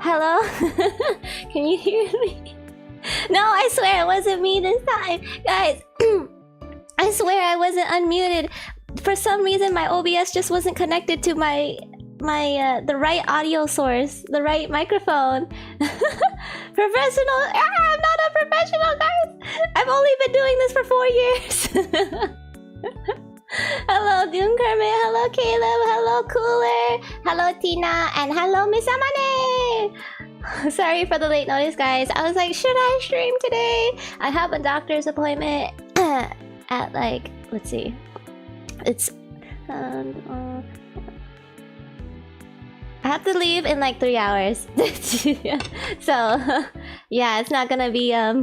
Hello? Can you hear me? No, I swear it wasn't me this time. Guys, I swear I wasn't unmuted. For some reason, my OBS just wasn't connected to the right audio source, the right microphone. Professional? I'm not a professional, guys. I've only been doing this for 4 years. Hello, Doom Kermit. Hello, Caleb. Hello, Cooler. Hello, Tina. And hello, Miss Amane. Sorry for the late notice, guys. I was like, should I stream today? I have a doctor's appointment at like, let's see. It's I have to leave in like 3 hours. So yeah, it's not gonna be a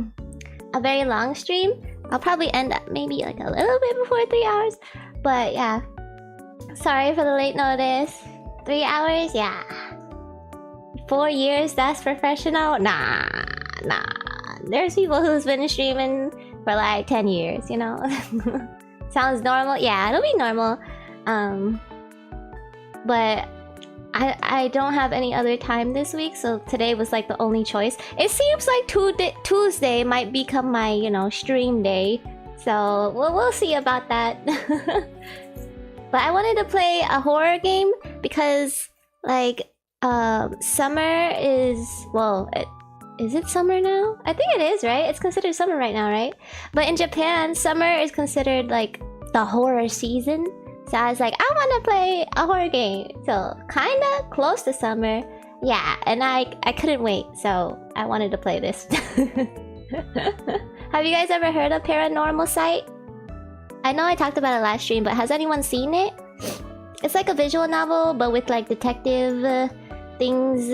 very long stream. I'll probably end up maybe like a little bit before 3 hours. But yeah, sorry for the late notice. 3 hours, yeah. 4 years, that's professional? Nah. There's people who's been streaming for like 10 years, you know? Sounds normal? Yeah, it'll be normal. But I don't have any other time this week, so today was like the only choice. It seems like Tuesday might become my, you know, stream day. So we'll see about that. But I wanted to play a horror game because like summer is, well, is it summer now? I think it is, right? It's considered summer right now, right? But in Japan, summer is considered like the horror season. So I was like, I want to play a horror game. So kind of close to summer. Yeah, and I couldn't wait. So I wanted to play this. Have you guys ever heard of Paranormasight? I know I talked about it last stream, but has anyone seen it? It's like a visual novel, but with like detective things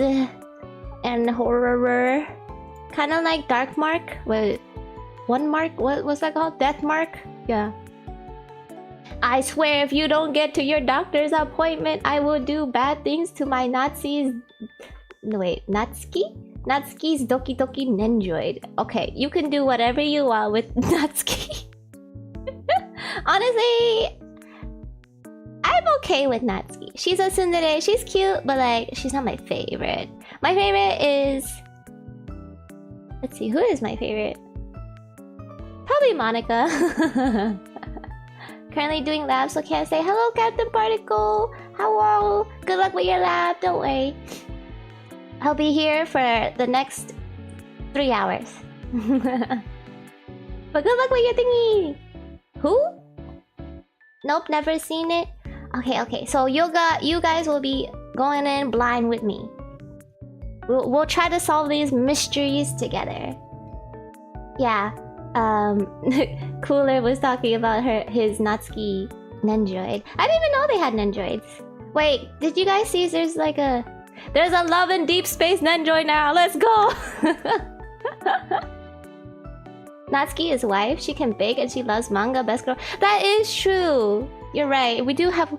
and horror. Kind of like Dark Mark. Wait, One Mark? What was that called? Death Mark? Yeah. I swear if you don't get to your doctor's appointment, I will do bad things to my Nazis. No, wait, Natsuki? Natsuki's Doki Doki Nendroid. Okay, you can do whatever you want with Natsuki. Honestly, I'm okay with Natsuki. She's a tsundere, she's cute, but like, she's not my favorite. My favorite is... Let's see, who is my favorite? Probably Monica. Currently doing labs, so can't say hello, Captain Particle. Hello. Good luck with your lab. Don't worry. I'll be here for the next 3 hours. But good luck with your thingy. Who? Nope, never seen it. Okay. So you guys will be going in blind with me. We'll try to solve these mysteries together. Yeah. Cooler was talking about his Natsuki Nendroid. I didn't even know they had Nendroids. Wait, did you guys see there's a love in deep space Nendroid now? Let's go! Natsuki is wife. She can bake and she loves manga. Best girl. That is true. You're right. We do have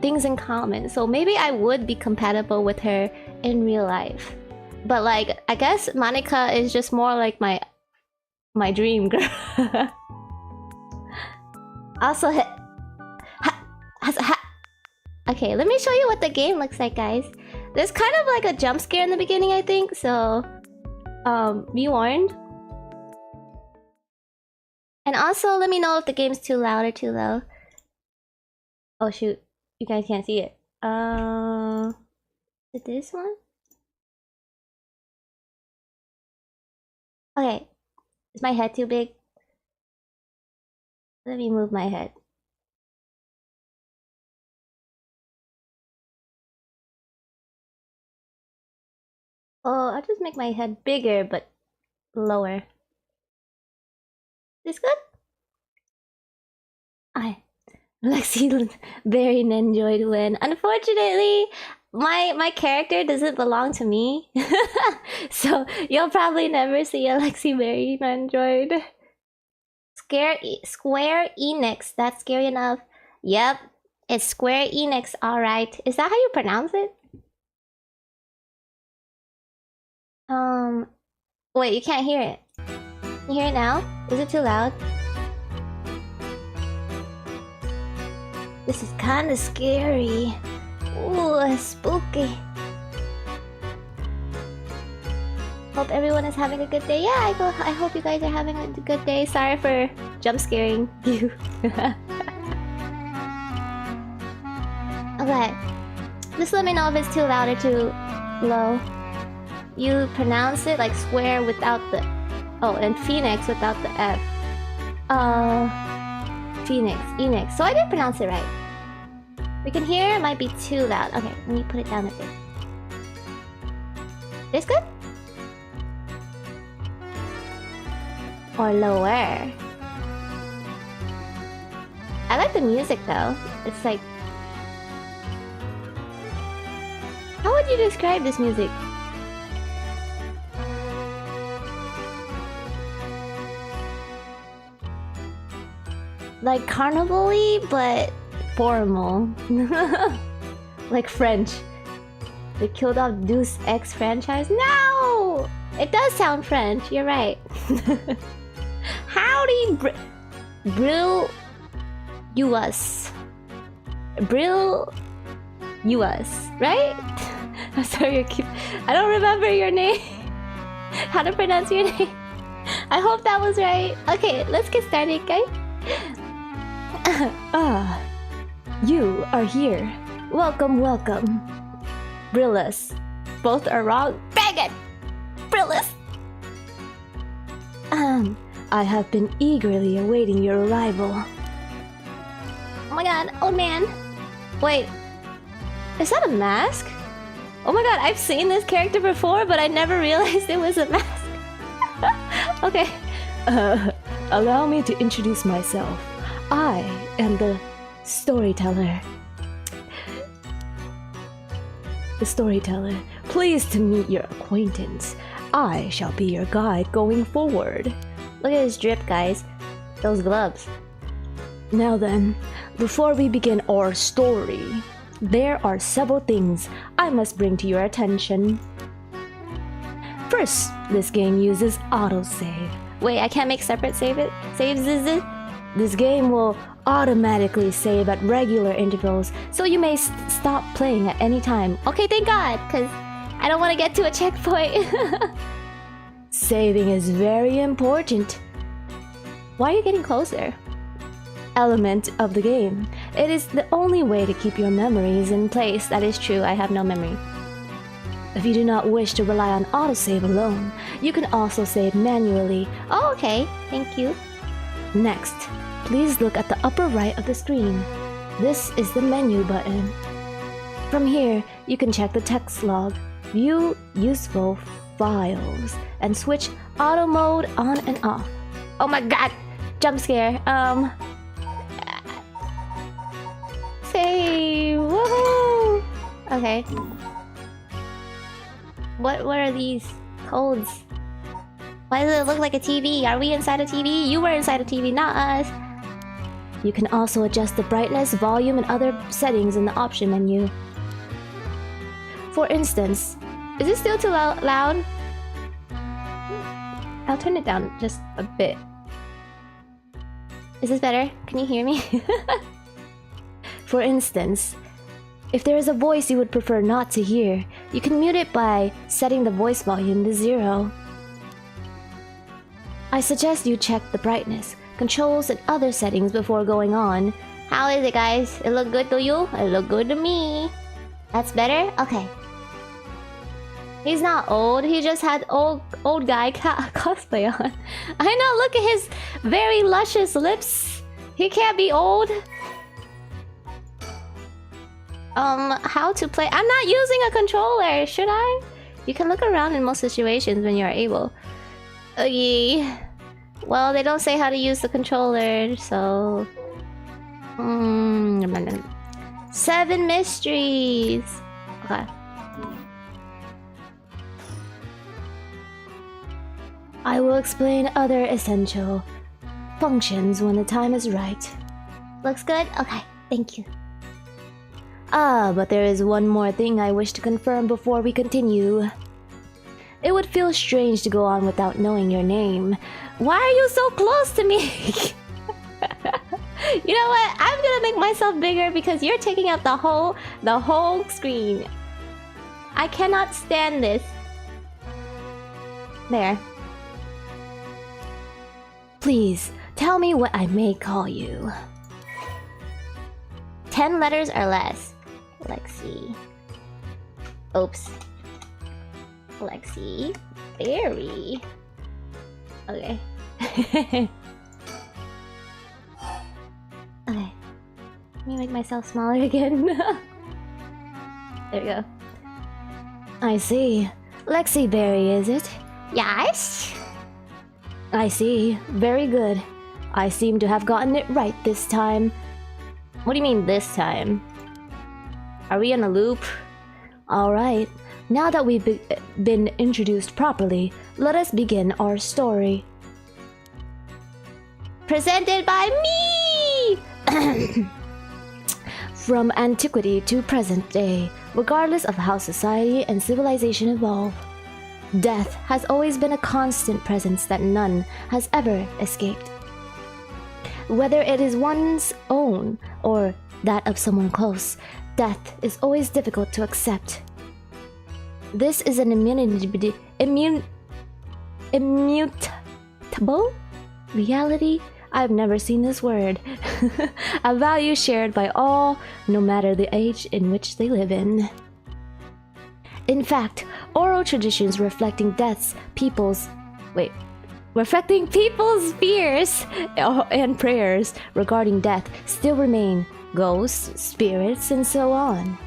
things in common. So maybe I would be compatible with her in real life. But like, I guess Monica is just more like my dream girl. Also, okay, let me show you what the game looks like, guys. There's kind of like a jump scare in the beginning, I think. So, be warned. And also, let me know if the game's too loud or too low. Oh shoot, you guys can't see it. Is it this one? Okay. Is my head too big? Let me move my head. Oh, I'll just make my head bigger, but lower. This good? Lexi very Nendroid win. Unfortunately, my character doesn't belong to me. So you'll probably never see a Lexi Berry Nendroid. Square Enix, that's scary enough. Yep, it's Square Enix, alright. Is that how you pronounce it? Wait, you can't hear it. You hear it now? Is it too loud? This is kinda scary. Ooh, spooky. Hope everyone is having a good day. Yeah, I hope you guys are having a good day. Sorry for jump scaring you. Okay. Just let me know if it's too loud or too low. You pronounce it like square without the... Oh, and Phoenix without the F. Phoenix. Enix. So I did pronounce it right. We can hear it might be too loud. Okay, let me put it down a bit. This good? Or lower? I like the music though. It's like... How would you describe this music? Like carnival-y, but formal. Like French. They killed off Deus Ex franchise? No! It does sound French, you're right. Howdy, Brill... US. Brill... US, right? I'm sorry, I don't remember your name. How to pronounce your name. I hope that was right. Okay, let's get started, guys. You are here. Welcome, welcome. Brillis. Both are wrong. Bang it! Brillis! I have been eagerly awaiting your arrival. Oh my god, old man. Wait. Is that a mask? Oh my god, I've seen this character before, but I never realized it was a mask. Okay. Allow me to introduce myself. I am the storyteller. The storyteller. Pleased to meet your acquaintance. I shall be your guide going forward. Look at his drip, guys. Those gloves. Now then, before we begin our story, there are several things I must bring to your attention. First, this game uses autosave. Wait, I can't make separate saves, is it? This game will automatically save at regular intervals, so you may stop playing at any time. Okay, thank God, because I don't want to get to a checkpoint. Saving is very important. Why are you getting closer? Element of the game. It is the only way to keep your memories in place. That is true, I have no memory. If you do not wish to rely on autosave alone, you can also save manually. Oh, okay, thank you. Next, please look at the upper right of the screen. This is the menu button. From here, you can check the text log, view useful files, and switch auto mode on and off. Oh my god! Jump scare. Save! Woohoo! Okay. What are these codes? Why does it look like a TV? Are we inside a TV? You were inside a TV, not us. You can also adjust the brightness, volume, and other settings in the option menu. For instance, is it still too loud? I'll turn it down just a bit. Is this better? Can you hear me? For instance, if there is a voice you would prefer not to hear, you can mute it by setting the voice volume to 0. I suggest you check the brightness, controls, and other settings before going on. How is it, guys? It look good to you? It look good to me. That's better? Okay. He's not old, he just had old guy cosplay on. I know, look at his very luscious lips. He can't be old. How to play? I'm not using a controller, should I? You can look around in most situations when you are able. Okay. Well, they don't say how to use the controller, so... Seven Mysteries! Okay. I will explain other essential functions when the time is right. Looks good? Okay, thank you. But there is one more thing I wish to confirm before we continue. It would feel strange to go on without knowing your name. Why are you so close to me? You know what? I'm gonna make myself bigger because you're taking up the whole screen. I cannot stand this. There. Please, tell me what I may call you. 10 letters or less. Lexi. Oops. Lexi. Berry. Okay. Okay. Let me make myself smaller again. There we go. I see. Lexi Berry, is it? Yes. I see. Very good. I seem to have gotten it right this time. What do you mean this time? Are we in a loop? Alright. Now that we've been introduced properly, let us begin our story. Presented by me! From antiquity to present day, regardless of how society and civilization evolve, death has always been a constant presence that none has ever escaped. Whether it is one's own or that of someone close, death is always difficult to accept. This is an immutable reality. I've never seen this word. A value shared by all, no matter the age in which they live in. In fact, oral traditions reflecting people's fears and prayers regarding death still remain. Ghosts, spirits, and so on.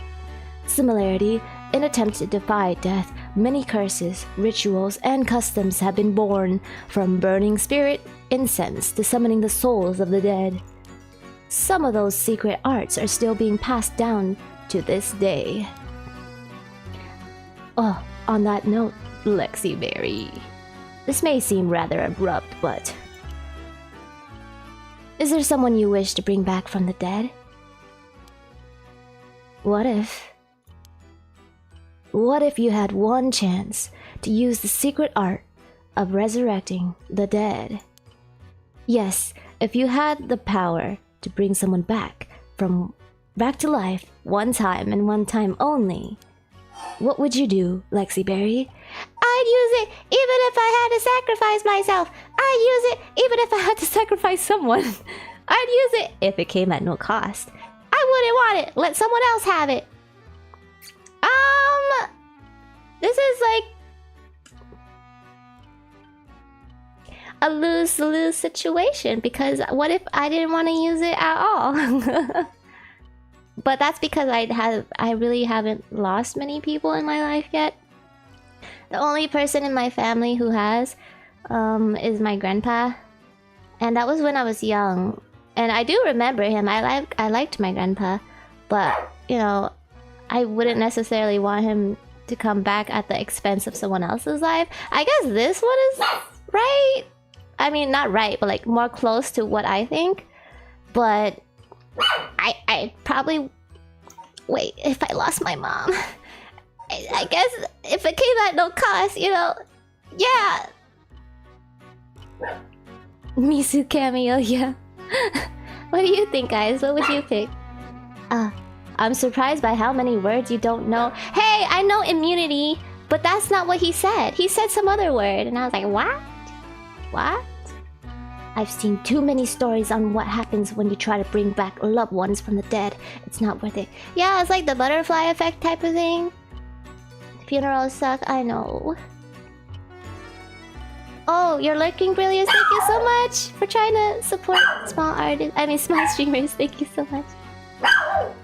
Similarly, in attempts to defy death, many curses, rituals, and customs have been born, from burning spirit incense to summoning the souls of the dead. Some of those secret arts are still being passed down to this day. Oh, on that note, Lexi Berry. This may seem rather abrupt, but... Is there someone you wish to bring back from the dead? What if you had one chance to use the secret art of resurrecting the dead? Yes, if you had the power to bring someone back to life one time and one time only, what would you do, Lexi Berry? I'd use it even if I had to sacrifice myself. I'd use it even if I had to sacrifice someone. I'd use it if it came at no cost. I wouldn't want it. Let someone else have it. This is like a lose-lose situation, because what if I didn't want to use it at all? But that's because I really haven't lost many people in my life yet. The only person in my family who has is my grandpa, and that was when I was young. And I do remember him. I liked my grandpa, but you know, I wouldn't necessarily want him to come back at the expense of someone else's life. I guess this one is right. I mean, not right, but like more close to what I think. But I probably... Wait, if I lost my mom... I guess if it came at no cost, you know... Yeah! Misu cameo, yeah. What do you think, guys? What would you pick? I'm surprised by how many words you don't know. Hey, I know immunity, but that's not what he said. He said some other word, and I was like, what? What? I've seen too many stories on what happens when you try to bring back loved ones from the dead. It's not worth it. Yeah, it's like the butterfly effect type of thing. Funerals suck, I know. Oh, you're lurking, Brilliance. Thank you so much for trying to support small artists. I mean, small streamers. Thank you so much.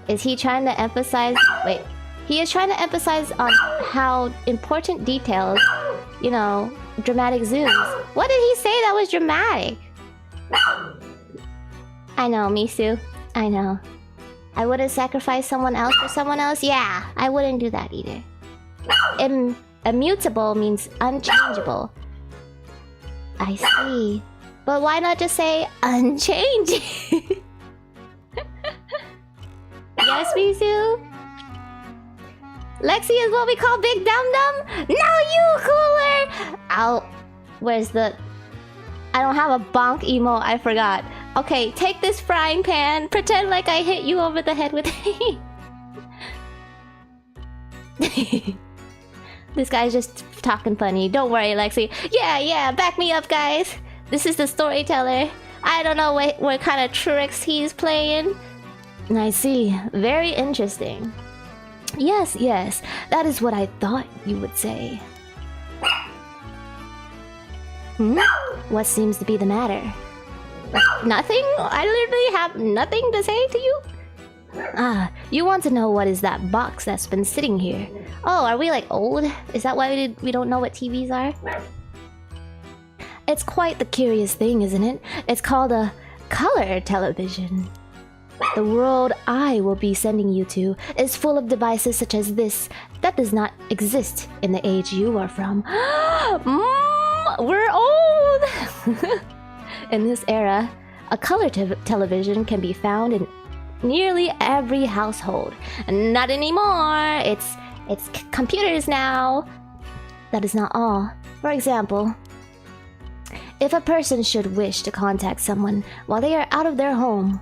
Is he trying to emphasize... Wait. He is trying to emphasize on how important details, you know, dramatic zooms. What did he say that was dramatic? I know, Misu. I know. I wouldn't sacrifice someone else for someone else? Yeah, I wouldn't do that either. Immutable means unchangeable. I see. But why not just say unchanging? Yes, Misu? Lexi is what we call Big Dum Dum? No, you cooler! Ow. Where's the... I don't have a bonk emote, I forgot. Okay, take this frying pan. Pretend like I hit you over the head with it. This guy's just talking funny. Don't worry, Lexi. Yeah, back me up, guys. This is the storyteller. I don't know what kind of tricks he's playing. I see. Very interesting. Yes, that is what I thought you would say. What seems to be the matter? Nothing? I literally have nothing to say to you? Ah, you want to know what is that box that's been sitting here? Oh, are we like old? Is that why we don't know what TVs are? It's quite the curious thing, isn't it? It's called a color television. The world I will be sending you to is full of devices such as this that does not exist in the age you are from. We're old! In this era, a color television can be found in nearly every household. Not anymore! It's computers now. That is not all. For example, if a person should wish to contact someone while they are out of their home,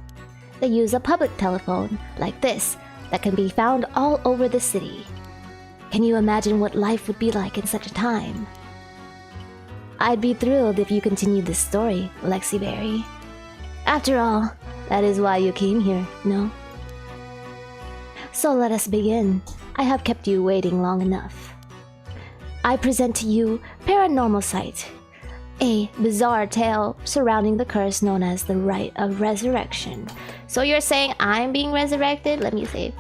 they use a public telephone like this that can be found all over the city. Can you imagine what life would be like in such a time? I'd be thrilled if you continued this story, Lexi Berry. After all, that is why you came here, no? So let us begin. I have kept you waiting long enough. I present to you Paranormasight, a bizarre tale surrounding the curse known as the Rite of Resurrection. So you're saying I'm being resurrected? Let me see.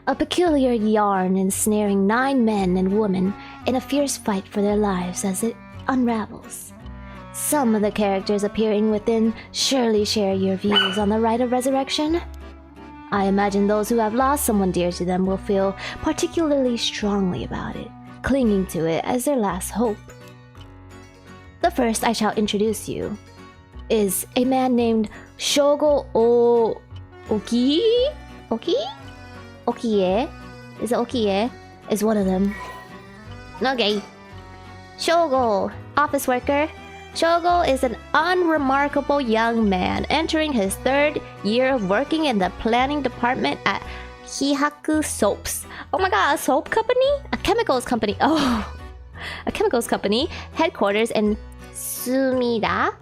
A peculiar yarn ensnaring 9 men and women in a fierce fight for their lives as it unravels. Some of the characters appearing within surely share your views on the Rite of Resurrection. I imagine those who have lost someone dear to them will feel particularly strongly about it, clinging to it as their last hope. The first I shall introduce you is a man named Shogo Okie? Okie? Is it Okie? Is one of them. Okay. Shogo, office worker. Shogo is an unremarkable young man entering his 3rd year of working in the planning department at Hihaku Soaps. Oh my god, a soap company? A chemicals company. Oh, a chemicals company. Headquarters in Sumida.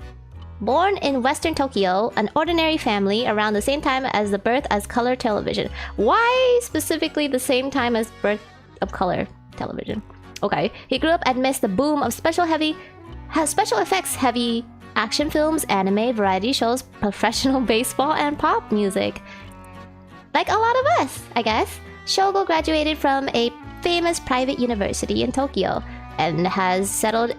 Born in Western Tokyo, an ordinary family around the same time as the birth as color television. Why specifically the same time as birth of color television? Okay, he grew up amidst the boom of special effects heavy action films, anime, variety shows, professional baseball, and pop music. Like a lot of us, I guess. Shogo graduated from a famous private university in Tokyo and has settled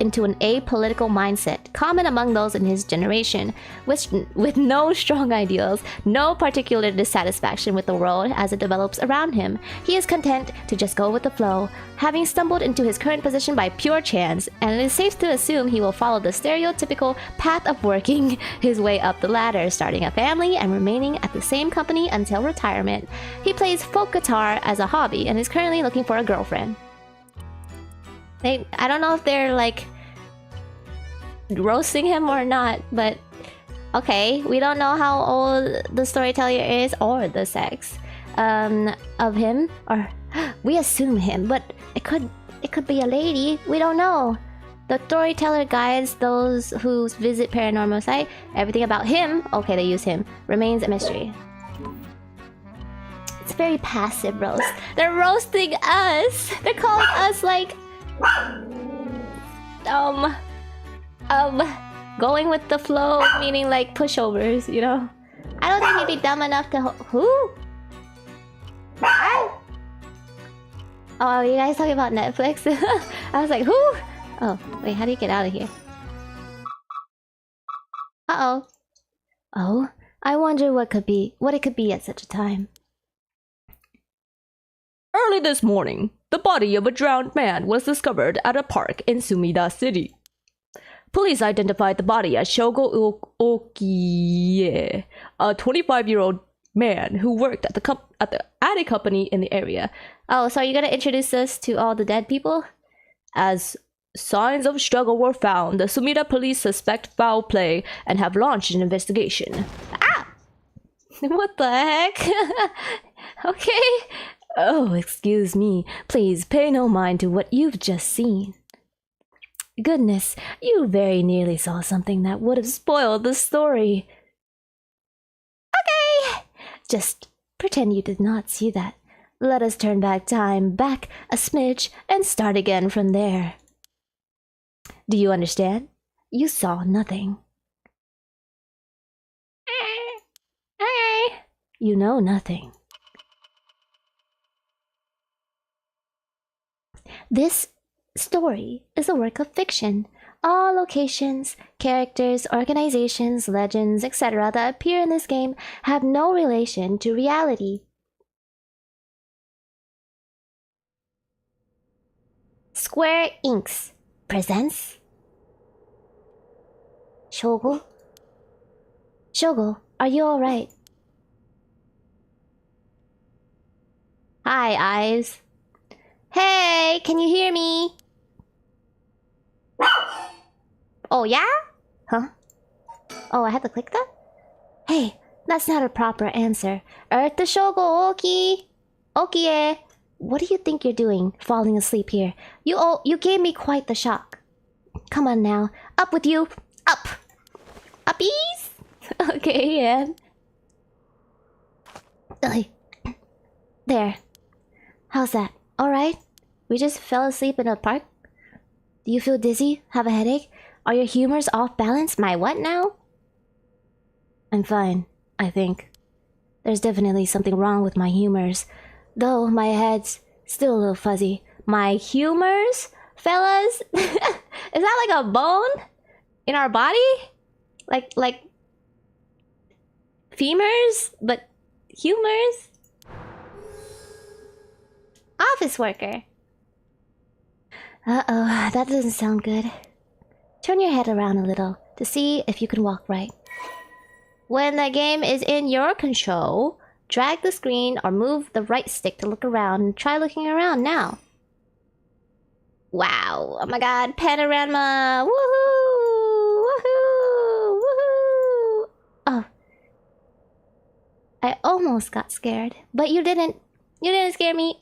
into an apolitical mindset, common among those in his generation, with no strong ideals, no particular dissatisfaction with the world as it develops around him. He is content to just go with the flow, having stumbled into his current position by pure chance, and it is safe to assume he will follow the stereotypical path of working his way up the ladder, starting a family and remaining at the same company until retirement. He plays folk guitar as a hobby and is currently looking for a girlfriend. I don't know if they're like roasting him or not, but okay, we don't know how old the storyteller is or the sex of him, or we assume him, but it could be a lady. We don't know. The storyteller guides those who visit Paranormasight. Everything about him, okay, they use him, remains a mystery. It's very passive roast. They're roasting us. They're calling us like going with the flow, meaning like pushovers, you know? I don't think he'd be dumb enough to who? Oh, are you guys talking about Netflix? I was like, who? Oh, wait, how do you get out of here? Uh-oh. Oh, I wonder what it could be at such a time. Early this morning, the body of a drowned man was discovered at a park in Sumida City. Police identified the body as Shogo Okie, a 25-year-old man who worked at a company in the area. Oh, so are you gonna introduce us to all the dead people? As signs of struggle were found, the Sumida police suspect foul play and have launched an investigation. Ah! What the heck? Okay. Oh, excuse me. Please pay no mind to what you've just seen. Goodness, you very nearly saw something that would have spoiled the story. Okay! Just pretend you did not see that. Let us turn back time back a smidge and start again from there. Do you understand? You saw nothing. Okay. You know nothing. This story is a work of fiction. All locations, characters, organizations, legends, etc. that appear in this game have no relation to reality. Square Inks presents Shogo? Shogo, are you alright? Hi, eyes. Hey, can you hear me? Oh, yeah? Huh? Oh, I had to click that? Hey, that's not a proper answer. Earth the Shogo Oki. Okie. What do you think you're doing, falling asleep here? You gave me quite the shock. Come on now, up with you! Up! Uppies? Okay, yeah. There. How's that? Alright? We just fell asleep in a park? Do you feel dizzy? Have a headache? Are your humors off balance? My what now? I'm fine, I think. There's definitely something wrong with my humors. Though my head's still a little fuzzy. My humors? Fellas? Is that like a bone? In our body? Like... femurs? But... humors? Office worker. Uh-oh, that doesn't sound good. Turn your head around a little to see if you can walk right. When the game is in your control, drag the screen or move the right stick to look around and try looking around now. Wow, oh my god, panorama! Woohoo! Woohoo! Woohoo! Oh. I almost got scared, but you didn't. You didn't scare me.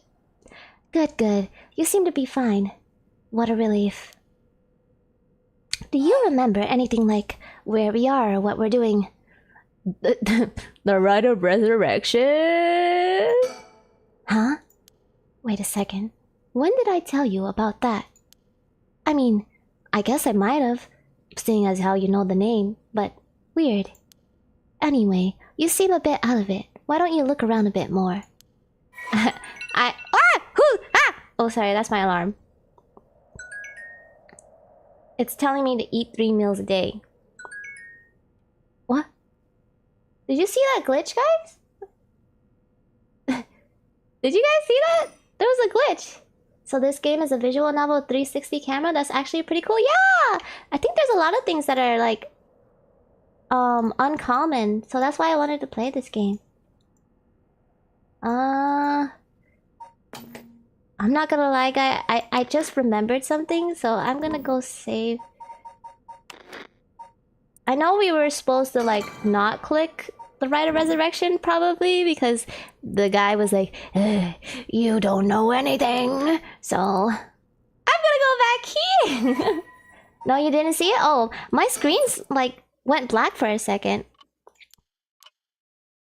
Good, good. You seem to be fine. What a relief. Do you remember anything like where we are or what we're doing? The rite of resurrection? Huh? Wait a second. When did I tell you about that? I mean, I guess I might have, seeing as how you know the name, but weird. Anyway, you seem a bit out of it. Why don't you look around a bit more? Oh, sorry, that's my alarm. It's telling me to eat 3 meals a day. What? Did you see that glitch, guys? Did you guys see that? There was a glitch. So this game is a visual novel 360 camera. That's actually pretty cool. Yeah! I think there's a lot of things that are like... uncommon. So that's why I wanted to play this game. I'm not gonna lie, guys. I just remembered something, so I'm gonna go save. I know we were supposed to like not click the Rite of Resurrection probably because the guy was like, you don't know anything. So I'm gonna go back here. No, you didn't see it? Oh, my screen's like went black for a second.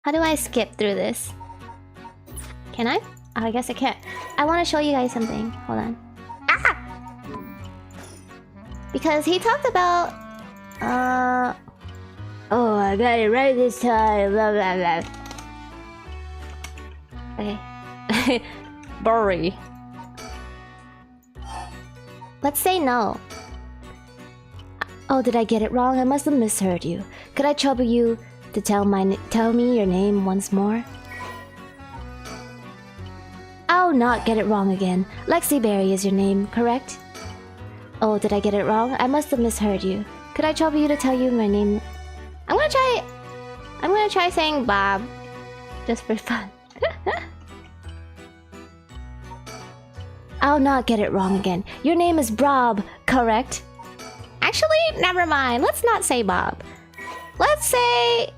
How do I skip through this? Can I? Oh, I guess I can't. I want to show you guys something. Hold on. Ah! Because he talked about... Oh, I got it right this time. Blah, blah, blah. Okay. Bury. Let's say no. Oh, did I get it wrong? I must have misheard you. Could I trouble you to tell me your name once more? I'll not get it wrong again. Lexi Berry is your name, correct? Oh, did I get it wrong? I must have misheard you. Could I trouble you to tell you my name? I'm gonna try saying Bob. Just for fun. I'll not get it wrong again. Your name is Brob, correct? Actually, never mind. Let's not say Bob. Let's say...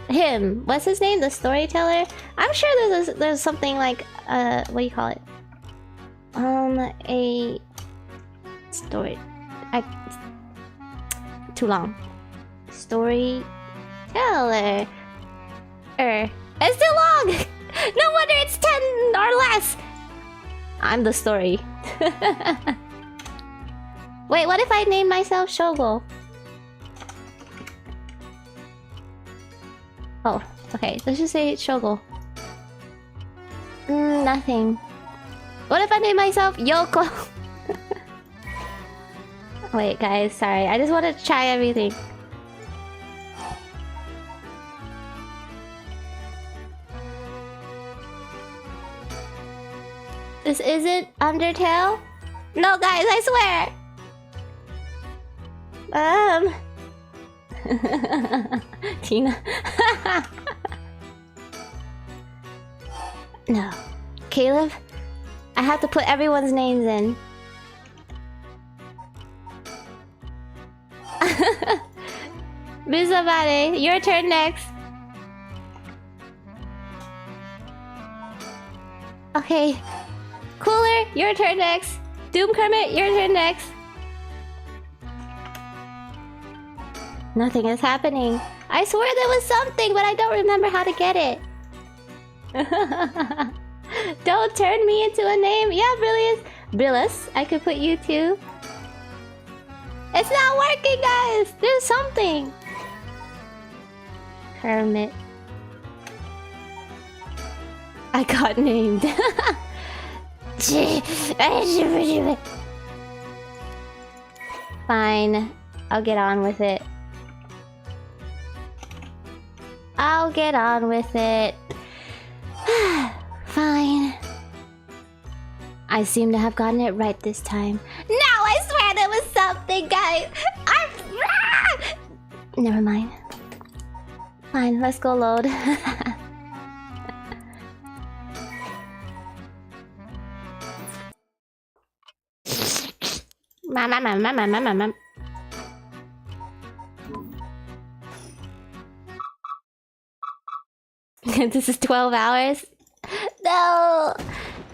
him. What's his name? The storyteller? I'm sure there's something like what do you call it? A story. Too long. Storyteller. It's too long. No wonder it's 10 or less. I'm the story. Wait, what if I name myself Shogo? Oh, okay. Let's just say Shogo. Nothing. What if I name myself Yoko? Wait, guys, sorry. I just want to try everything. This isn't Undertale? No, guys, I swear! Tina. No. Caleb? I have to put everyone's names in. Mizabare, your turn next. Okay. Cooler, your turn next. Doom Kermit, your turn next. Nothing is happening. I swear there was something, but I don't remember how to get it. Don't turn me into a name. Yeah, Brillis. I could put you too. It's not working, guys. There's something. Kermit. I got named. Fine. I'll get on with it. I'll get on with it. Fine. I seem to have gotten it right this time. No, I swear there was something, guys. Never mind. Fine, let's go load. This is 12 hours? No!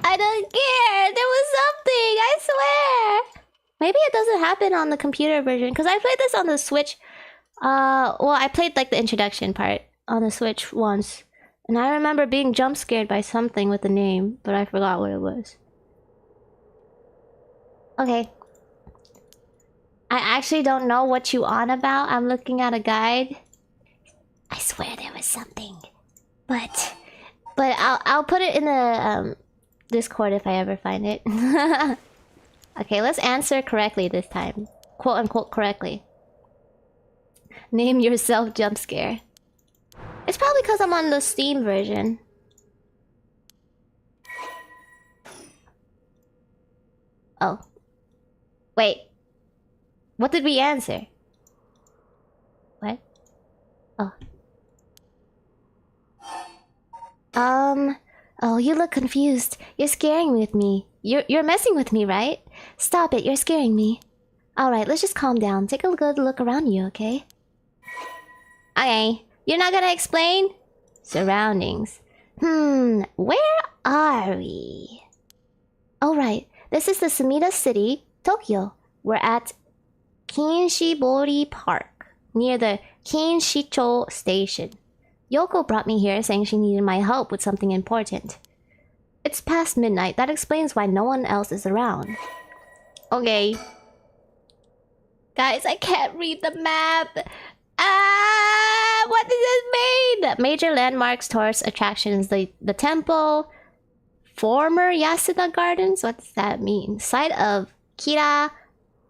I don't care! There was something! I swear! Maybe it doesn't happen on the computer version, because I played this on the Switch. Well, I played like the introduction part on the Switch once. And I remember being jump scared by something with the name, but I forgot what it was. Okay. I actually don't know what you on about. I'm looking at a guide. I swear there was something. But I'll put it in the Discord if I ever find it. Okay, let's answer correctly this time. Quote unquote correctly. Name yourself jump scare. It's probably because I'm on the Steam version. Oh. Wait. What did we answer? What? Oh. Oh, you look confused. You're scaring me with me. You're messing with me, right? Stop it, you're scaring me. Alright, let's just calm down. Take a good look around you, okay? Okay. You're not gonna explain? Surroundings. Where are we? Alright, this is the Sumida City, Tokyo. We're at Kinshibori Park, near the Kinshicho Station. Yoko brought me here saying she needed my help with something important. It's past midnight. That explains why no one else is around. Okay. Guys, I can't read the map. What does this mean? Major landmarks, tourist attractions, the temple, former Yasuda Gardens. What does that mean? Site of Kira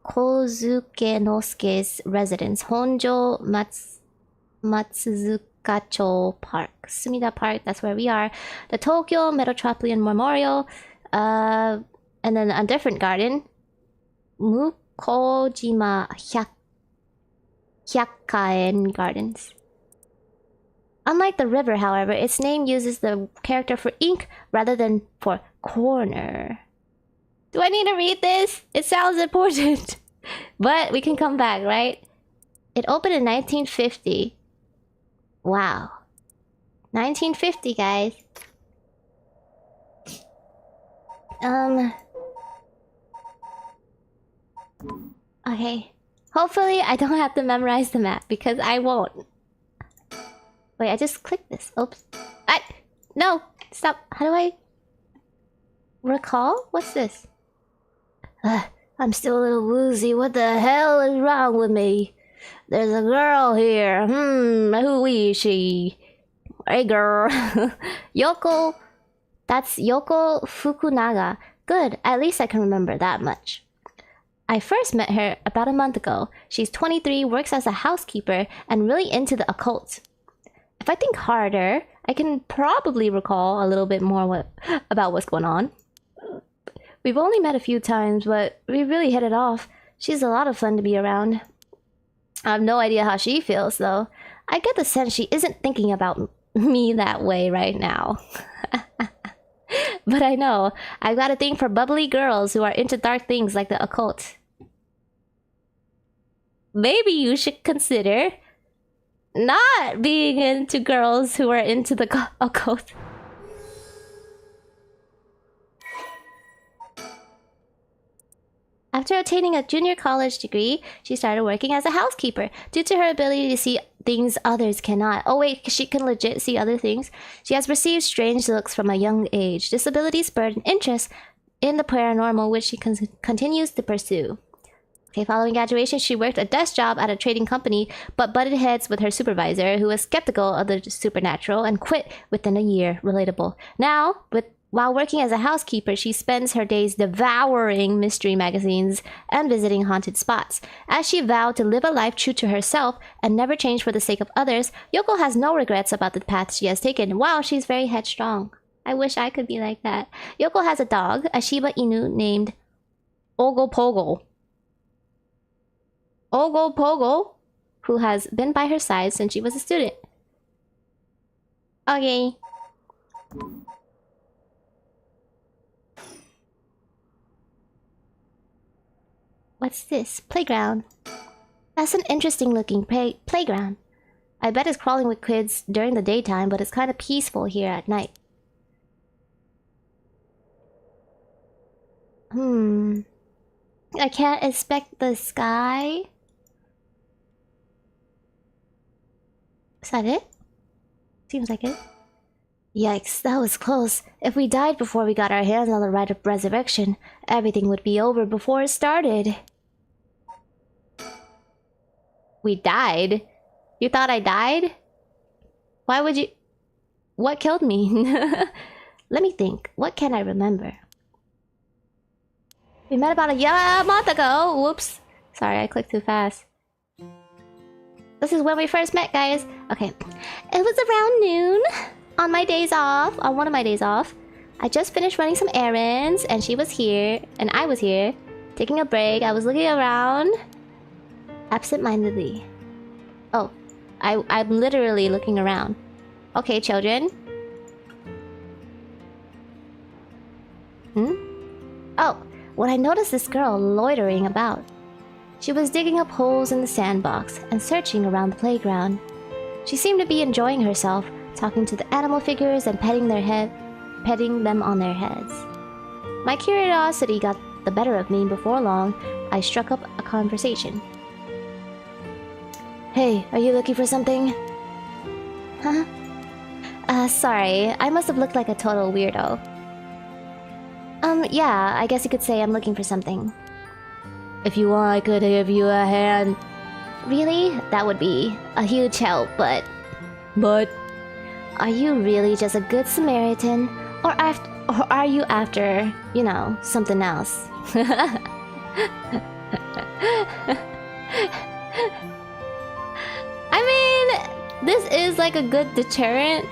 Kozukenosuke's residence, Honjo Matsuzuka-cho Park. Sumida Park, that's where we are. The Tokyo Metropolitan Memorial, and then a different garden, Mukojima Hyakkaen Gardens. Unlike the river, however, its name uses the character for ink rather than for corner. Do I need to read this? It sounds important. But we can come back, right? It opened in 1950. Wow. 1950, guys. Okay. Hopefully I don't have to memorize the map because I won't. Wait, I just clicked this. Oops. No! Stop. How do I... recall? What's this? I'm still a little woozy. What the hell is wrong with me? There's a girl here. Who is she? Hey girl. Yoko. That's Yoko Fukunaga. Good, at least I can remember that much. I first met her about a month ago. She's 23, works as a housekeeper, and really into the occult. If I think harder, I can probably recall a little bit more about what's going on. We've only met a few times, but we really hit it off. She's a lot of fun to be around. I have no idea how she feels, though. I get the sense she isn't thinking about me that way right now. But I know, I've got a thing for bubbly girls who are into dark things like the occult. Maybe you should consider not being into girls who are into the occult. After obtaining a junior college degree, she started working as a housekeeper. Due to her ability to see things others cannot. Oh wait, she can legit see other things. She has received strange looks from a young age. This ability spurred an interest in the paranormal, which she continues to pursue. Okay, following graduation, she worked a desk job at a trading company, but butted heads with her supervisor, who was skeptical of the supernatural, and quit within a year. Relatable. Now, while working as a housekeeper, she spends her days devouring mystery magazines and visiting haunted spots. As she vowed to live a life true to herself and never change for the sake of others, Yoko has no regrets about the path she has taken. Wow, she's very headstrong. I wish I could be like that. Yoko has a dog, a Shiba Inu named Ogopogo. Ogopogo, who has been by her side since she was a student. Okay. What's this? Playground. That's an interesting looking playground. I bet it's crawling with kids during the daytime, but it's kind of peaceful here at night. I can't inspect the sky. Is that it? Seems like it. Yikes, that was close. If we died before we got our hands on the rite of resurrection, everything would be over before it started. We died? You thought I died? Why would you... What killed me? Let me think. What can I remember? We met about a month ago. Whoops. Sorry, I clicked too fast. This is when we first met, guys. Okay. It was around noon. On my days off. On one of my days off. I just finished running some errands. And she was here. And I was here. Taking a break. I was looking around. Absent-mindedly. Oh. I'm literally looking around. Okay, children. Oh. When I noticed this girl loitering about. She was digging up holes in the sandbox and searching around the playground. She seemed to be enjoying herself, talking to the animal figures and petting them on their heads. My curiosity got the better of me. Before long, I struck up a conversation. Hey, are you looking for something? Huh? Sorry, I must have looked like a total weirdo. Yeah, I guess you could say I'm looking for something. If you want, I could give you a hand. Really? That would be a huge help, but... Are you really just a good Samaritan? Or are you after, you know, something else? I mean, this is like a good deterrent,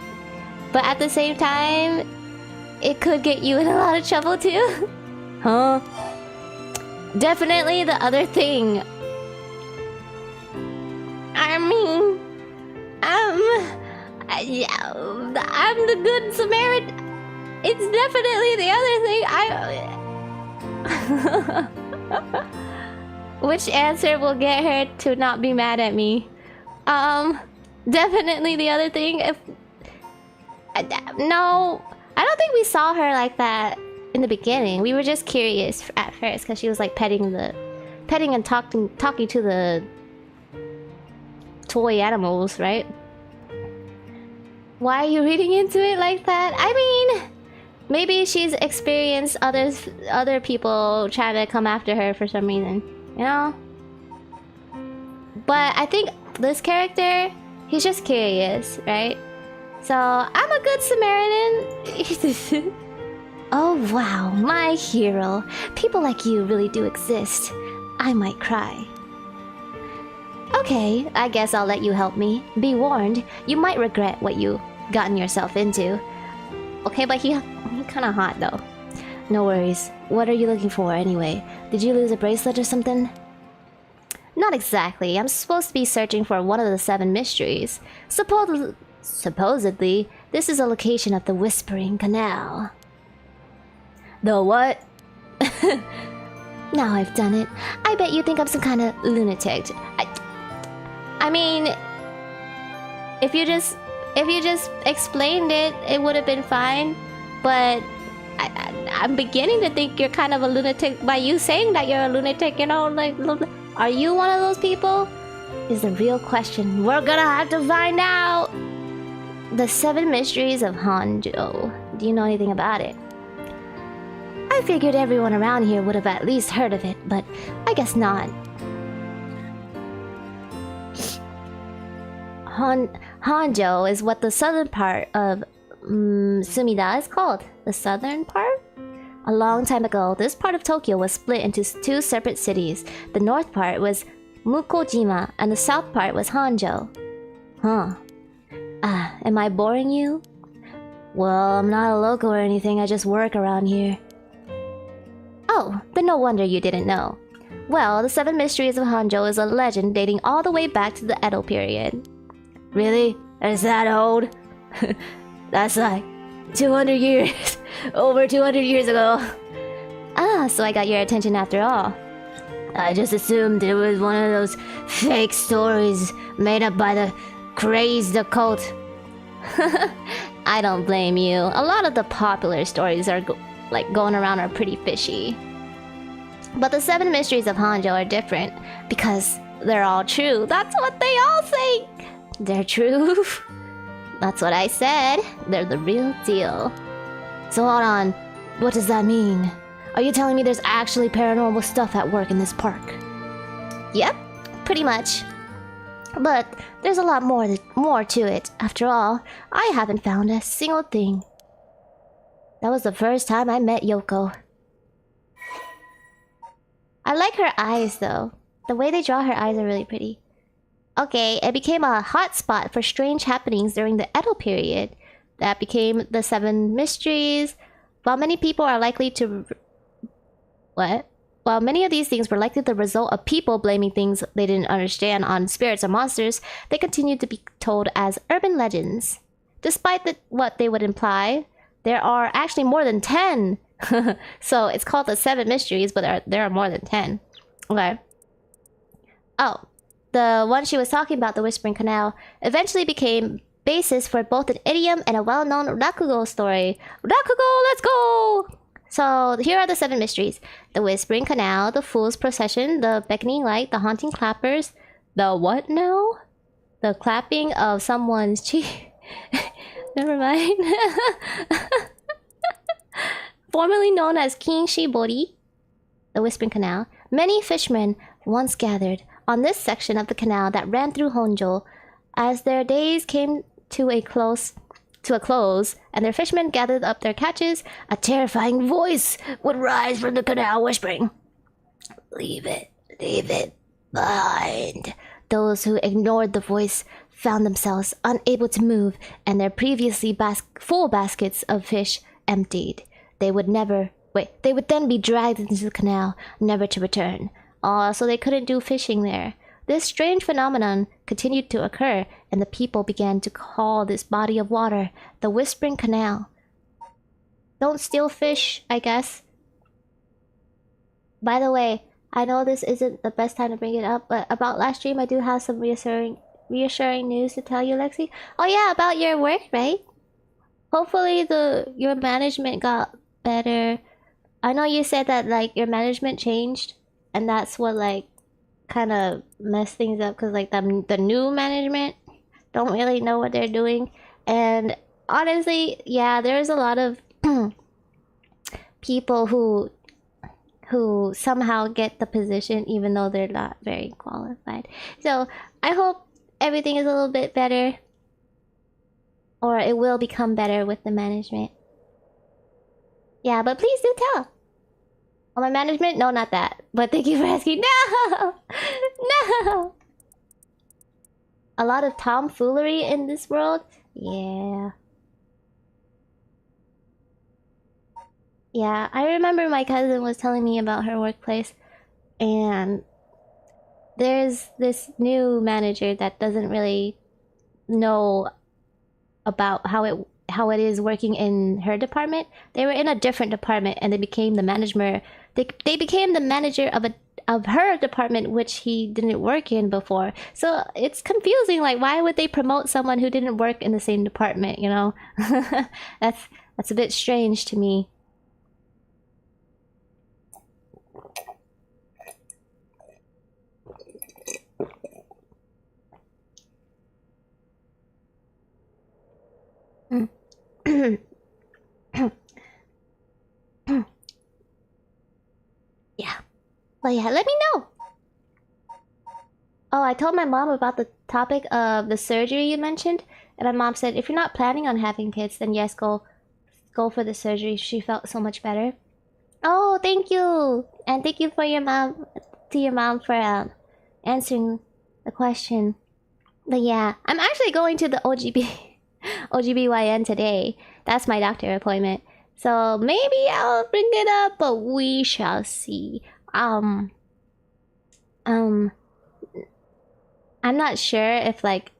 but at the same time, it could get you in a lot of trouble too. Huh? Definitely the other thing. I mean, yeah, I'm the good Samaritan. It's definitely the other thing. Which answer will get her to not be mad at me? Definitely the other thing. If no, I don't think we saw her like that. in the beginning. We were just curious at first because she was like petting and talking to the toy animals, right? Why are you reading into it like that? I mean, maybe she's experienced other people trying to come after her for some reason, you know? But I think this character, he's just curious, right? So I'm a good Samaritan. Oh wow, my hero. People like you really do exist. I might cry. Okay, I guess I'll let you help me. Be warned, you might regret what you gotten yourself into. Okay, but he kinda hot though. No worries. What are you looking for anyway? Did you lose a bracelet or something? Not exactly. I'm supposed to be searching for one of the 7 mysteries. Supposedly, this is a location of the Whispering Canal. The what? Now I've done it. I bet you think I'm some kind of lunatic. I mean, if you just explained it, it would have been fine. But I'm beginning to think you're kind of a lunatic by you saying that you're a lunatic. You know, like, are you one of those people? Is the real question. We're gonna have to find out. The 7 Mysteries of Honjo. Do you know anything about it? I figured everyone around here would have at least heard of it, but I guess not. Honjo is what the southern part of Sumida is called. The southern part? A long time ago, this part of Tokyo was split into 2 separate cities. The north part was Mukojima, and the south part was Honjo. Huh. Am I boring you? Well, I'm not a local or anything, I just work around here. Oh, then no wonder you didn't know. Well, the 7 Mysteries of Honjo is a legend dating all the way back to the Edo period. Really? Is that old? That's like 200 years. Over 200 years ago. Ah, so I got your attention after all. I just assumed it was one of those fake stories made up by the crazed occult. I don't blame you. A lot of the popular stories are going around are pretty fishy. But the 7 Mysteries of Honjo are different because they're all true. That's what they all think. They're true. That's what I said. They're the real deal. So hold on. What does that mean? Are you telling me there's actually paranormal stuff at work in this park? Yep, pretty much. But there's a lot more to it. After all, I haven't found a single thing. That was the first time I met Yoko. I like her eyes though. The way they draw her eyes are really pretty. Okay, it became a hot spot for strange happenings during the Edo period. That became the 7 mysteries. While many people are likely to... What? While many of these things were likely the result of people blaming things they didn't understand on spirits or monsters, they continued to be told as urban legends. Despite what they would imply, there are actually more than 10. So it's called the 7 mysteries, but there are more than 10. Okay. Oh. The one she was talking about, the Whispering Canal, eventually became basis for both an idiom and a well-known rakugo story. Rakugo, let's go! So here are the 7 mysteries. The Whispering Canal, the Fool's Procession, the Beckoning Light, the Haunting Clappers, the what now? The clapping of someone's cheek. Never mind. Formerly known as Kinshibori, the Whispering Canal, many fishermen once gathered on this section of the canal that ran through Honjo. As their days came to a close and their fishermen gathered up their catches, a terrifying voice would rise from the canal whispering, leave it behind." Those who ignored the voice found themselves unable to move and their previously full baskets of fish emptied. They would then be dragged into the canal, never to return. So they couldn't do fishing there. This strange phenomenon continued to occur, and the people began to call this body of water the Whispering Canal. Don't steal fish, I guess. By the way, I know this isn't the best time to bring it up, but about last stream, I do have some reassuring news to tell you, Lexi. Oh yeah, about your work, right? Hopefully your management got better. I know you said that like your management changed, and that's what like kind of messed things up because like the new management don't really know what they're doing, and honestly, yeah, there's a lot of people who somehow get the position even though they're not very qualified. So I hope everything is a little bit better, or it will become better with the management. Yeah, but please do tell. Oh, my management? No, not that. But thank you for asking. No! No! A lot of tomfoolery in this world? Yeah. Yeah, I remember my cousin was telling me about her workplace, and there's this new manager that doesn't really know about how it is working in her department. They were in a different department, and they became the manager. They became the manager of her department, which he didn't work in before. So it's confusing. Like, why would they promote someone who didn't work in the same department? You know, that's a bit strange to me. Yeah. Well, yeah, let me know. Oh, I told my mom about the topic of the surgery you mentioned, and my mom said if you're not planning on having kids, then yes, go for the surgery. She felt so much better. Oh, thank you, and thank you for your mom for answering the question. But yeah, I'm actually going to the OGBYN today. That's my doctor appointment. So maybe I'll bring it up, but we shall see. I'm not sure if like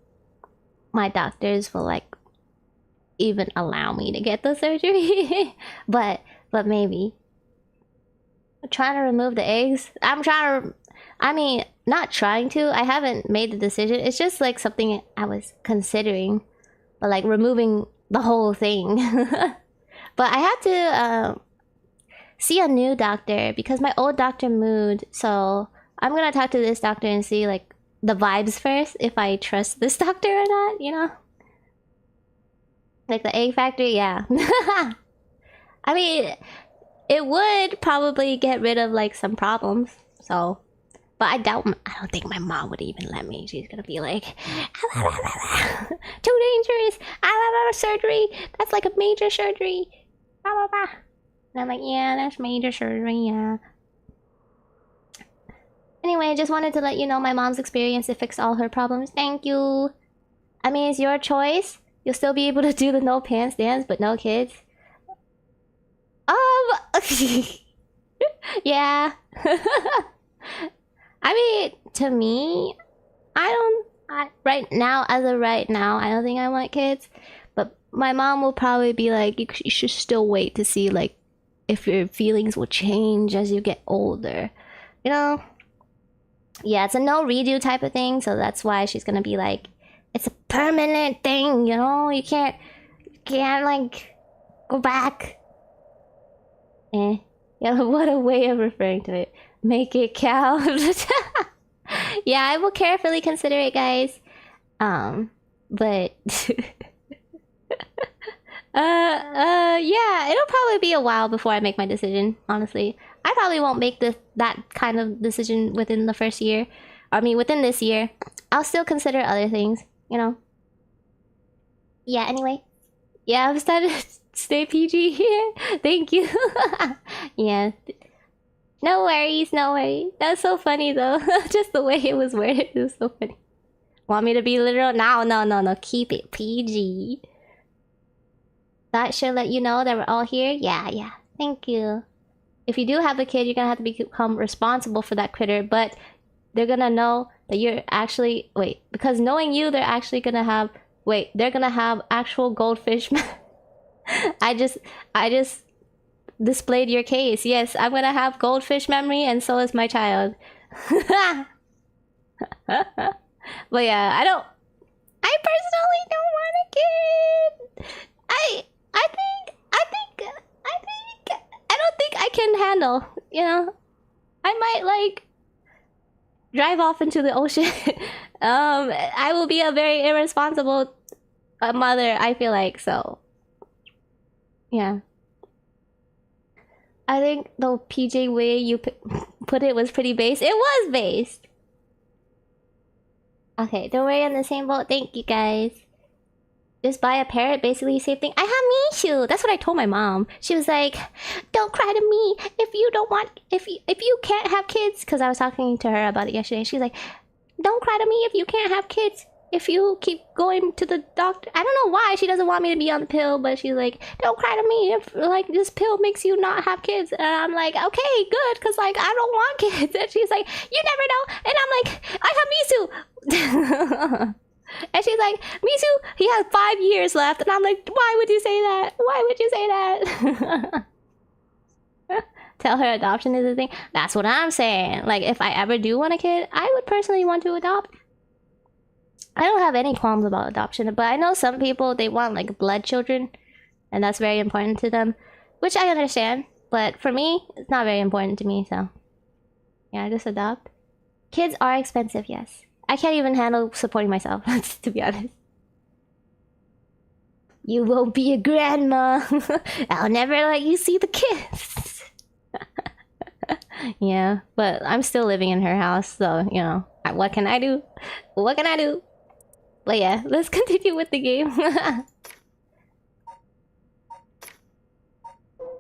my doctors will like even allow me to get the surgery, but maybe. I'm trying to remove the eggs. Not trying to. I haven't made the decision. It's just like something I was considering, but like removing the whole thing. But I had to see a new doctor because my old doctor moved. So I'm gonna talk to this doctor and see like the vibes first, if I trust this doctor or not, you know? Like the egg factory, yeah. I mean, it would probably get rid of like some problems, so. But I don't think my mom would even let me. She's gonna be like, too dangerous. Surgery. That's like a major surgery. And I'm like, yeah, that's major surgery, yeah. Anyway, I just wanted to let you know my mom's experience to fix all her problems. Thank you. I mean, it's your choice. You'll still be able to do the no pants dance, but no kids. Yeah. I mean, to me, right now, I don't think I want kids. But my mom will probably be like, you should still wait to see, like, if your feelings will change as you get older. You know? Yeah, it's a no redo type of thing, so that's why she's gonna be like, it's a permanent thing, you know? You can't like, go back. Yeah, what a way of referring to it. Make it count. Yeah, I will carefully consider it, guys. But yeah, it'll probably be a while before I make my decision, honestly. I probably won't make that kind of decision within the first year. I mean, within this year. I'll still consider other things, you know. Yeah, anyway. Yeah, I've started to stay PG here. Thank you. Yeah. No worries, no worries. That's so funny though. Just the way it was worded, it was so funny. Want me to be literal? No. Keep it PG. That should let you know that we're all here. Yeah. Thank you. If you do have a kid, you're gonna have to become responsible for that critter, but they're gonna know that you're actually because knowing you, they're actually gonna have they're gonna have actual goldfish. I just displayed your case. Yes, I'm gonna have goldfish memory, and so is my child. But yeah, I personally don't want a kid. I don't think I can handle. You know, I might like drive off into the ocean. I will be a very irresponsible mother, I feel like, so yeah. I think the PJ way you put it was pretty based. It was based. Okay, don't worry, in the same boat. Thank you guys. Just buy a parrot, basically same thing. I have Mishu. That's what I told my mom. She was like, "Don't cry to me if you don't want if you can't have kids." Because I was talking to her about it yesterday. She's like, "Don't cry to me if you can't have kids. If you keep going to the doctor." I don't know why she doesn't want me to be on the pill, but she's like, "Don't cry to me if like this pill makes you not have kids." And I'm like, "Okay, good, because like I don't want kids." And she's like, "You never know." And I'm like, "I have Misu." And she's like, "Misu, he has 5 years left." And I'm like, "Why would you say that? Why would you say that?" Tell her adoption is a thing. That's what I'm saying. Like, if I ever do want a kid, I would personally want to adopt. I don't have any qualms about adoption, but I know some people, they want like blood children, and that's very important to them, which I understand. But for me, it's not very important to me, so yeah, just adopt. Kids are expensive, yes. I can't even handle supporting myself, to be honest. You won't be a grandma. I'll never let you see the kids. Yeah, but I'm still living in her house, so, you know, what can I do? What can I do? But yeah, let's continue with the game. But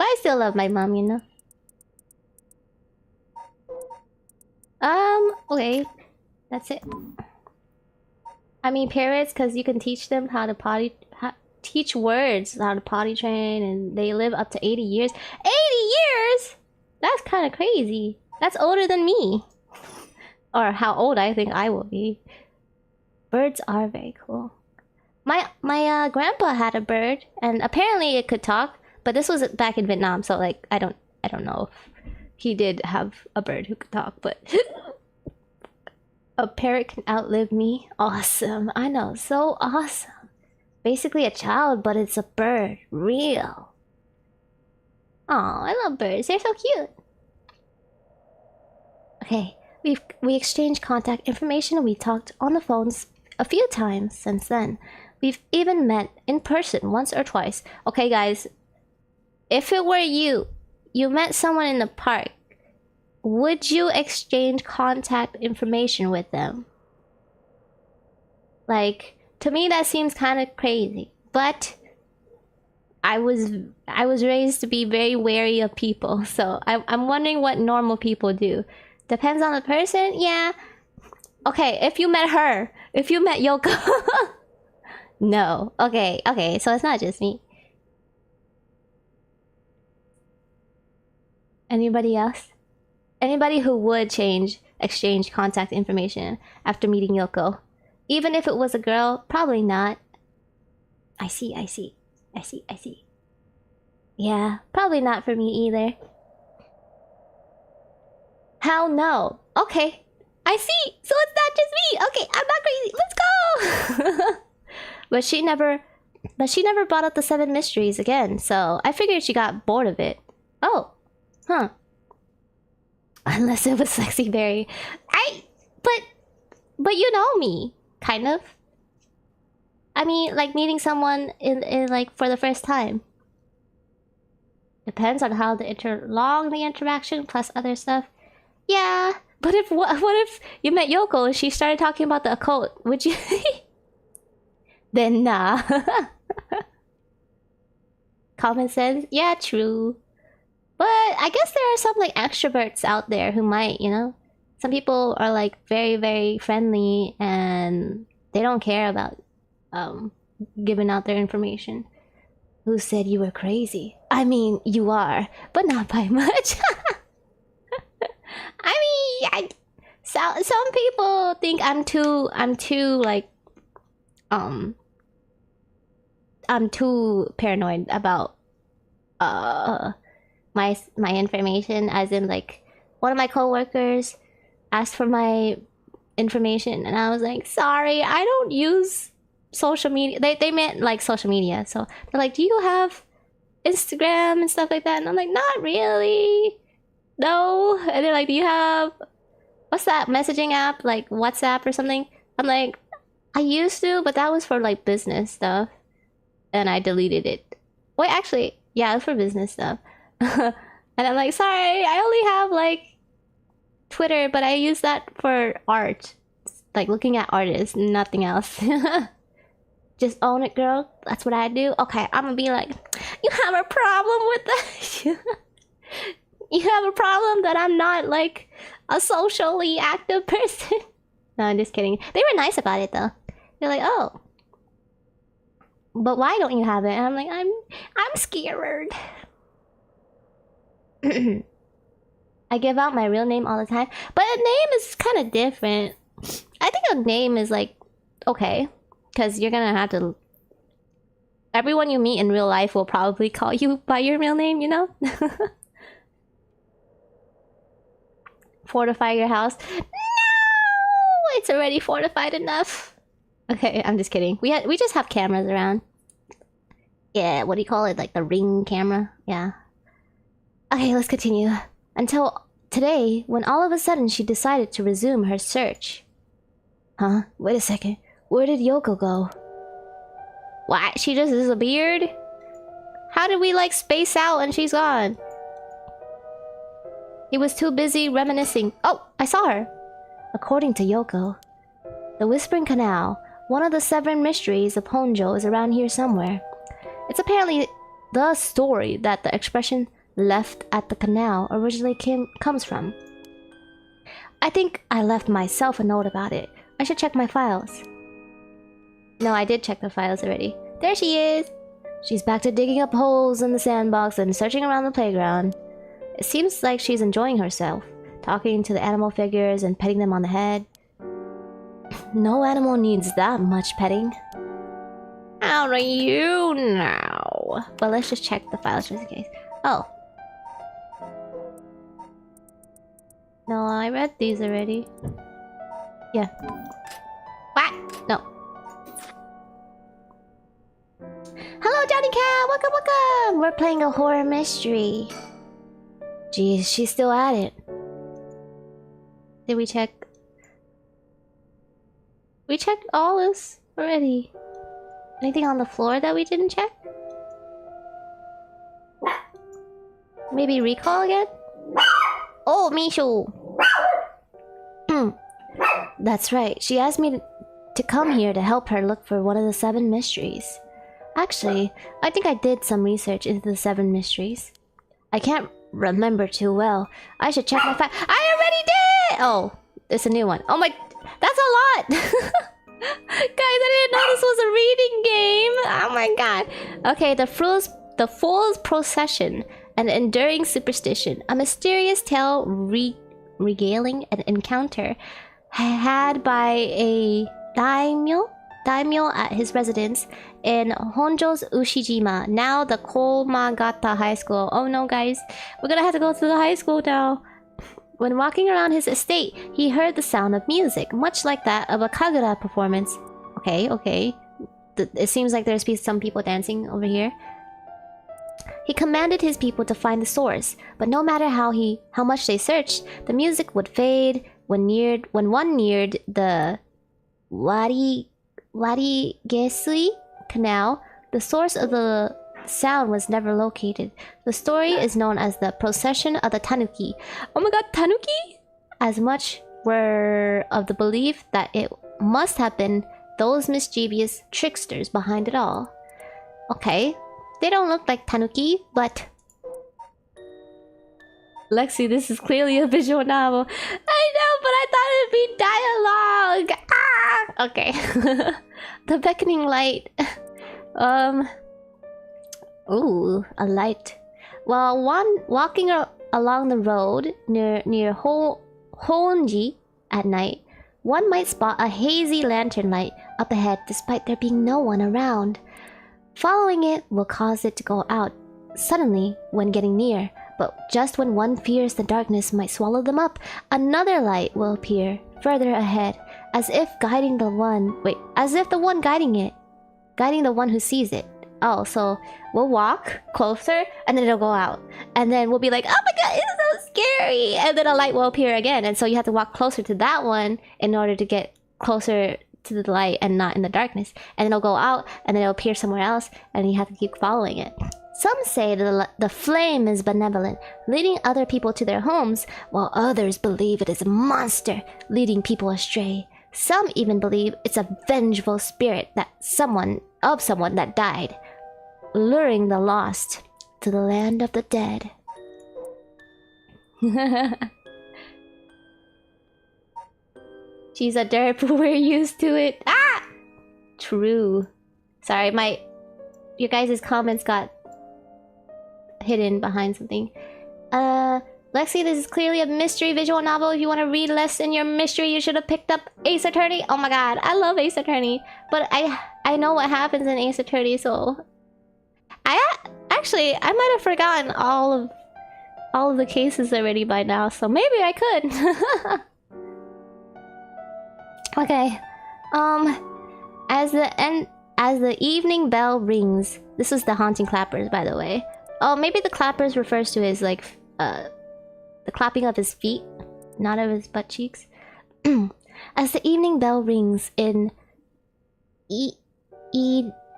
I still love my mom, you know. Okay. That's it. I mean, parrots, because you can teach them how to teach words, how to potty train, and they live up to 80 years. 80 years?! That's kind of crazy. That's older than me. Or how old I think I will be. Birds are very cool. My grandpa had a bird, and apparently it could talk, but this was back in Vietnam, so like I don't know if he did have a bird who could talk, but a parrot can outlive me. Awesome. I know, so awesome. Basically a child, but it's a bird. Real. Aw, I love birds. They're so cute. Okay, we exchanged contact information and we talked on the phones a few times since then. We've even met in person once or twice. Okay, guys, if it were you met someone in the park, would you exchange contact information with them? Like, to me that seems kind of crazy, but I was raised to be very wary of people, so I'm wondering what normal people do. Depends on the person, yeah. Okay, if you met her, if you met Yoko. No. Okay, so it's not just me. Anybody else? Anybody who would exchange contact information after meeting Yoko? Even if it was a girl, probably not. I see. Yeah, probably not for me either. Hell no. Okay, I see. So it's not just me. Okay, I'm not crazy. Let's go. But she never brought up the Seven Mysteries again, so I figured she got bored of it. Oh, huh. Unless it was Sexy Berry. But you know me, kind of. I mean, like meeting someone in like for the first time. Depends on how long the interaction plus other stuff. Yeah, but what if you met Yoko and she started talking about the occult? Would you? Then nah. Common sense? Yeah, true. But I guess there are some like extroverts out there who might, you know. Some people are like very, very friendly and they don't care about giving out their information. Who said you were crazy? I mean, you are, but not by much. I mean, some people think I'm too like I'm too paranoid about my information, as in like one of my coworkers asked for my information and I was like, sorry, I don't use social media. They meant like social media, so they're like, do you have Instagram and stuff like that? And I'm like, not really. No. And they're like, do you have, what's that messaging app? Like WhatsApp or something? I'm like, I used to, but that was for like business stuff. And I deleted it. Wait, actually, yeah, it was for business stuff. And I'm like, sorry, I only have like Twitter, but I use that for art. Like looking at artists, nothing else. Just own it, girl. That's what I do. Okay, I'm gonna be like, you have a problem with that? You have a problem that I'm not like a socially active person? No, I'm just kidding. They were nice about it though. They're like, oh, but why don't you have it? And I'm like, I'm scared. I give out my real name all the time, but a name is kind of different. I think a name is like okay, because you're gonna have to. Everyone you meet in real life will probably call you by your real name, you know. Fortify your house. No, it's already fortified enough. Okay, I'm just kidding. We just have cameras around. Yeah, what do you call it? Like the ring camera? Yeah. Okay, let's continue. Until today, when all of a sudden she decided to resume her search. Huh? Wait a second. Where did Yoko go? What? She just disappeared? How did we like space out and she's gone? He was too busy reminiscing. Oh, I saw her. According to Yoko, the Whispering Canal, one of the Seven Mysteries of Honjo, is around here somewhere. It's apparently the story that the expression left at the canal originally comes from. I think I left myself a note about it. I should check my files. No, I did check the files already. There she is! She's back to digging up holes in the sandbox and searching around the playground. It seems like she's enjoying herself, talking to the animal figures and petting them on the head. No animal needs that much petting. How do you know? But let's just check the files just in case. Oh. No, I read these already. Yeah. What? No. Hello, Johnny Cat! Welcome, welcome! We're playing a horror mystery. Geez, she's still at it. Did we check? We checked all this already. Anything on the floor that we didn't check? Maybe recall again? Oh, Mishu! That's right. She asked me to come here to help her look for one of the Seven Mysteries. Actually, I think I did some research into the Seven Mysteries. I can't remember too well. I should check my file. I already did! Oh, it's a new one. Oh my... That's a lot! Guys, I didn't know this was a reading game! Oh my god. Okay, the Fool's Procession, an enduring superstition. A mysterious tale regaling an encounter had by a daimyo at his residence in Honjo's Ushijima, now the Komagata High School. Oh no, guys, we're gonna have to go to the high school now. When walking around his estate, he heard the sound of music, much like that of a kagura performance. Okay. It seems like there's some people dancing over here. He commanded his people to find the source, but no matter how much they searched, the music would fade when one neared the Warigesui Canal. The source of the sound was never located. The story is known as the Procession of the Tanuki. Oh my god, Tanuki? As much were of the belief that it must have been those mischievous tricksters behind it all. Okay, they don't look like Tanuki, but... Lexi, this is clearly a visual novel. I know, but I thought it'd be dialogue! Ah! Okay. The beckoning light. Ooh, a light. While walking along the road near Honji at night, one might spot a hazy lantern light up ahead despite there being no one around. Following it will cause it to go out suddenly when getting near, but just when one fears the darkness might swallow them up, another light will appear further ahead, as if the one guiding the one who sees it. oh, so we'll walk closer and then it'll go out. And then we'll be like, oh my god, it's so scary. And then a light will appear again. And so you have to walk closer to that one in order to get closer to the light and not in the darkness. And then it'll go out and then it'll appear somewhere else and you have to keep following it. Some say that the flame is benevolent, leading other people to their homes, while others believe it is a monster, leading people astray. Some even believe it's a vengeful spirit that someone that died, luring the lost to the land of the dead. She's a derp, we're used to it. Ah! True. Sorry, your guys' comments got hidden behind something. Lexi, this is clearly a mystery visual novel. If you want to read less in your mystery, you should have picked up Ace Attorney. Oh my god, I love Ace Attorney. But I know what happens in Ace Attorney, so... I might have forgotten all of the cases already by now, so maybe I could. Okay. As the evening bell rings... This is the haunting clappers, by the way. Oh, maybe the clappers refers to his, like, the clapping of his feet, not of his butt cheeks. As the evening bell rings in Idiecho,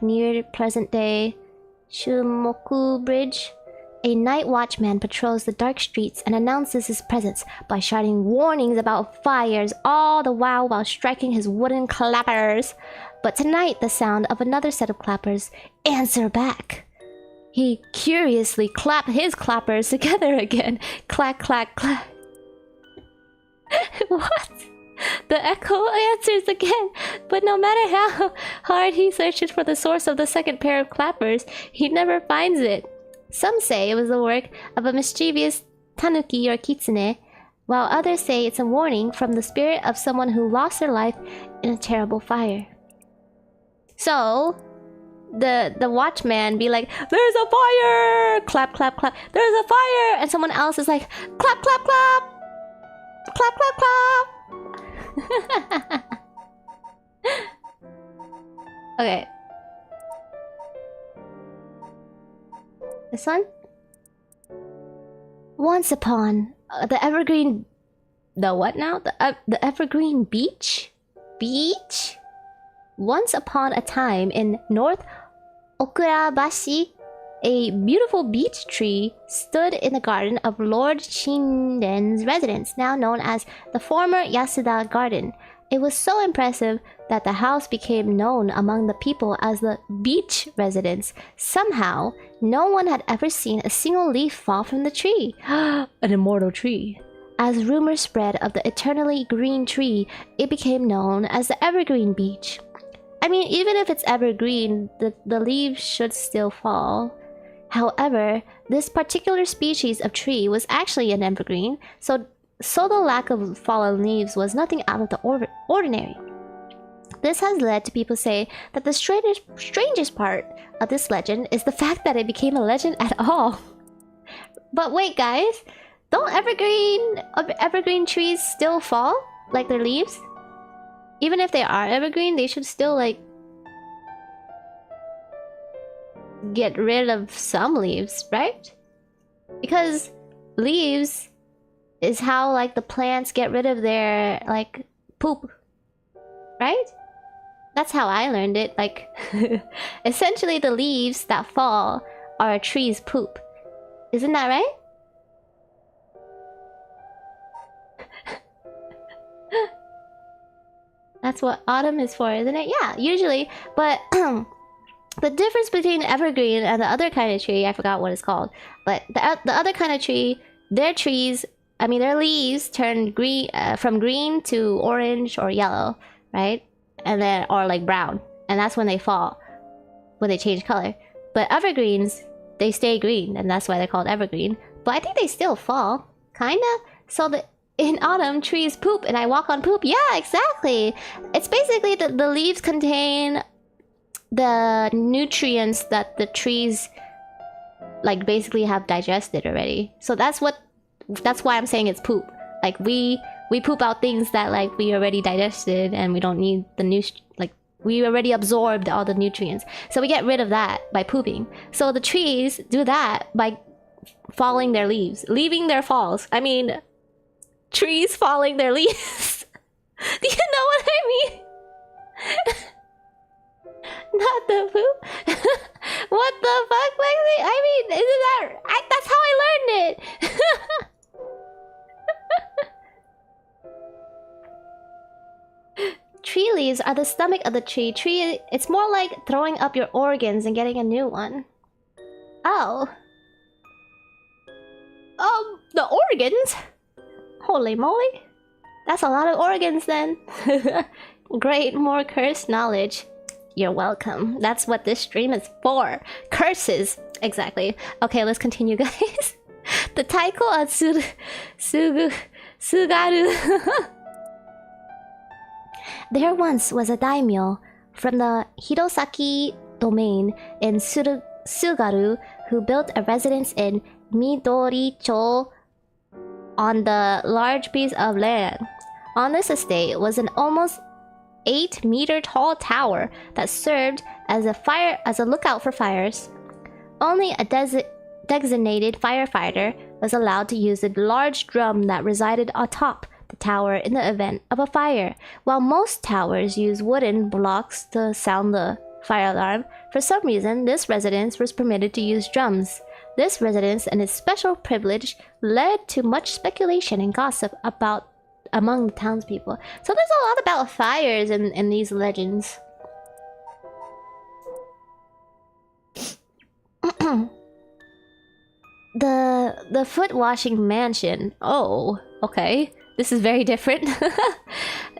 near present-day Shumoku Bridge, a night watchman patrols the dark streets and announces his presence by shouting warnings about fires, all the while striking his wooden clappers. But tonight, the sound of another set of clappers answer back. He curiously clapped his clappers together again. Clack, clack, clack. What? The echo answers again, but no matter how hard he searches for the source of the second pair of clappers, he never finds it. Some say it was the work of a mischievous tanuki or kitsune, while others say it's a warning from the spirit of someone who lost their life in a terrible fire. So, the watchman be like, there's a fire! Clap, clap, clap. There's a fire! And someone else is like, clap, clap, clap! Clap, clap, clap! Okay. This one? Once upon the evergreen... The what now? The evergreen beach? Beach? Once upon a time in North Okurabashi, a beautiful beech tree stood in the garden of Lord Shinden's residence, now known as the former Yasuda Garden. It was so impressive that the house became known among the people as the beach residence. Somehow, no one had ever seen a single leaf fall from the tree. An immortal tree. As rumors spread of the eternally green tree, it became known as the Evergreen Beach. I mean, even if it's evergreen, the leaves should still fall. However, this particular species of tree was actually an evergreen, so the lack of fallen leaves was nothing out of the ordinary. This has led to people say that the strangest part of this legend is the fact that it became a legend at all. But wait, guys, don't evergreen trees still fall? Like their leaves? Even if they are evergreen, they should still, like, get rid of some leaves, right? Because leaves is how, like, the plants get rid of their, like, poop, right? That's how I learned it. Like, essentially the leaves that fall are a tree's poop. Isn't that right? That's what autumn is for, isn't it? Yeah, usually. But the difference between evergreen and the other kind of tree, I forgot what it's called. But the other kind of tree, their leaves turn green, from green to orange or yellow, right? And then, or like brown. And that's when they fall, when they change color. But evergreens, they stay green, and that's why they're called evergreen. But I think they still fall, kinda. So in autumn, trees poop, and I walk on poop. Yeah, exactly. It's basically the leaves contain the nutrients that the trees, like, basically have digested already. So that's why I'm saying it's poop. Like, we poop out things that, like, we already digested, and we don't need the We already absorbed all the nutrients. So we get rid of that by pooping. So the trees do that by falling their leaves, leaving their falls. I mean, trees falling their leaves. Do you know what I mean? Not the poop. What the fuck, Lexi? I mean, isn't that... that's how I learned it. Tree leaves are the stomach of the tree. It's more like throwing up your organs and getting a new one. Oh. The organs? Holy moly. That's a lot of organs then. Great, more cursed knowledge. You're welcome. That's what this stream is for. Curses. Exactly. Okay, let's continue, guys. The Taiko of Sugaru. There once was a daimyo from the Hirosaki domain in Sugaru who built a residence in Midoricho on the large piece of land. On this estate was an almost 8-meter tall tower that served as a lookout for fires. Only a designated firefighter was allowed to use the large drum that resided atop the tower in the event of a fire. While most towers use wooden blocks to sound the fire alarm, for some reason this residence was permitted to use drums. This residence and its special privilege led to much speculation and gossip among the townspeople. So there's a lot about fires in these legends. The foot washing mansion. Oh, okay. This is very different.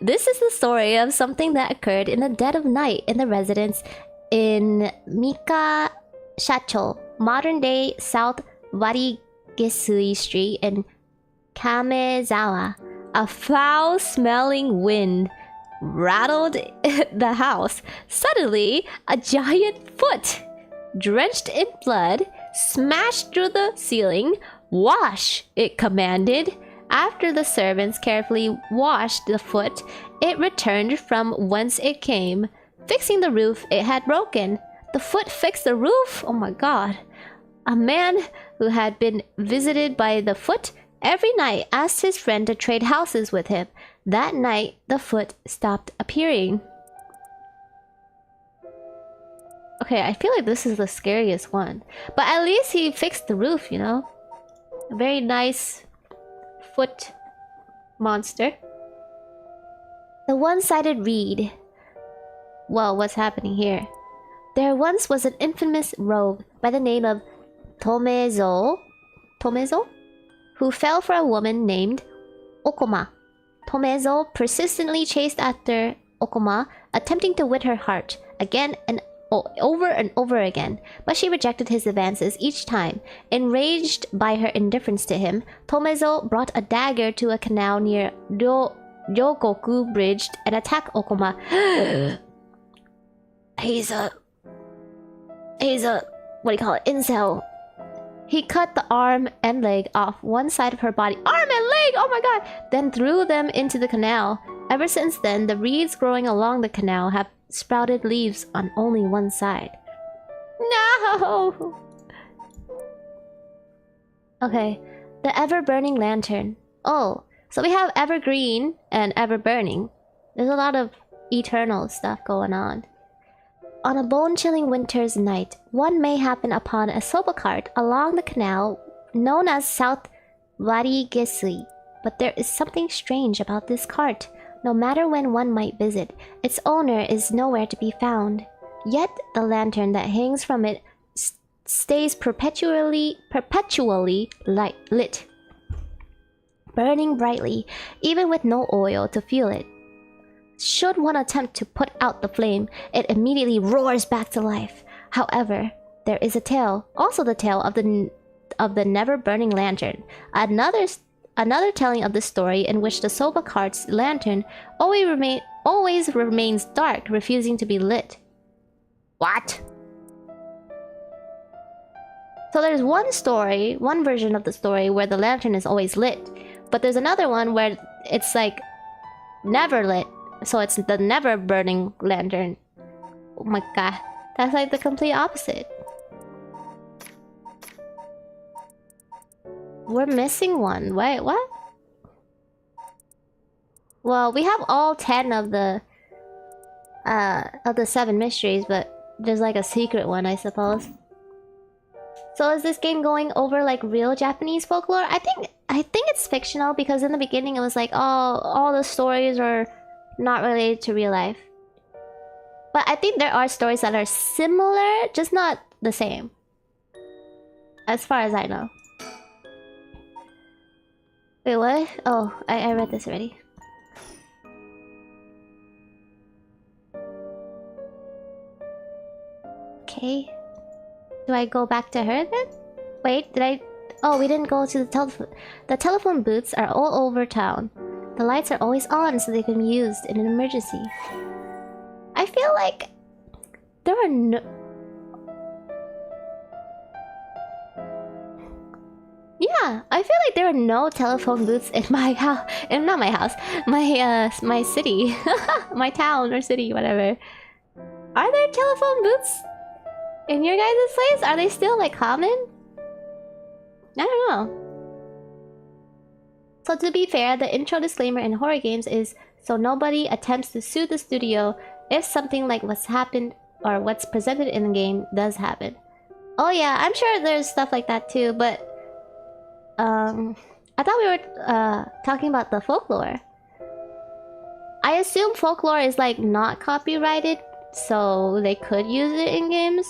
This is the story of something that occurred in the dead of night in the residence in Mikashacho, modern-day South Warigesui Street in Kamezawa. A foul-smelling wind rattled the house. Suddenly, a giant foot, drenched in blood, smashed through the ceiling. "Wash!" it commanded. After the servants carefully washed the foot, it returned from whence it came. Fixing the roof it had broken. The foot fixed the roof? Oh my god. A man who had been visited by the foot every night asked his friend to trade houses with him. That night, the foot stopped appearing. Okay, I feel like this is the scariest one. But at least he fixed the roof, you know? A very nice foot monster. The one-sided reed. Well, what's happening here? There once was an infamous rogue by the name of Tomezo, who fell for a woman named Okoma. Tomezo persistently chased after Okoma, attempting to win her heart again and over again, but she rejected his advances each time. Enraged by her indifference to him, Tomezo brought a dagger to a canal near Ryogoku Bridge and attacked Okoma. He's a what do you call it? Incel. He cut the arm and leg off one side of her body. Arm and leg! Oh my god! Then threw them into the canal. Ever since then, the reeds growing along the canal have sprouted leaves on only one side. No! Okay. The ever-burning lantern. Oh, so we have evergreen and ever-burning. There's a lot of eternal stuff going on. On a bone-chilling winter's night, one may happen upon a soba cart along the canal known as South Warigesui. But there is something strange about this cart. No matter when one might visit, its owner is nowhere to be found. Yet the lantern that hangs from it stays perpetually lit, burning brightly, even with no oil to fuel it. Should one attempt to put out the flame, it immediately roars back to life. However, there is a tale, also the tale of the never-burning lantern. Another telling of the story in which the soba cart's lantern always remains dark, refusing to be lit. What? So there's one story, one version of the story where the lantern is always lit, but there's another one where it's like never lit. So it's the never burning lantern. Oh my god. That's like the complete opposite. We're missing one. Wait, what? Well, we have all 10 of the 7 mysteries, but there's like a secret one, I suppose. So is this game going over like real Japanese folklore? I think it's fictional because in the beginning it was like, oh, all the stories are not related to real life. But I think there are stories that are similar, just not the same. As far as I know. Wait, what? Oh, I read this already. Okay. Do I go back to her then? Wait, did I... Oh, we didn't go to the telephone. The telephone booths are all over town. The lights are always on so they can be used in an emergency. I feel like there are no... Yeah, I feel like there are no telephone booths in my house. Not my house. My city. My town or city, whatever. Are there telephone booths in your guys' place? Are they still like common? I don't know. So to be fair, the intro disclaimer in horror games is so nobody attempts to sue the studio if something like what's happened or what's presented in the game does happen. Oh yeah, I'm sure there's stuff like that too, but I thought we were talking about the folklore. I assume folklore is like not copyrighted, so they could use it in games,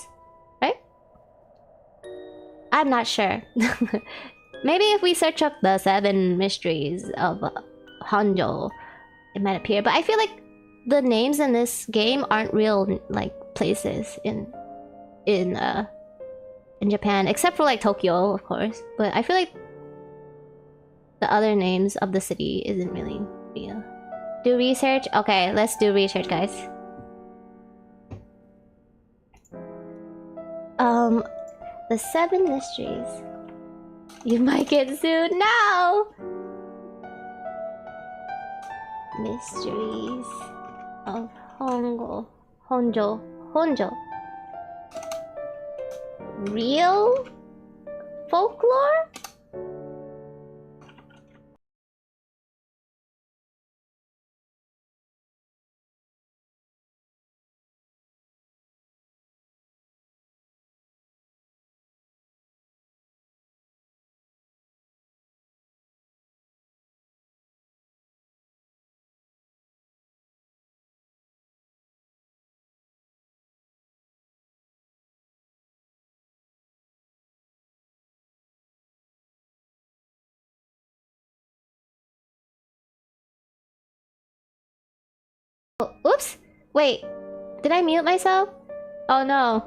right? I'm not sure. Maybe if we search up the 7 Mysteries of Honjo, it might appear. But I feel like the names in this game aren't real like places in Japan, except for like Tokyo, of course. But I feel like the other names of the city isn't really real. Do research? Okay, let's do research, guys. The 7 mysteries. You might get sued now! Mysteries of Honjo. Real folklore? Oh, oops! Wait, did I mute myself? Oh no.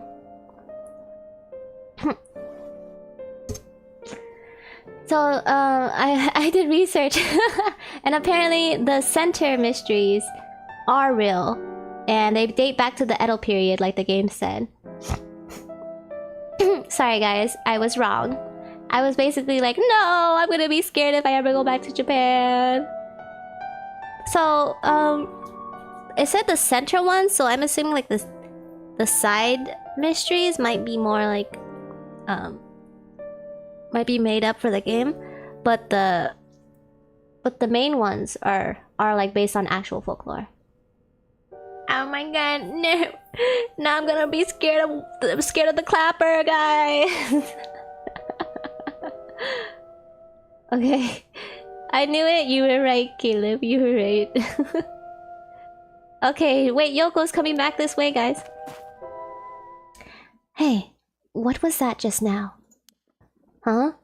So, I did research, and apparently the center mysteries are real, and they date back to the Edo period, like the game said. Sorry guys, I was wrong. I was basically like, no, I'm gonna be scared if I ever go back to Japan. So, it said the center one, so I'm assuming like the side mysteries might be more like might be made up for the game, but the main ones are like based on actual folklore. Oh my god, no! Now I'm gonna be scared of the clapper, guys. Okay, I knew it. You were right, Caleb. You were right. Okay, wait, Yoko's coming back this way, guys. Hey, what was that just now? Huh?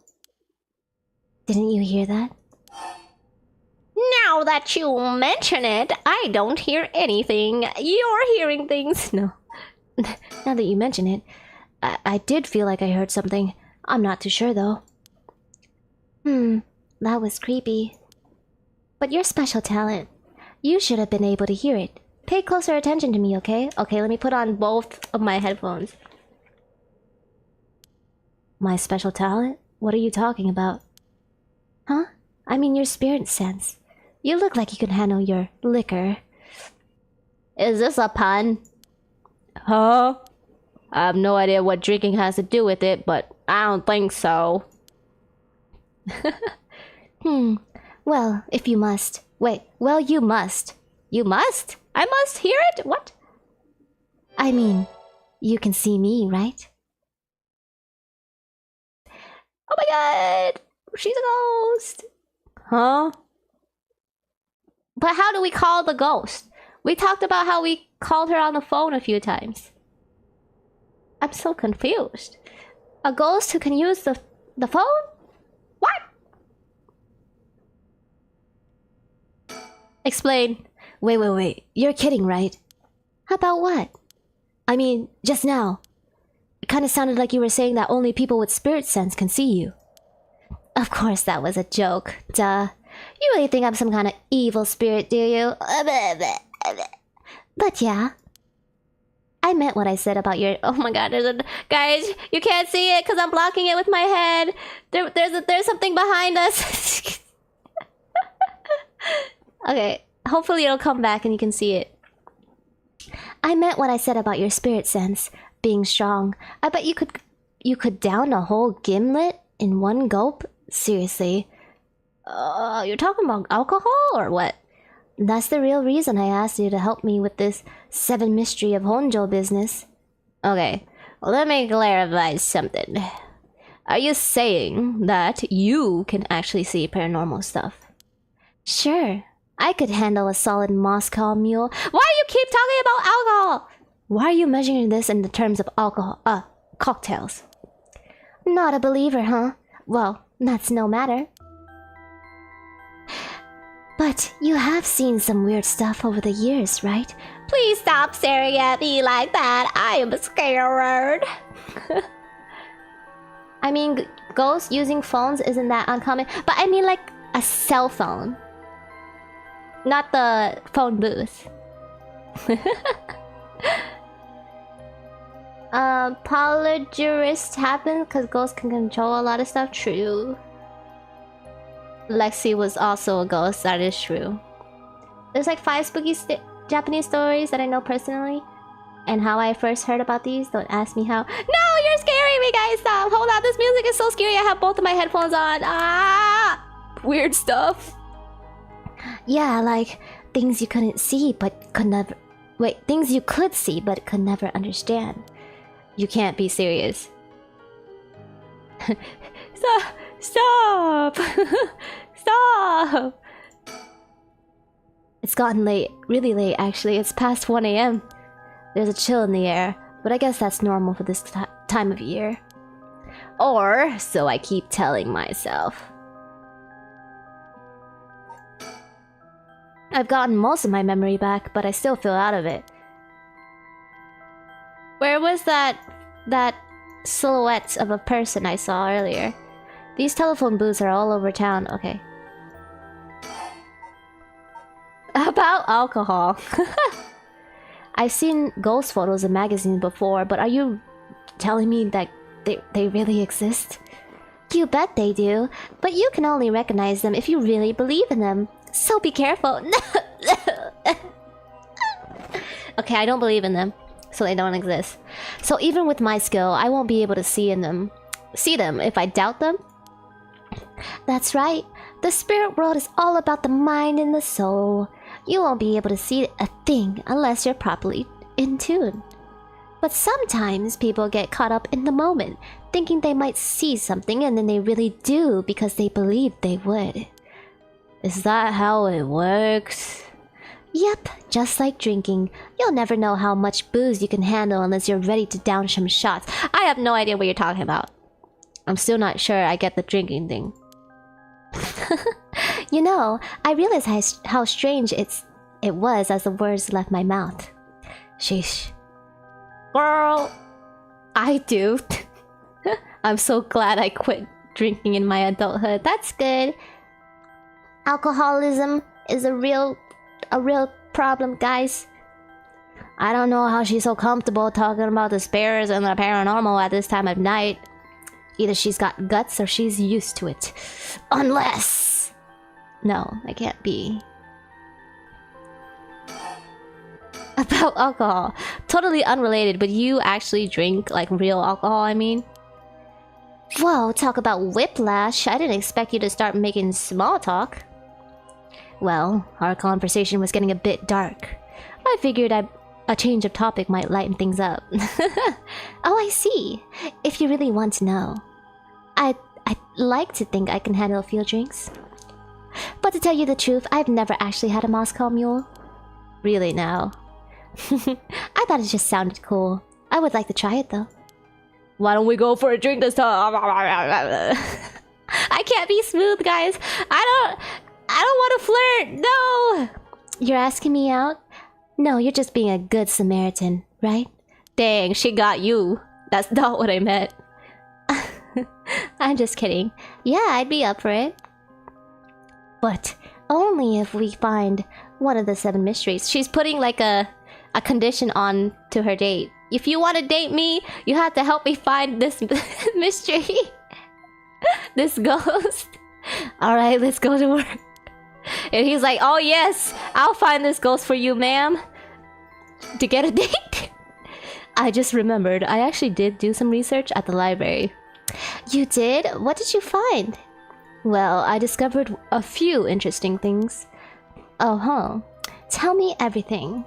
Didn't you hear that? Now that you mention it, I don't hear anything. You're hearing things. No. Now that you mention it, I did feel like I heard something. I'm not too sure, though. That was creepy. But your special talent. You should have been able to hear it. Pay closer attention to me, okay? Okay, let me put on both of my headphones. My special talent? What are you talking about? Huh? I mean your spirit sense. You look like you can handle your liquor. Is this a pun? Huh? I have no idea what drinking has to do with it, but I don't think so. Well, if you must. Wait, well, you must. You must? I must hear it? What? I mean, you can see me, right? Oh my god! She's a ghost! Huh? But how do we call the ghost? We talked about how we called her on the phone a few times. I'm so confused. A ghost who can use the phone? What? Explain. Wait. You're kidding, right? About what? I mean, just now. It kind of sounded like you were saying that only people with spirit sense can see you. Of course that was a joke. Duh. You really think I'm some kind of evil spirit, do you? But yeah. I meant what I said about your... Oh my god, guys, you can't see it because I'm blocking it with my head. There's something behind us. Okay, hopefully it'll come back and you can see it. I meant what I said about your spirit sense being strong. I bet you could down a whole gimlet in one gulp? Seriously. You're talking about alcohol or what? That's the real reason I asked you to help me with this Seven Mysteries of Honjo business. Okay, let me clarify something. Are you saying that you can actually see paranormal stuff? Sure. I could handle a solid Moscow mule. Why do you keep talking about alcohol? Why are you measuring this in the terms of alcohol? Cocktails. Not a believer, huh? Well, that's no matter. But you have seen some weird stuff over the years, right? Please stop staring at me like that. I am scared. I mean, ghosts using phones isn't that uncommon. But I mean like a cell phone. Not the phone booth. Polygyrist happens because ghosts can control a lot of stuff. True. Lexi was also a ghost. That is true. There's like 5 spooky Japanese stories that I know personally. And how I first heard about these. Don't ask me how. No, you're scaring me, guys. Stop. Hold on. This music is so scary. I have both of my headphones on. Ah! Weird stuff. Yeah, like things you couldn't see but could never... Wait, things you could see but could never understand. You can't be serious. Stop! Stop! It's gotten late. Really late, actually. It's past 1 AM. There's a chill in the air, but I guess that's normal for this time of year. Or so I keep telling myself. I've gotten most of my memory back, but I still feel out of it. Where was that silhouette of a person I saw earlier? These telephone booths are all over town. Okay. About alcohol. I've seen ghost photos in magazines before, but are you telling me that they really exist? You bet they do, but you can only recognize them if you really believe in them. So be careful. Okay, I don't believe in them, so they don't exist. So even with my skill, I won't be able to see them if I doubt them? That's right. The spirit world is all about the mind and the soul. You won't be able to see a thing unless you're properly in tune. But sometimes people get caught up in the moment, thinking they might see something and then they really do because they believe they would. Is that how it works? Yep, just like drinking. You'll never know how much booze you can handle unless you're ready to down some shots. I have no idea what you're talking about. I'm still not sure I get the drinking thing. You know, I realized how strange it was as the words left my mouth. Sheesh. Girl, I do. I'm so glad I quit drinking in my adulthood. That's good. Alcoholism is a real problem, guys. I don't know how she's so comfortable talking about the spirits and the paranormal at this time of night. Either she's got guts or she's used to it. Unless... No, I can't be. About alcohol. Totally unrelated, but you actually drink like real alcohol, I mean. Whoa, talk about whiplash. I didn't expect you to start making small talk. Well, our conversation was getting a bit dark. I figured a change of topic might lighten things up. Oh, I see. If you really want to know. I'd like to think I can handle a few drinks. But to tell you the truth, I've never actually had a Moscow Mule. Really now. I thought it just sounded cool. I would like to try it though. Why don't we go for a drink this time? I can't be smooth, guys. I don't want to flirt. No. You're asking me out? No, you're just being a good Samaritan, right? Dang, she got you. That's not what I meant. I'm just kidding. Yeah, I'd be up for it. But only if we find one of the 7 mysteries. She's putting like a condition on to her date. If you want to date me, you have to help me find this mystery. This ghost. Alright, let's go to work. And he's like, oh yes, I'll find this ghost for you, ma'am. To get a date? I just remembered, I actually did do some research at the library. You did? What did you find? Well, I discovered a few interesting things. Oh, huh. Tell me everything.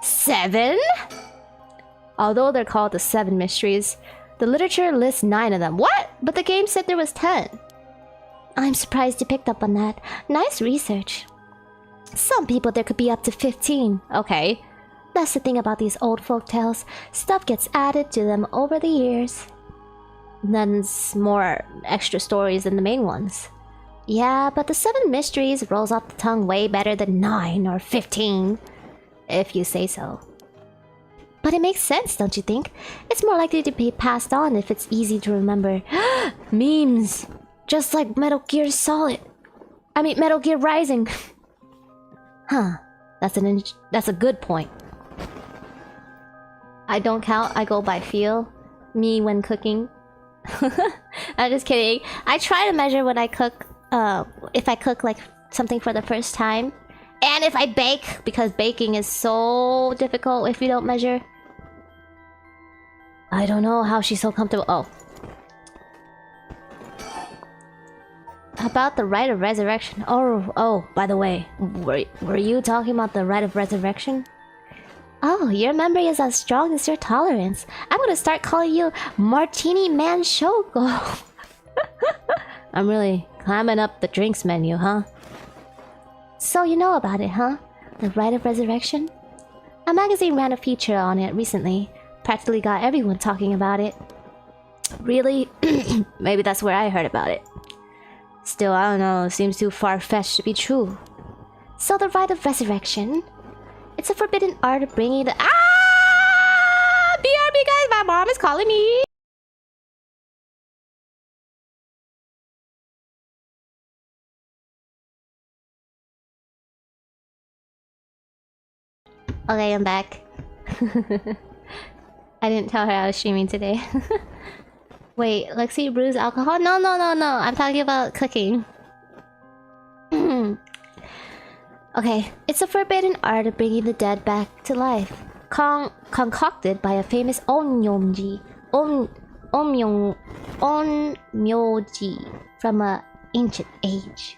7? Although they're called the 7 mysteries, the literature lists 9 of them. What? But the game said there was 10. I'm surprised you picked up on that. Nice research. Some people there could be up to 15. Okay. That's the thing about these old folk tales. Stuff gets added to them over the years. There's more extra stories than the main ones. Yeah, but the 7 mysteries rolls off the tongue way better than 9 or 15. If you say so. But it makes sense, don't you think? It's more likely to be passed on if it's easy to remember. Memes! Just like Metal Gear Solid. I mean, Metal Gear Rising. Huh. That's a good point. I don't count, I go by feel. Me when cooking. I'm just kidding. I try to measure when I cook, if I cook like something for the first time. And if I bake, because baking is so difficult if you don't measure. I don't know how she's so comfortable. Oh. About the rite of resurrection. Oh, by the way, were you talking about the rite of resurrection? Oh, your memory is as strong as your tolerance. I'm gonna start calling you Martini Man Shoko. I'm really climbing up the drinks menu, huh? So you know about it, huh? The rite of resurrection? A magazine ran a feature on it recently. Practically got everyone talking about it. Really? Maybe that's where I heard about it. Still, I don't know, it seems too far-fetched to be true. So the rite of resurrection... It's a forbidden art of bringing the... Ah! BRB guys, my mom is calling me! Okay, I'm back. I didn't tell her I was streaming today. Wait, Lexi brews alcohol? No. I'm talking about cooking. Okay, it's a forbidden art of bringing the dead back to life. Concocted by a famous onmyoji from an ancient age.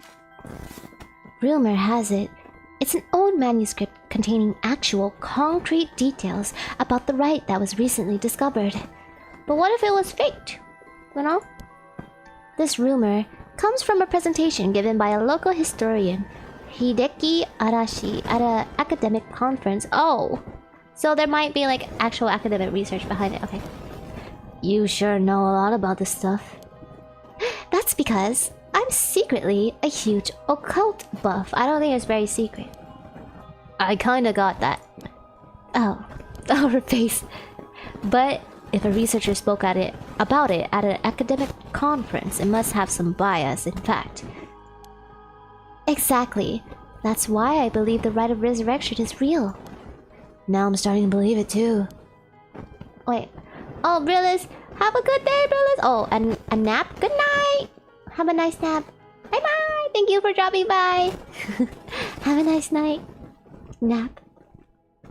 Rumor has it, it's an old manuscript containing actual, concrete details about the rite that was recently discovered. But what if it was faked? You know? This rumor comes from a presentation given by a local historian, Hideki Arashi, at an academic conference. Oh! So there might be like actual academic research behind it. Okay. You sure know a lot about this stuff. That's because I'm secretly a huge occult buff. I don't think it's very secret. I kinda got that. Oh. Her face. But if a researcher spoke about it at an academic conference, it must have some bias, in fact. Exactly. That's why I believe the rite of resurrection is real. Now I'm starting to believe it too. Wait. Oh, Brillis, have a good day, Brillis. Oh, and a nap? Good night. Have a nice nap. Bye-bye. Thank you for dropping by. Have a nice night. Nap.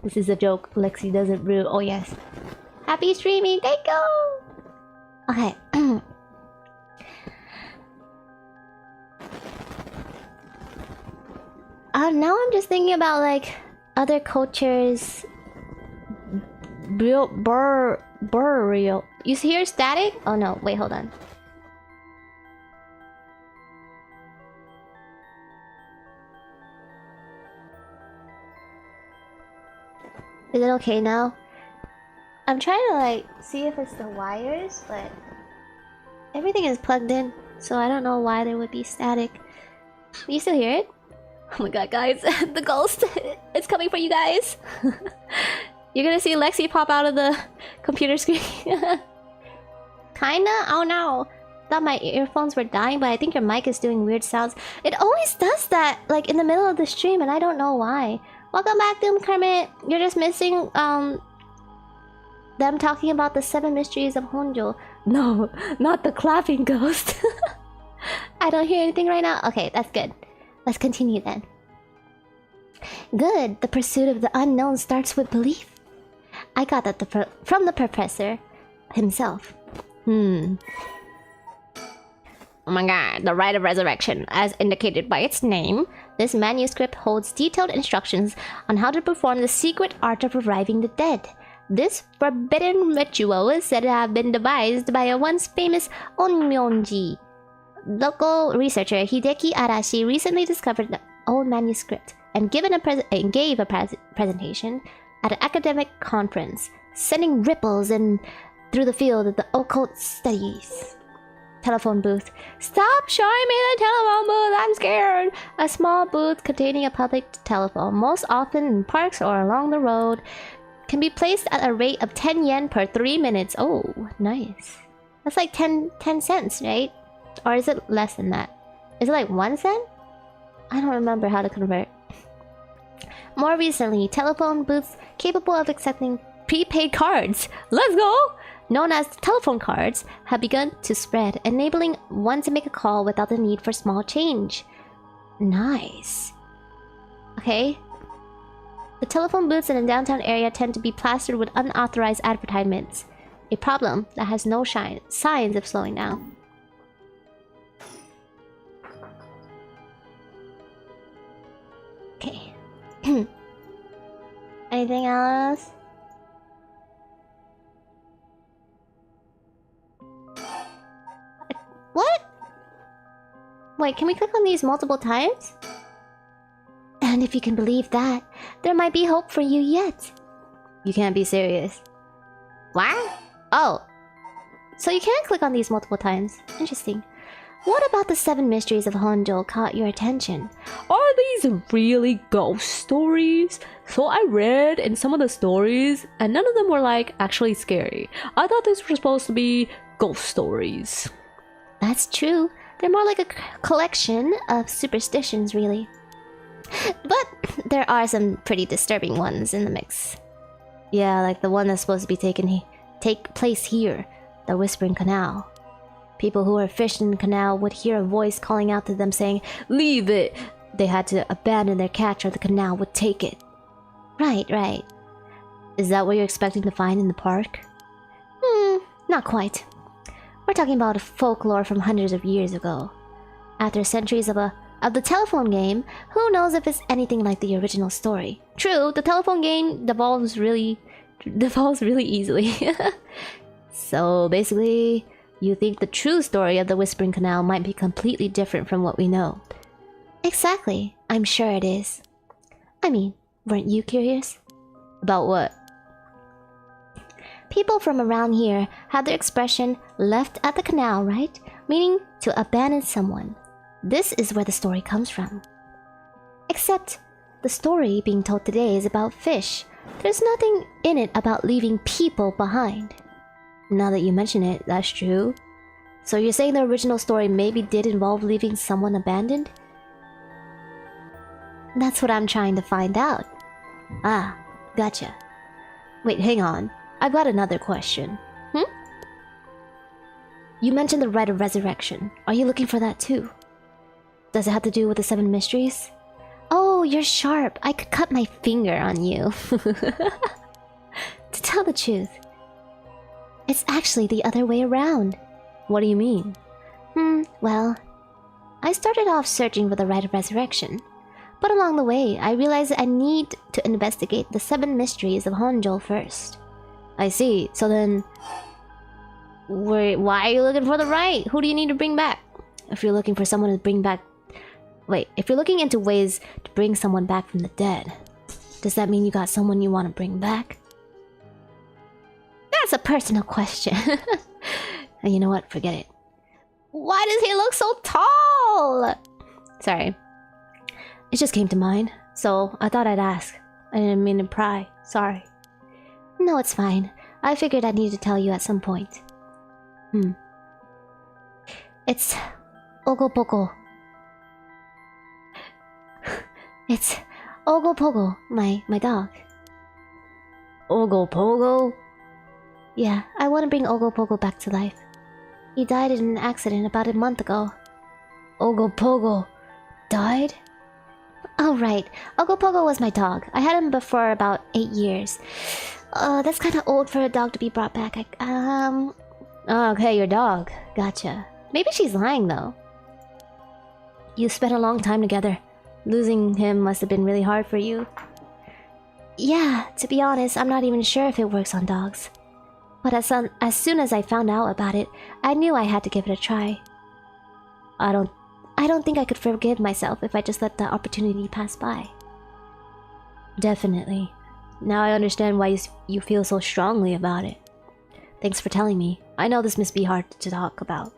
This is a joke. Lexi doesn't brew. Oh yes. Happy streaming. Thank you. Okay. Now I'm just thinking about like other cultures. Burial. You hear static? Oh no, wait, hold on. Is it okay now? I'm trying to like see if it's the wires, but everything is plugged in, so I don't know why there would be static. You still hear it? Oh my god, guys, the ghost! It's coming for you guys! You're gonna see Lexi pop out of the computer screen. Kinda? Oh no. Thought my earphones were dying, but I think your mic is doing weird sounds. It always does that, like in the middle of the stream, and I don't know why. Welcome back, Doom Kermit. You're just missing them talking about the Seven Mysteries of Honjo. No, not the clapping ghost. I don't hear anything right now. Okay, that's good. Let's continue then. Good. The pursuit of the unknown starts with belief. I got that from the professor himself. Oh my god, the Rite of Resurrection. As indicated by its name, this manuscript holds detailed instructions on how to perform the secret art of reviving the dead. This forbidden ritual is said to have been devised by a once famous onmyonji. Local researcher Hideki Arashi recently discovered the old manuscript and gave a presentation at an academic conference, sending ripples through the field of the occult studies. Telephone booth. Stop showing me the telephone booth, I'm scared! A small booth containing a public telephone, most often in parks or along the road, can be placed at a rate of 10 yen per 3 minutes. Oh, nice. That's like 10 cents, right? Or is it less than that? Is it like 1 cent? I don't remember how to convert. More recently, telephone booths capable of accepting prepaid cards, let's go, known as telephone cards, have begun to spread, enabling one to make a call without the need for small change. Nice. Okay. The telephone booths in the downtown area tend to be plastered with unauthorized advertisements, a problem that has no signs of slowing down. Okay. Anything else? What? Wait, can we click on these multiple times? And if you can believe that, there might be hope for you yet. You can't be serious. What? Oh. So you can click on these multiple times. Interesting. What about the Seven Mysteries of Honjo caught your attention? Are these really ghost stories? So I read in some of the stories, and none of them were like actually scary. I thought these were supposed to be ghost stories. That's true. They're more like a collection of superstitions, really. But there are some pretty disturbing ones in the mix. Yeah, like the one that's supposed to be take place here, the Whispering Canal. People who were fishing in the canal would hear a voice calling out to them saying, "Leave it!" They had to abandon their catch or the canal would take it. Right, right. Is that what you're expecting to find in the park? Not quite. We're talking about a folklore from hundreds of years ago. After centuries of the telephone game, who knows if it's anything like the original story. True, the telephone game devolves really easily. So basically, you think the true story of the Whispering Canal might be completely different from what we know. Exactly. I'm sure it is. I mean, weren't you curious? About what? People from around here have the expression left at the canal, right? Meaning to abandon someone. This is where the story comes from. Except, the story being told today is about fish. There's nothing in it about leaving people behind. Now that you mention it, that's true. So you're saying the original story maybe did involve leaving someone abandoned? That's what I'm trying to find out. Ah, gotcha. Wait, hang on. I've got another question. You mentioned the Rite of Resurrection. Are you looking for that too? Does it have to do with the Seven Mysteries? Oh, Oh, you're sharp. I could cut my finger on you. To tell the truth, it's actually the other way around. What do you mean? Well, I started off searching for the rite of resurrection. But along the way, I realized I need to investigate the 7 mysteries of Honjo first. I see. So then... Wait, why are you looking for the rite? Who do you need to bring back? If you're looking for someone to bring back... Wait, if you're looking into ways to bring someone back from the dead, does that mean you got someone you want to bring back? That's a personal question. And you know what? Forget it. Why does he look so tall? Sorry. It just came to mind, so I thought I'd ask. I didn't mean to pry. Sorry. No, it's fine. I figured I'd need to tell you at some point. It's... Ogopoko. It's Ogopogo, my dog. Ogopogo? Yeah, I want to bring Ogopogo back to life. He died in an accident about a month ago. Ogopogo died? Oh, right. Ogopogo was my dog. I had him for about 8 years. That's kind of old for a dog to be brought back. Oh, okay, your dog. Gotcha. Maybe she's lying, though. You spent a long time together. Losing him must have been really hard for you. Yeah, to be honest, I'm not even sure if it works on dogs. But as soon as I found out about it, I knew I had to give it a try. I don't think I could forgive myself if I just let the opportunity pass by. Definitely. Now I understand why you feel so strongly about it. Thanks for telling me. I know this must be hard to talk about.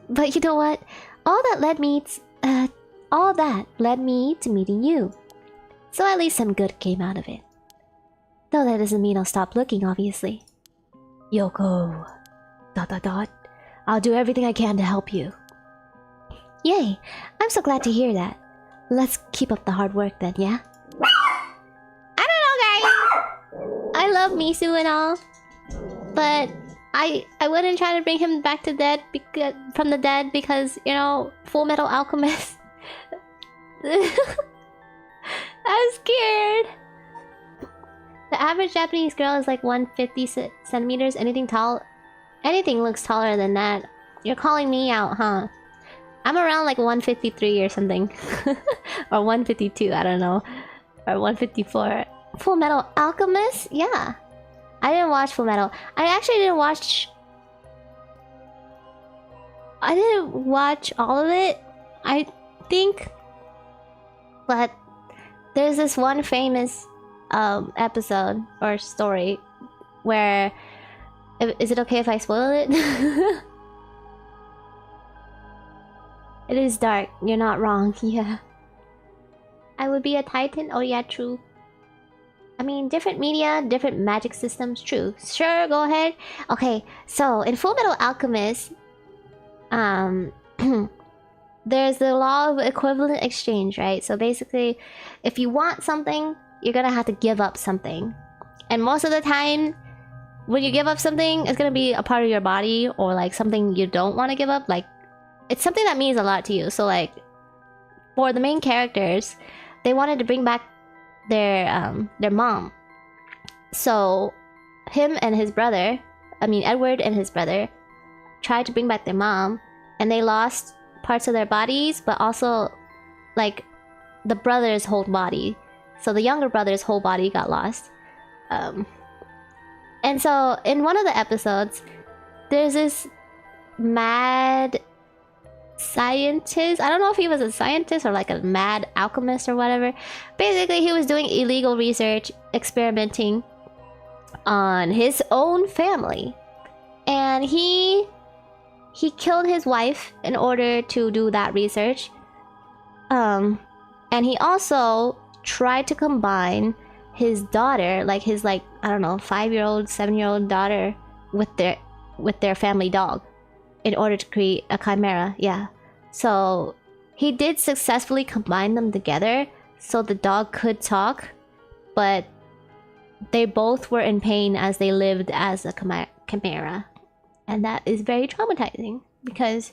But you know what? All that led me to meeting you. So at least some good came out of it. Though that doesn't mean I'll stop looking, obviously. Yoko... ... I'll do everything I can to help you. Yay! I'm so glad to hear that. Let's keep up the hard work then, yeah? I don't know, guys! I love Misu and all. But I wouldn't try to bring him back from the dead because, you know, Full Metal Alchemist. I'm scared. The average Japanese girl is like 150 centimeters. Anything looks taller than that. You're calling me out, huh? I'm around like 153 or something. Or 152, I don't know. Or 154. Full Metal Alchemist? Yeah. I didn't watch Full Metal. I actually didn't watch... I didn't watch all of it, I think. But there's this one famous episode or story where... Is it okay if I spoil it? It is dark. You're not wrong. Yeah. I would be a titan? Oh yeah, true. I mean, different media, different magic systems, true. Sure, go ahead. Okay, so in Full Metal Alchemist, there's the law of equivalent exchange, right? So basically, if you want something, you're gonna have to give up something. And most of the time, when you give up something, it's gonna be a part of your body or like something you don't want to give up. Like, it's something that means a lot to you. So like, for the main characters, they wanted to bring back their mom. So him and his brother, Edward and his brother, tried to bring back their mom, and they lost parts of their bodies, but also like the brother's whole body. So the younger brother's whole body got lost. And so in one of the episodes, there's this mad scientist. I don't know if he was a scientist or like a mad alchemist or whatever. Basically, he was doing illegal research, experimenting on his own family. And he killed his wife in order to do that research. And he also tried to combine his daughter, like his I don't know, 5-year-old, 7-year-old daughter with their family dog in order to create a chimera. Yeah. So he did successfully combine them together so the dog could talk, but they both were in pain as they lived as a chimera. And that is very traumatizing because,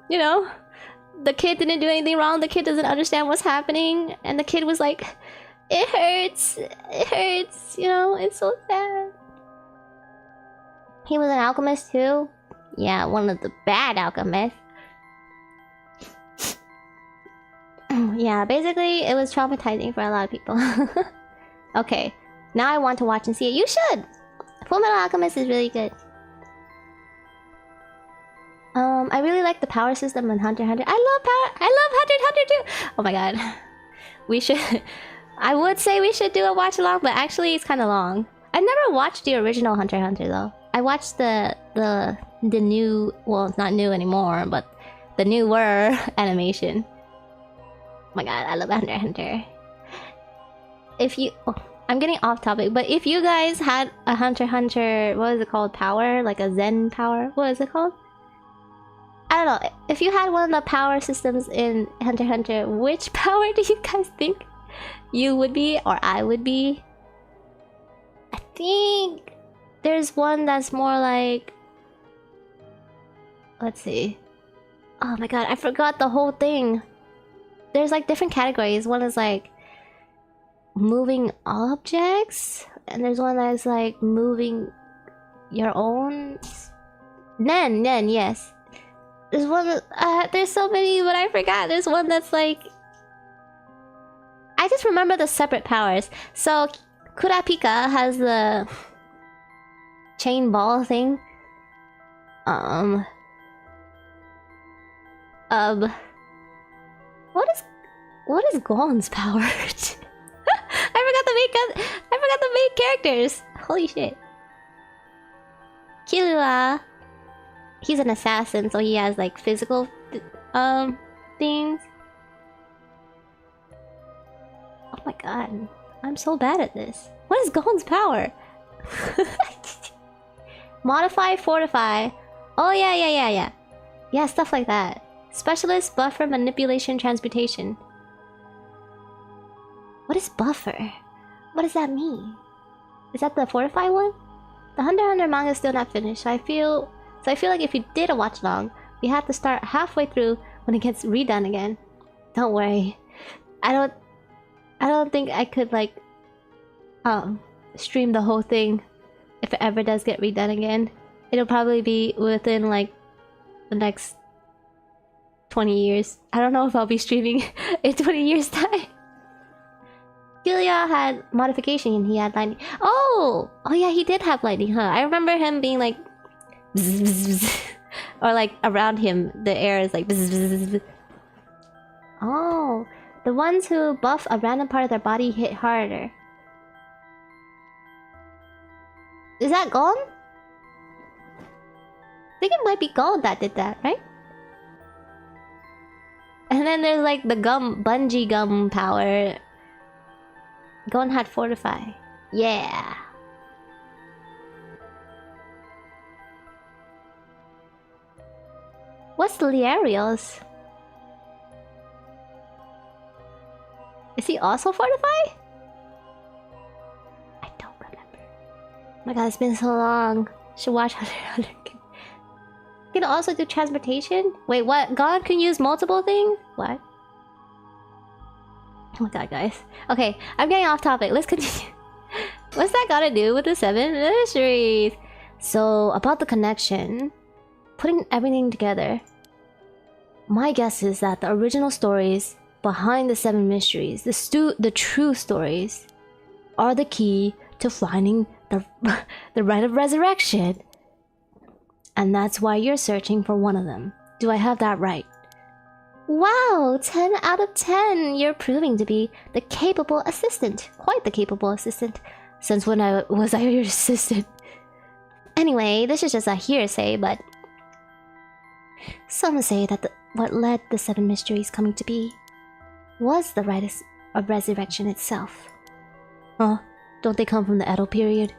you know, the kid didn't do anything wrong. The kid doesn't understand what's happening, and the kid was like, "It hurts. It hurts." You know, it's so sad. He was an alchemist too. Yeah, one of the bad alchemists. Yeah, basically, it was traumatizing for a lot of people. Okay, now I want to watch and see it. You should! Fullmetal Alchemist is really good. I really like the power system in Hunter x Hunter. I love Hunter x Hunter too! Oh my god. We should... I would say we should do a watch along, but actually it's kind of long. I never watched the original Hunter x Hunter though. I watched the new... Well, it's not new anymore, but the newer animation. Oh my god, I love Hunter x Hunter. If you... Oh, I'm getting off topic, but if you guys had a Hunter x Hunter... What is it called? Power? Like a Zen power? What is it called? I don't know. If you had one of the power systems in Hunter x Hunter, which power do you guys think you would be or I would be? I think there's one that's more like... Let's see. Oh my god, I forgot the whole thing. There's like different categories. One is like moving objects, and there's one that's like moving your own. Nen, yes. There's one that, there's so many, but I forgot. There's one that's like... I just remember the separate powers. So, Kurapika has the... chain ball thing. What is Gon's power? I forgot the main characters. Holy shit. Killua... He's an assassin, so he has like physical things. Oh my god, I'm so bad at this. What is Gon's power? Modify, fortify. Oh yeah. Yeah, stuff like that. Specialist, buffer, manipulation, transmutation. What is buffer? What does that mean? Is that the fortify one? The Hunter x Hunter manga is still not finished, so I feel like if you did a watch along, you have to start halfway through when it gets redone again. Don't worry. I don't think I could like stream the whole thing if it ever does get redone again. It'll probably be within like the next 20 years. I don't know if I'll be streaming in 20 years time. Killua had modification and he had lightning. Oh yeah, he did have lightning, huh? I remember him being like bzz, bzz, bzz. Or like around him the air is like bzz, bzz, bzz. Oh, the ones who buff a random part of their body hit harder. Is that Gon? I think it might be Gon that did that, right? And then there's like the bungee gum power. Gon had fortify. Yeah. What's Liariel's? Is he also fortify? I don't remember. Oh my god, it's been so long. Should watch Hunter x Hunter again. Can also do transportation? Wait, what? God can use multiple things? What? Oh my god, guys. Okay, I'm getting off topic. Let's continue. What's that got to do with the Seven Mysteries? So, about the connection, putting everything together, my guess is that the original stories behind the Seven Mysteries, the true stories, are the key to finding the rite of resurrection. And that's why you're searching for one of them. Do I have that right? Wow, 10 out of 10! You're proving to be the capable assistant. Quite the capable assistant. Since when was I your assistant? Anyway, this is just a hearsay, but... some say that what led the Seven Mysteries coming to be was the rite of resurrection itself. Huh? Don't they come from the Edo period?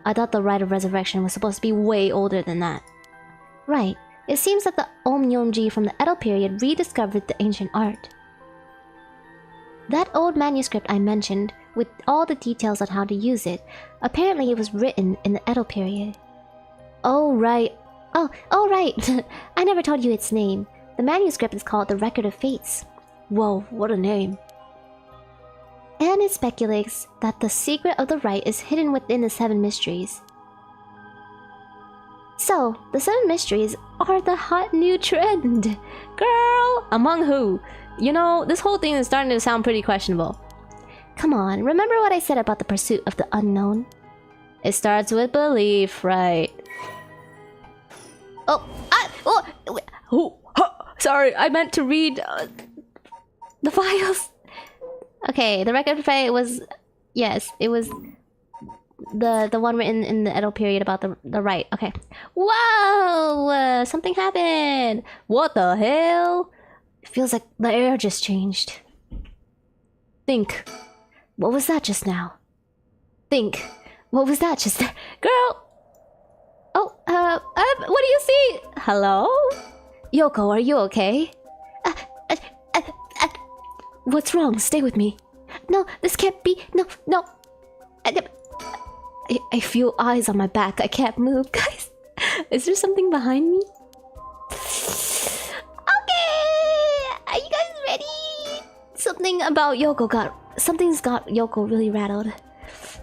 I thought the rite of resurrection was supposed to be way older than that. Right. It seems that the Omnyonji from the Edo period rediscovered the ancient art. That old manuscript I mentioned, with all the details on how to use it, apparently it was written in the Edo period. Oh, right. Oh, right. I never told you its name. The manuscript is called The Record of Fates. Whoa, what a name. And it speculates that the secret of the rite is hidden within the Seven Mysteries. So, the Seven Mysteries are the hot new trend. Girl! Among who? You know, this whole thing is starting to sound pretty questionable. Come on, remember what I said about the pursuit of the unknown? It starts with belief, right? Sorry, I meant to read the files. Okay, the record of fate was... Yes, it was the one written in the Edo period about the rite. Okay. Whoa! Something happened! What the hell? It feels like the air just changed. Think. What was that just now? Think. What was that just... Girl! Oh, what do you see? Hello? Yoko, are you okay? What's wrong? Stay with me. No, this can't be... No. I feel eyes on my back. I can't move, guys. Is there something behind me? Okay! Are you guys ready? Something about Yoko something's got Yoko really rattled.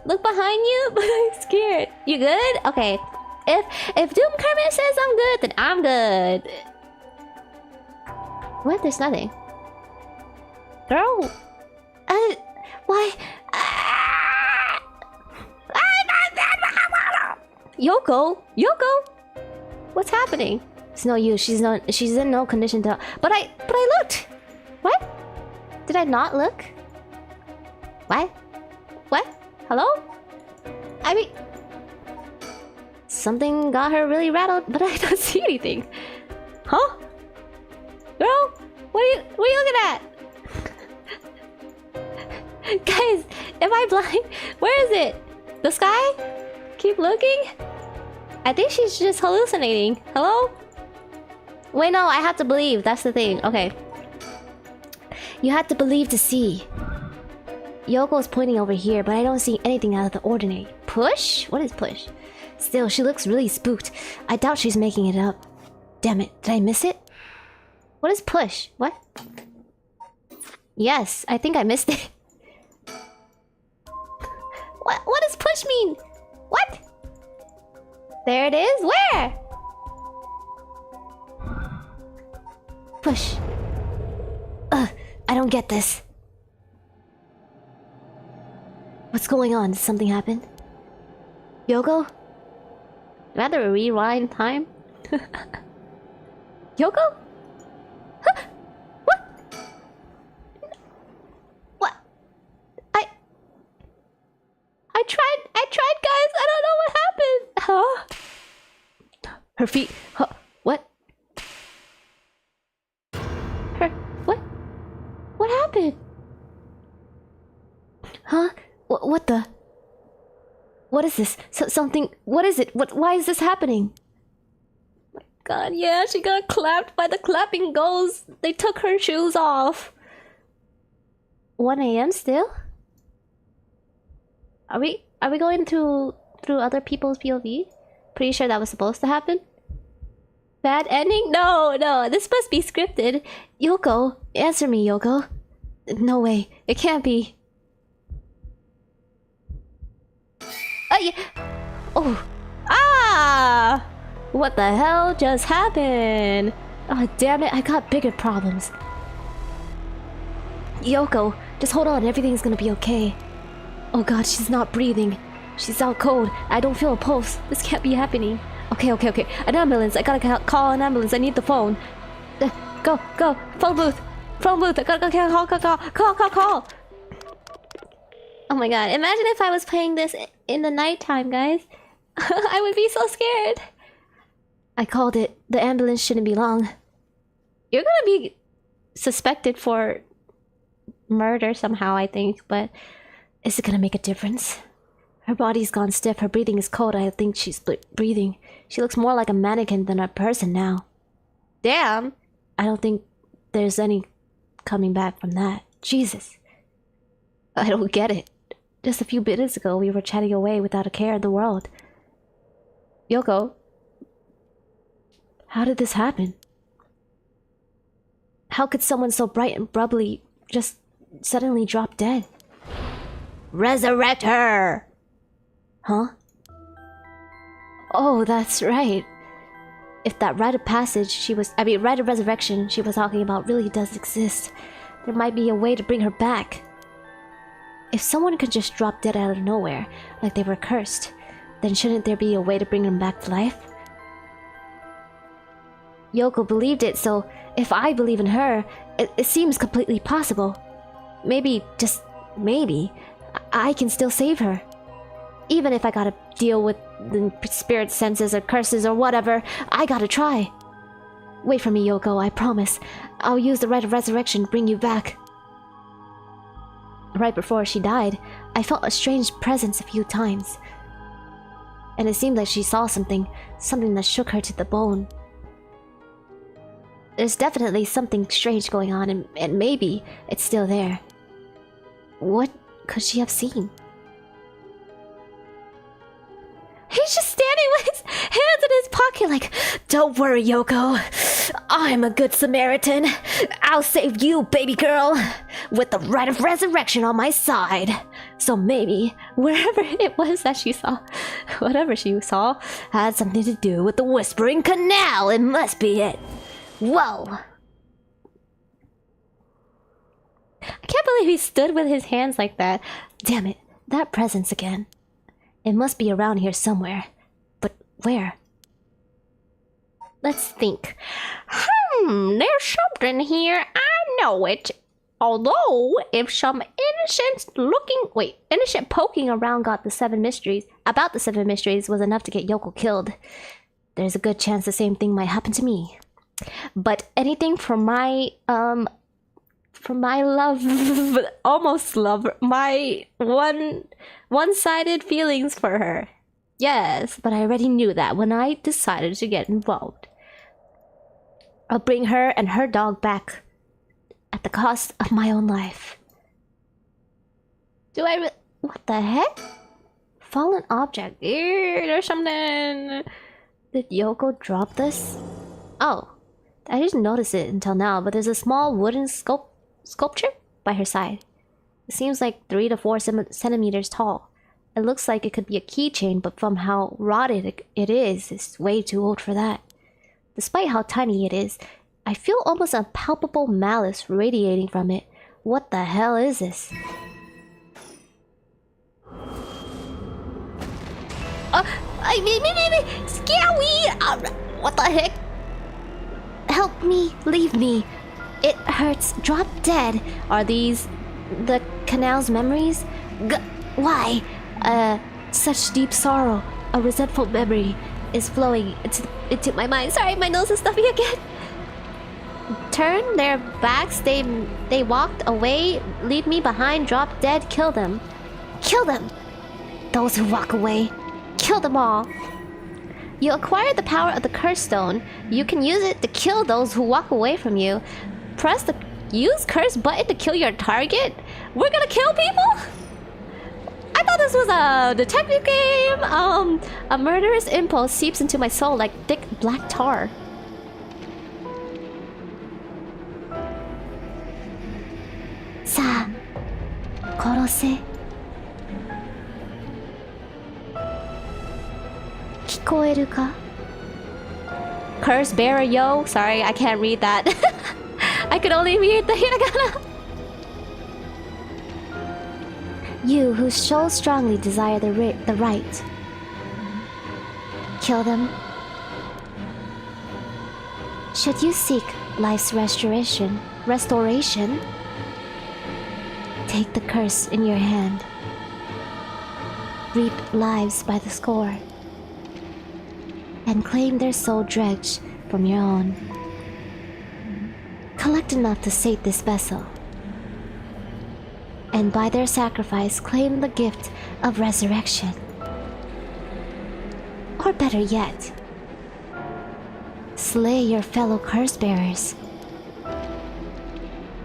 Look behind you, but I'm scared. You good? Okay. If Doom Kermit says I'm good, then I'm good. What? There's nothing. Girl. Why? Yoko? What's happening? It's no use. She's in no condition to... But I looked! What? Did I not look? What? Hello? I mean... Something got her really rattled, but I don't see anything. Huh? Girl? What are you looking at? Guys, am I blind? Where is it? The sky? Keep looking? I think she's just hallucinating. Hello? Wait, no, I have to believe. That's the thing. Okay. You have to believe to see. Yoko's pointing over here, but I don't see anything out of the ordinary. Push? What is push? Still, she looks really spooked. I doubt she's making it up. Damn it, did I miss it? What is push? What? Yes, I think I missed it. What does push mean? What? There it is? Where? Push. I don't get this. What's going on? Did something happen? Yoko? Rather rewind time? Yoko? Huh? What? What? I tried, guys. I don't know what happened. Huh? Her feet. Huh? What? What? What happened? Huh? What the? What is this? Something... What is it? Why is this happening? My God, yeah, she got clapped by the clapping ghosts. They took her shoes off. 1 a.m. still? Are we going through other people's POV? Pretty sure that was supposed to happen. Bad ending? No, this must be scripted. Yoko, answer me, Yoko. No way, it can't be. Yeah. Oh. Ah! What the hell just happened? Oh, damn it, I got bigger problems. Yoko, just hold on, everything's gonna be okay. Oh God, she's not breathing. She's out cold. I don't feel a pulse. This can't be happening. Okay. An ambulance. I gotta call an ambulance. I need the phone. Go. Phone booth. I gotta call. Oh my God, imagine if I was playing this in the nighttime, guys. I would be so scared. I called it. The ambulance shouldn't be long. You're gonna be suspected for murder somehow, I think, but... Is it gonna make a difference? Her body's gone stiff, her breathing is cold, I think she's breathing. She looks more like a mannequin than a person now. Damn! I don't think there's any coming back from that. Jesus. I don't get it. Just a few minutes ago, we were chatting away without a care in the world. Yoko? How did this happen? How could someone so bright and bubbly just suddenly drop dead? Resurrect her! Huh? Oh, that's right. If that rite of passage rite of resurrection she was talking about really does exist, there might be a way to bring her back. If someone could just drop dead out of nowhere, like they were cursed, then shouldn't there be a way to bring them back to life? Yoko believed it, so if I believe in her, it seems completely possible. Maybe, just maybe, I can still save her. Even if I gotta deal with the spirit senses or curses or whatever, I gotta try. Wait for me, Yoko, I promise. I'll use the rite of resurrection to bring you back. Right before she died, I felt a strange presence a few times. And it seemed like she saw something that shook her to the bone. There's definitely something strange going on, and maybe it's still there. What could she have seen? He's just standing with his hands in his pocket like, "Don't worry, Yoko. I'm a good Samaritan. I'll save you, baby girl, with the rite of resurrection on my side." So maybe wherever it was that she saw, whatever she saw, had something to do with the Whispering Canal. It must be it. Whoa. I can't believe he stood with his hands like that. Damn it, that presence again. It must be around here somewhere. But where? Let's think. There's something here. I know it. Although, if some innocent poking around about the Seven Mysteries was enough to get Yoko killed, there's a good chance the same thing might happen to me. But anything for my love, almost love, my one-sided feelings for her. Yes, but I already knew that when I decided to get involved. I'll bring her and her dog back at the cost of my own life. What the heck? Fallen object. Ew, there's something. Did Yoko drop this? Oh, I didn't notice it until now, but there's a small wooden sculpture by her side. It seems like 3 to 4 centimeters tall. It looks like it could be a keychain, but from how rotted it is, it's way too old for that. Despite how tiny it is, I feel almost a palpable malice radiating from it. What the hell is this? Scary! What the heck? Help me, leave me. It hurts. Drop dead. Are these the canal's memories? Why? Such deep sorrow, a resentful memory is flowing into my mind. Sorry, my nose is stuffy again. Turn their backs. They walked away. Leave me behind. Drop dead. Kill them. Kill them. Those who walk away. Kill them all. You acquire the power of the curse stone. You can use it to kill those who walk away from you. Press the use curse button to kill your target. We're gonna kill people? I thought this was a detective game. A murderous impulse seeps into my soul like thick black tar. Sa, korose. Kikoeru ka? Curse bearer, yo. Sorry, I can't read that. I could only read the hiragana. You who so strongly desire the right. Kill them. Should you seek life's restoration, take the curse in your hand. Reap lives by the score. And claim their soul dredged from your own. Collect enough to sate this vessel. And by their sacrifice claim the gift of resurrection. Or better yet, slay your fellow curse bearers.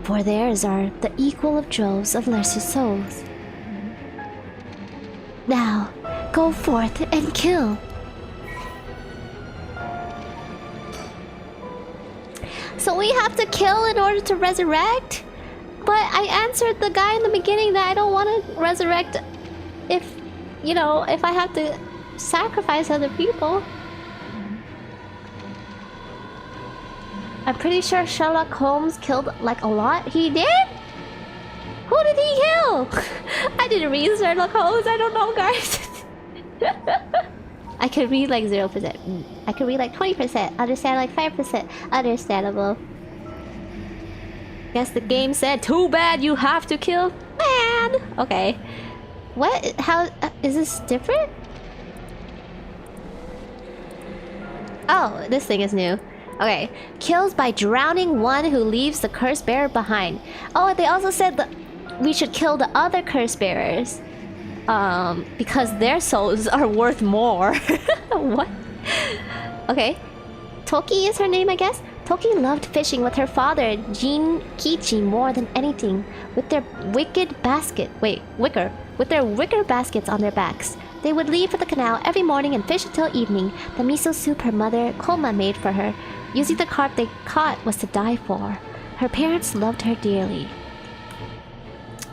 For theirs are the equal of droves of lesser souls. Now, go forth and kill. So we have to kill in order to resurrect? But I answered the guy in the beginning that I don't want to resurrect if, you know, if I have to sacrifice other people. I'm pretty sure Sherlock Holmes killed like a lot. He did? Who did he kill? I didn't read Sherlock Holmes. I don't know, guys. I could read like 0%. I could read like 20%. Understand like 5%. Understandable. Guess the game said, too bad you have to kill. Man! Okay. What? How? Is this different? Oh, this thing is new. Okay. Kills by drowning one who leaves the curse bearer behind. Oh, and they also said that we should kill the other curse bearers. Because their souls are worth more. What? Okay. Toki is her name, I guess? Toki loved fishing with her father, Jin Kichi, more than anything. With their wicker baskets on their backs. They would leave for the canal every morning and fish until evening. The miso soup her mother, Koma, made for her. Using the carp they caught was to die for. Her parents loved her dearly.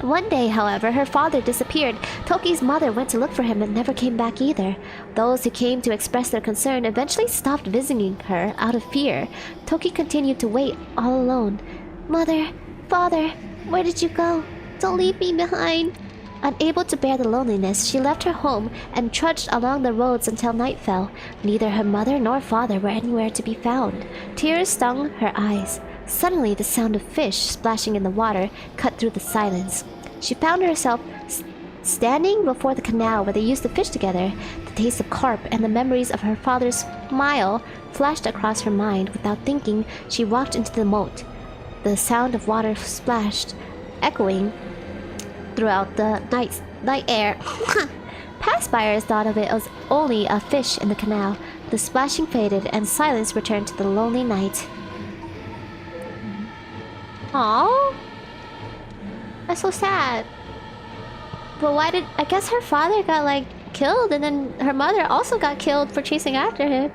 One day, however, her father disappeared. Toki's mother went to look for him and never came back either. Those who came to express their concern eventually stopped visiting her out of fear. Toki continued to wait all alone. Mother, father, where did you go? Don't leave me behind. Unable to bear the loneliness, she left her home and trudged along the roads until night fell. Neither her mother nor father were anywhere to be found. Tears stung her eyes. Suddenly, the sound of fish splashing in the water cut through the silence. She found herself standing before the canal where they used to fish together. The taste of carp and the memories of her father's smile flashed across her mind. Without thinking, she walked into the moat. The sound of water splashed, echoing throughout the night air. Passbyers thought of it as only a fish in the canal. The splashing faded and silence returned to the lonely night. Aww. That's so sad. But why did... I guess her father got, like, killed, and then her mother also got killed for chasing after him.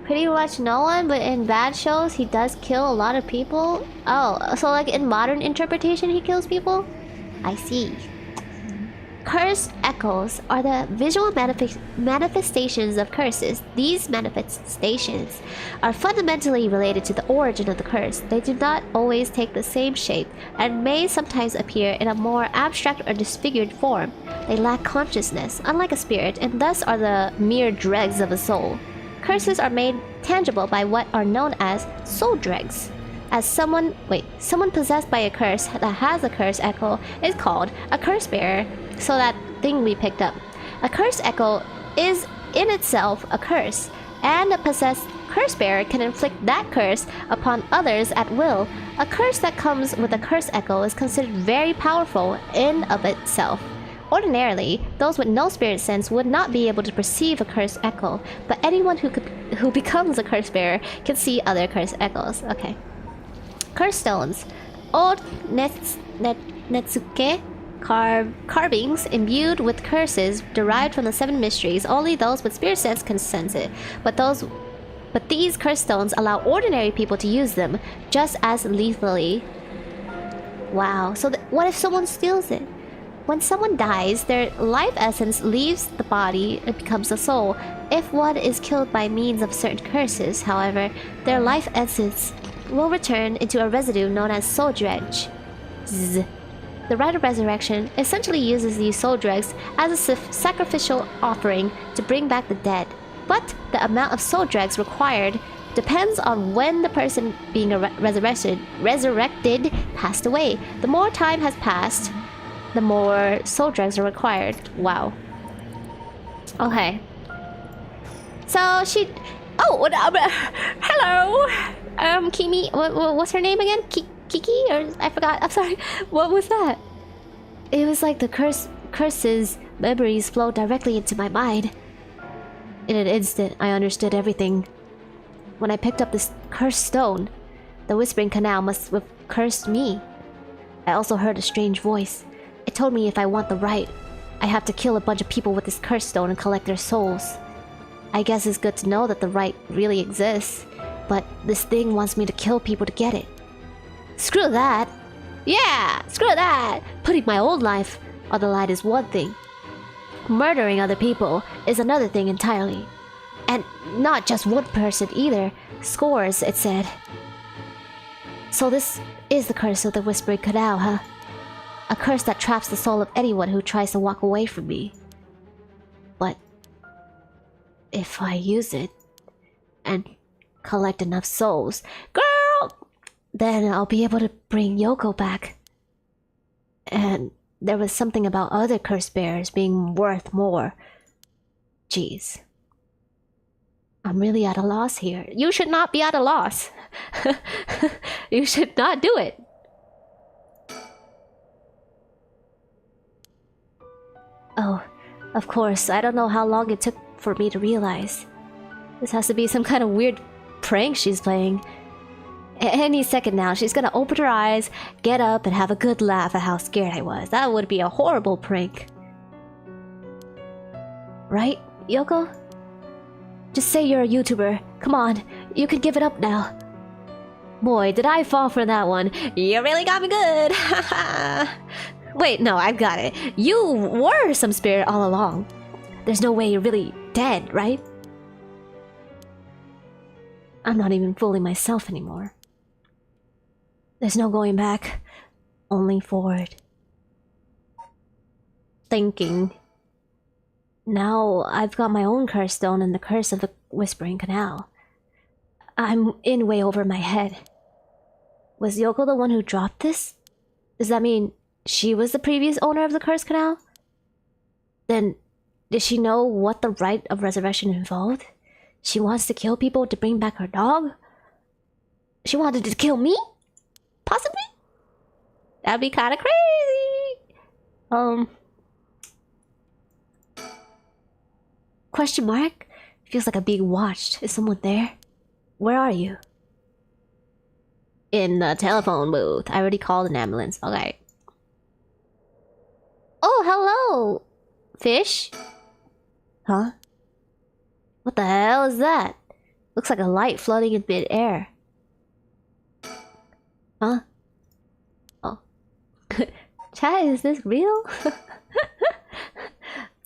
Pretty much no one, but in bad shows, he does kill a lot of people. Oh, so, like, in modern interpretation, he kills people? I see. Cursed echoes are the visual manifestations of curses. These manifestations are fundamentally related to the origin of the curse. They do not always take the same shape and may sometimes appear in a more abstract or disfigured form. They lack consciousness, unlike a spirit, and thus are the mere dregs of a soul. Curses are made tangible by what are known as soul dregs. As someone possessed by a curse that has a curse echo is called a curse bearer. So that thing we picked up. A curse echo is in itself a curse, and a possessed curse bearer can inflict that curse upon others at will. A curse that comes with a curse echo is considered very powerful in of itself. Ordinarily, those with no spirit sense would not be able to perceive a curse echo, but anyone who becomes a curse bearer can see other curse echoes. Okay. Curse stones. Old Netsuke carvings imbued with curses derived from the Seven Mysteries. Only those with spirit sense can sense it. But these curse stones allow ordinary people to use them just as lethally. Wow. So what if someone steals it? When someone dies, their life essence leaves the body and becomes a soul. If one is killed by means of certain curses, however, their life essence will return into a residue known as soul dredge. The rite of resurrection essentially uses these soul dregs as a sacrificial offering to bring back the dead. But the amount of soul dregs required depends on when the person being resurrected passed away. The more time has passed, the more soul dregs are required. Wow. Okay. So she... Oh, hello! Kimi... What's her name again? Kiki? Or I forgot. I'm sorry. What was that? It was like the curse's memories flowed directly into my mind. In an instant, I understood everything. When I picked up this cursed stone, the Whispering Canal must have cursed me. I also heard a strange voice. It told me if I want the right, I have to kill a bunch of people with this cursed stone and collect their souls. I guess it's good to know that the right really exists. But this thing wants me to kill people to get it. Screw that! Yeah! Screw that! Putting my own life on the line is one thing. Murdering other people is another thing entirely. And not just one person either. Scores, it said. So this is the curse of the Whispering Canal, huh? A curse that traps the soul of anyone who tries to walk away from me. But if I use it and collect enough souls, girl, then I'll be able to bring Yoko back. And there was something about other curse bearers being worth more. Jeez. I'm really at a loss here. You should not be at a loss. You should not do it. Oh, of course, I don't know how long it took for me to realize. This has to be some kind of weird prank she's playing. Any second now, she's gonna open her eyes, get up, and have a good laugh at how scared I was. That would be a horrible prank. Right, Yoko? Just say you're a YouTuber. Come on, you can give it up now. Boy, did I fall for that one. You really got me good. Wait, no, I've got it. You were some spirit all along. There's no way you're really dead, right? I'm not even fooling myself anymore. There's no going back, only forward. Thinking. Now I've got my own curse stone and the curse of the Whispering Canal. I'm in way over my head. Was Yoko the one who dropped this? Does that mean she was the previous owner of the Curse Canal? Then, did she know what the rite of resurrection involved? She wants to kill people to bring back her dog? She wanted to kill me? Possibly? That'd be kinda crazy! Question mark? Feels like I'm being watched. Is someone there? Where are you? In the telephone booth. I already called an ambulance. Okay. Oh, hello! Fish? Huh? What the hell is that? Looks like a light floating in mid-air. Huh? Oh. Chat, is this real?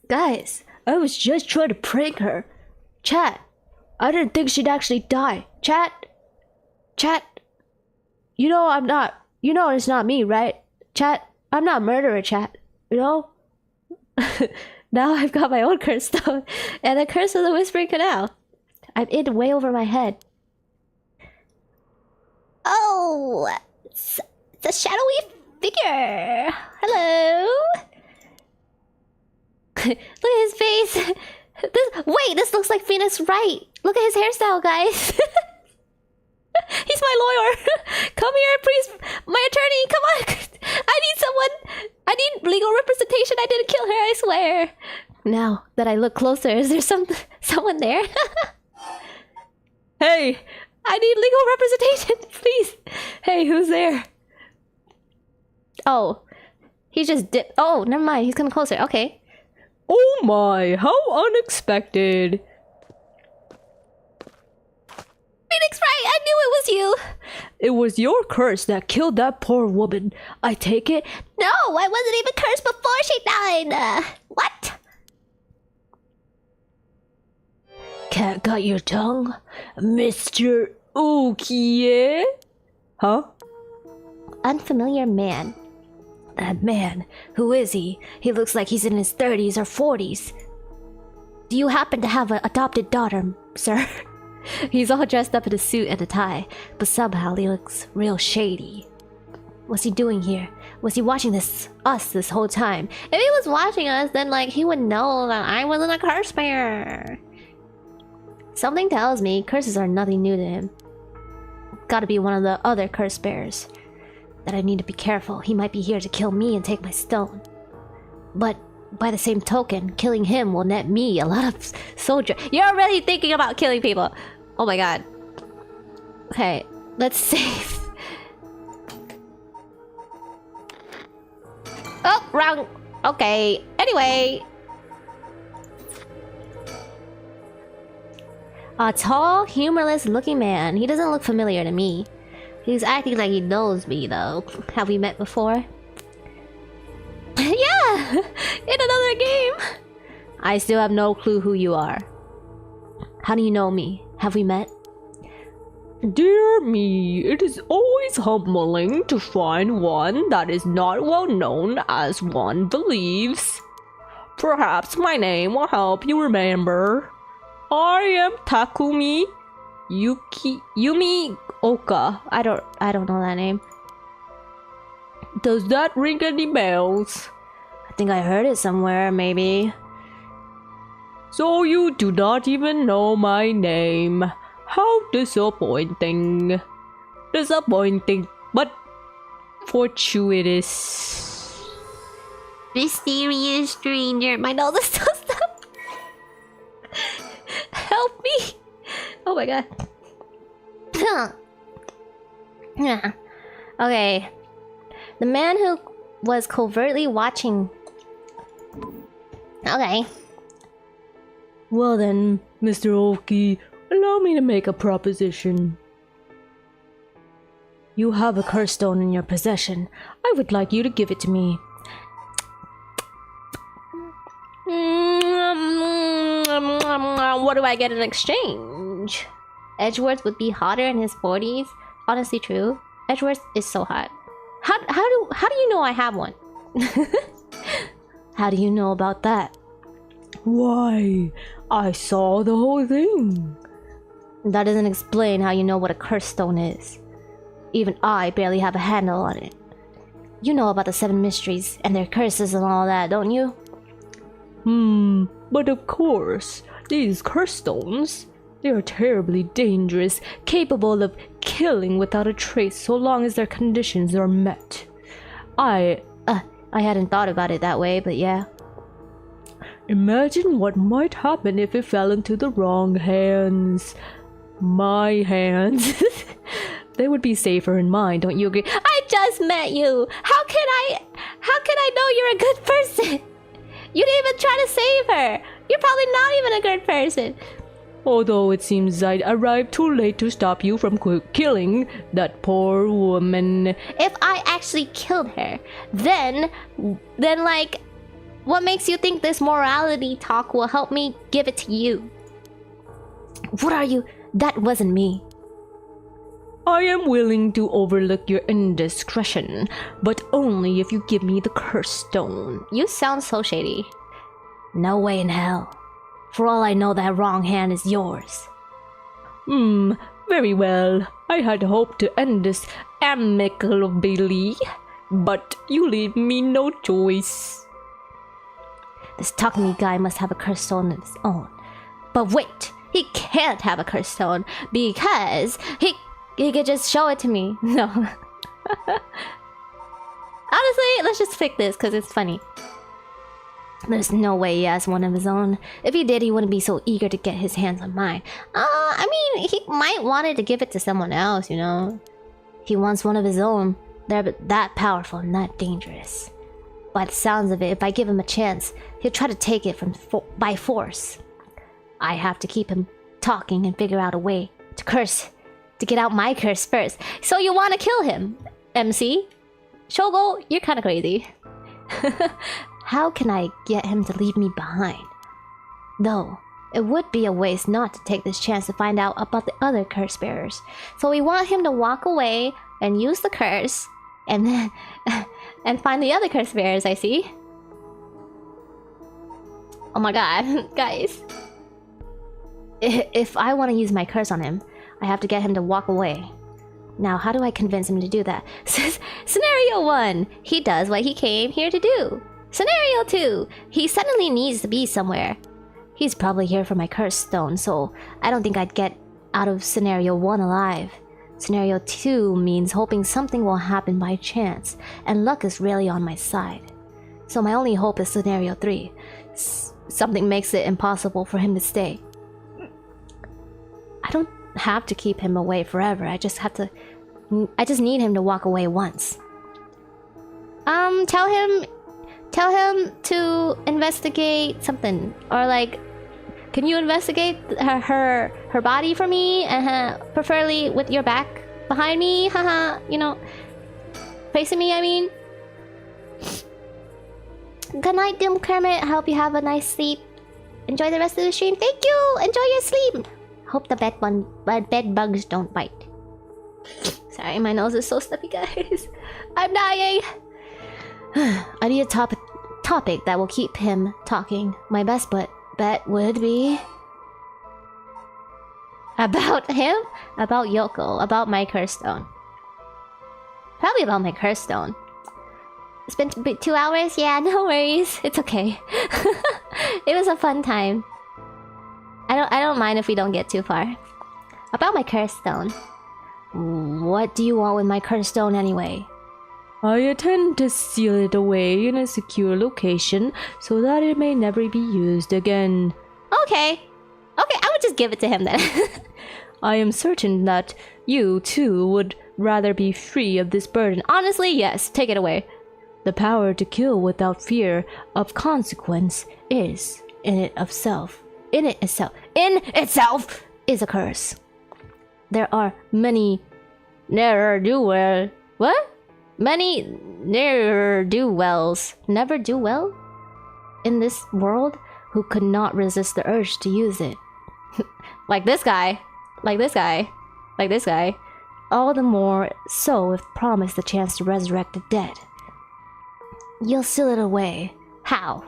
Guys, I was just trying to prank her. Chat, I didn't think she'd actually die. Chat? You know I'm not... You know it's not me, right? Chat, I'm not a murderer, chat. You know? Now I've got my own curse stone and the curse of the Whispering Canal. I'm in way over my head. Oh! It's a shadowy figure! Hello? Look at his face! This looks like Phoenix Wright! Look at his hairstyle, guys! He's my lawyer! Come here, please! My attorney, come on! I need someone! I need legal representation! I didn't kill her, I swear! Now that I look closer, is there someone there? Hey! I need legal representation, please! Hey, who's there? Oh. He just dipped. Oh, never mind. He's coming closer. Okay. Oh my, how unexpected! Phoenix Wright, I knew it was you! It was your curse that killed that poor woman. I take it? No, I wasn't even cursed before she died! What? Cat got your tongue? Mr. Ookie? Huh? Unfamiliar man. That man, who is he? He looks like he's in his 30s or 40s. Do you happen to have an adopted daughter, sir? He's all dressed up in a suit and a tie, but somehow he looks real shady. What's he doing here? Was he watching us this whole time? If he was watching us, then like he would know that I wasn't a curse bearer. Something tells me curses are nothing new to him. Gotta be one of the other curse bearers. That I need to be careful. He might be here to kill me and take my stone. But by the same token, killing him will net me a lot of soldier. You're already thinking about killing people. Oh my god. Okay, let's save. Oh, wrong. Okay. Anyway. A tall, humorless looking man. He doesn't look familiar to me. He's acting like he knows me though. Have we met before? Yeah! In another game! I still have no clue who you are. How do you know me? Have we met? Dear me, it is always humbling to find one that is not well known as one believes. Perhaps my name will help you remember. I am Takumi Yumi Oka. I don't know that name. Does that ring any bells? I think I heard it somewhere, maybe. So you do not even know my name. How disappointing. Disappointing, but fortuitous. Mysterious stranger. My nose is so stuffed. Help me. Oh my god. Yeah. Okay. The man who was covertly watching. Okay. Well then, Mr. Oki, allow me to make a proposition. You have a curse stone in your possession. I would like you to give it to me. What do I get in exchange? Edgeworth would be hotter in his 40s. Honestly true. Edgeworth is so hot. How do you know I have one? How do you know about that? Why, I saw the whole thing. That doesn't explain how you know what a curse stone is. Even I barely have a handle on it. You know about the 7 mysteries and their curses and all that, don't you? But of course, these curse stones, they are terribly dangerous, capable of killing without a trace so long as their conditions are met. I hadn't thought about it that way, but yeah. Imagine what might happen if it fell into the wrong hands. My hands. They would be safer in mine, don't you agree? I just met you! How can I know you're a good person? You didn't even try to save her! You're probably not even a good person! Although it seems I arrived too late to stop you from killing that poor woman. If I actually killed her, then like, what makes you think this morality talk will help me give it to you? What are you? That wasn't me. I am willing to overlook your indiscretion, but only if you give me the curse stone. You sound so shady. No way in hell. For all I know, that wrong hand is yours. Very well. I had hoped to end this amicably, but you leave me no choice. This Takumi guy must have a curse stone of his own. But wait, he can't have a curse stone because he could just show it to me. No. Honestly, let's just pick this because it's funny. There's no way he has one of his own. If he did, he wouldn't be so eager to get his hands on mine. I mean, he might wanted to give it to someone else, you know. He wants one of his own. They're that powerful and that dangerous. By the sounds of it, if I give him a chance, he'll try to take it by force. I have to keep him talking and figure out a way to get out my curse first. So you want to kill him, MC? Shogo, you're kind of crazy. How can I get him to leave me behind? Though, it would be a waste not to take this chance to find out about the other curse bearers. So we want him to walk away and use the curse, and then and find the other curse bearers, I see. Oh my god, guys. If I want to use my curse on him, I have to get him to walk away. Now, how do I convince him to do that? Scenario 1. He does what he came here to do. Scenario 2. He suddenly needs to be somewhere. He's probably here for my curse stone, so I don't think I'd get out of Scenario 1 alive. Scenario 2 means hoping something will happen by chance, and luck is really on my side. So my only hope is Scenario 3. Something makes it impossible for him to stay. I don't have to keep him away forever. I just need him to walk away once. Tell him to investigate something, or like Can you investigate her body for me? Preferably with your back behind me. Haha, you know, facing me, I mean. Good night, Doom Kermit. I hope you have a nice sleep. Enjoy the rest of the stream. Thank you. Enjoy your sleep. Hope the bed bugs don't bite. Sorry, my nose is so stuffy, guys. I'm dying. I need a topic that will keep him talking. My best bet would be about him, about Yoko, about my curse stone. Probably about my curse stone. It's been 2 hours. Yeah, no worries. It's okay. It was a fun time. I don't mind if we don't get too far. About my curse stone. What do you want with my curse stone anyway? I intend to seal it away in a secure location so that it may never be used again. Okay. Okay, I would just give it to him then. I am certain that you, too, would rather be free of this burden. Honestly, yes. Take it away. The power to kill without fear of consequence is, in itself, is a curse. There are many ne'er-do-wells in this world who could not resist the urge to use it. Like this guy. All the more so if promised the chance to resurrect the dead. You'll seal it away. How?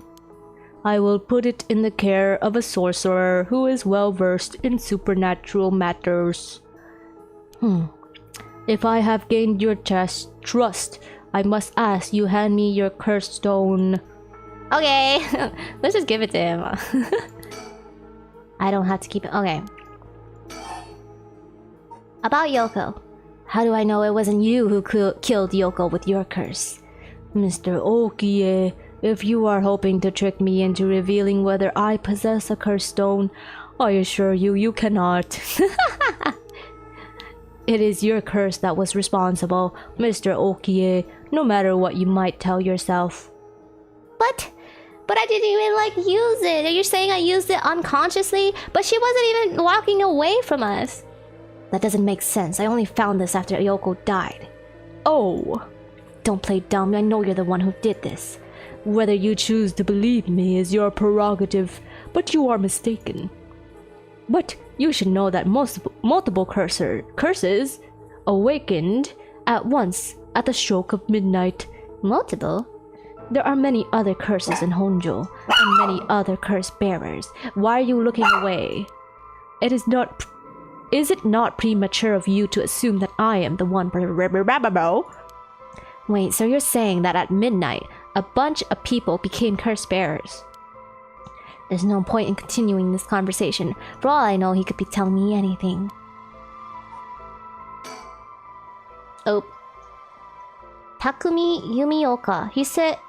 I will put it in the care of a sorcerer who is well versed in supernatural matters. If I have gained your trust, I must ask you hand me your cursed stone. Okay, let's just give it to him. I don't have to keep it. Okay. About Yoko. How do I know it wasn't you who killed Yoko with your curse? Mr. Okie, if you are hoping to trick me into revealing whether I possess a cursed stone, I assure you, you cannot. It is your curse that was responsible, Mr. Okie, no matter what you might tell yourself. But I didn't even, use it. You're saying I used it unconsciously? But she wasn't even walking away from us. That doesn't make sense. I only found this after Yoko died. Oh. Don't play dumb. I know you're the one who did this. Whether you choose to believe me is your prerogative, but you are mistaken. But you should know that multiple curses awakened at once at the stroke of midnight. Multiple? There are many other curses in Honjo, and many other curse bearers. Why are you looking away? Is it not premature of you to assume that I am the one? Wait, so you're saying that at midnight, a bunch of people became curse bearers? There's no point in continuing this conversation. For all I know, he could be telling me anything. Oh. Takumi Yumioka. He said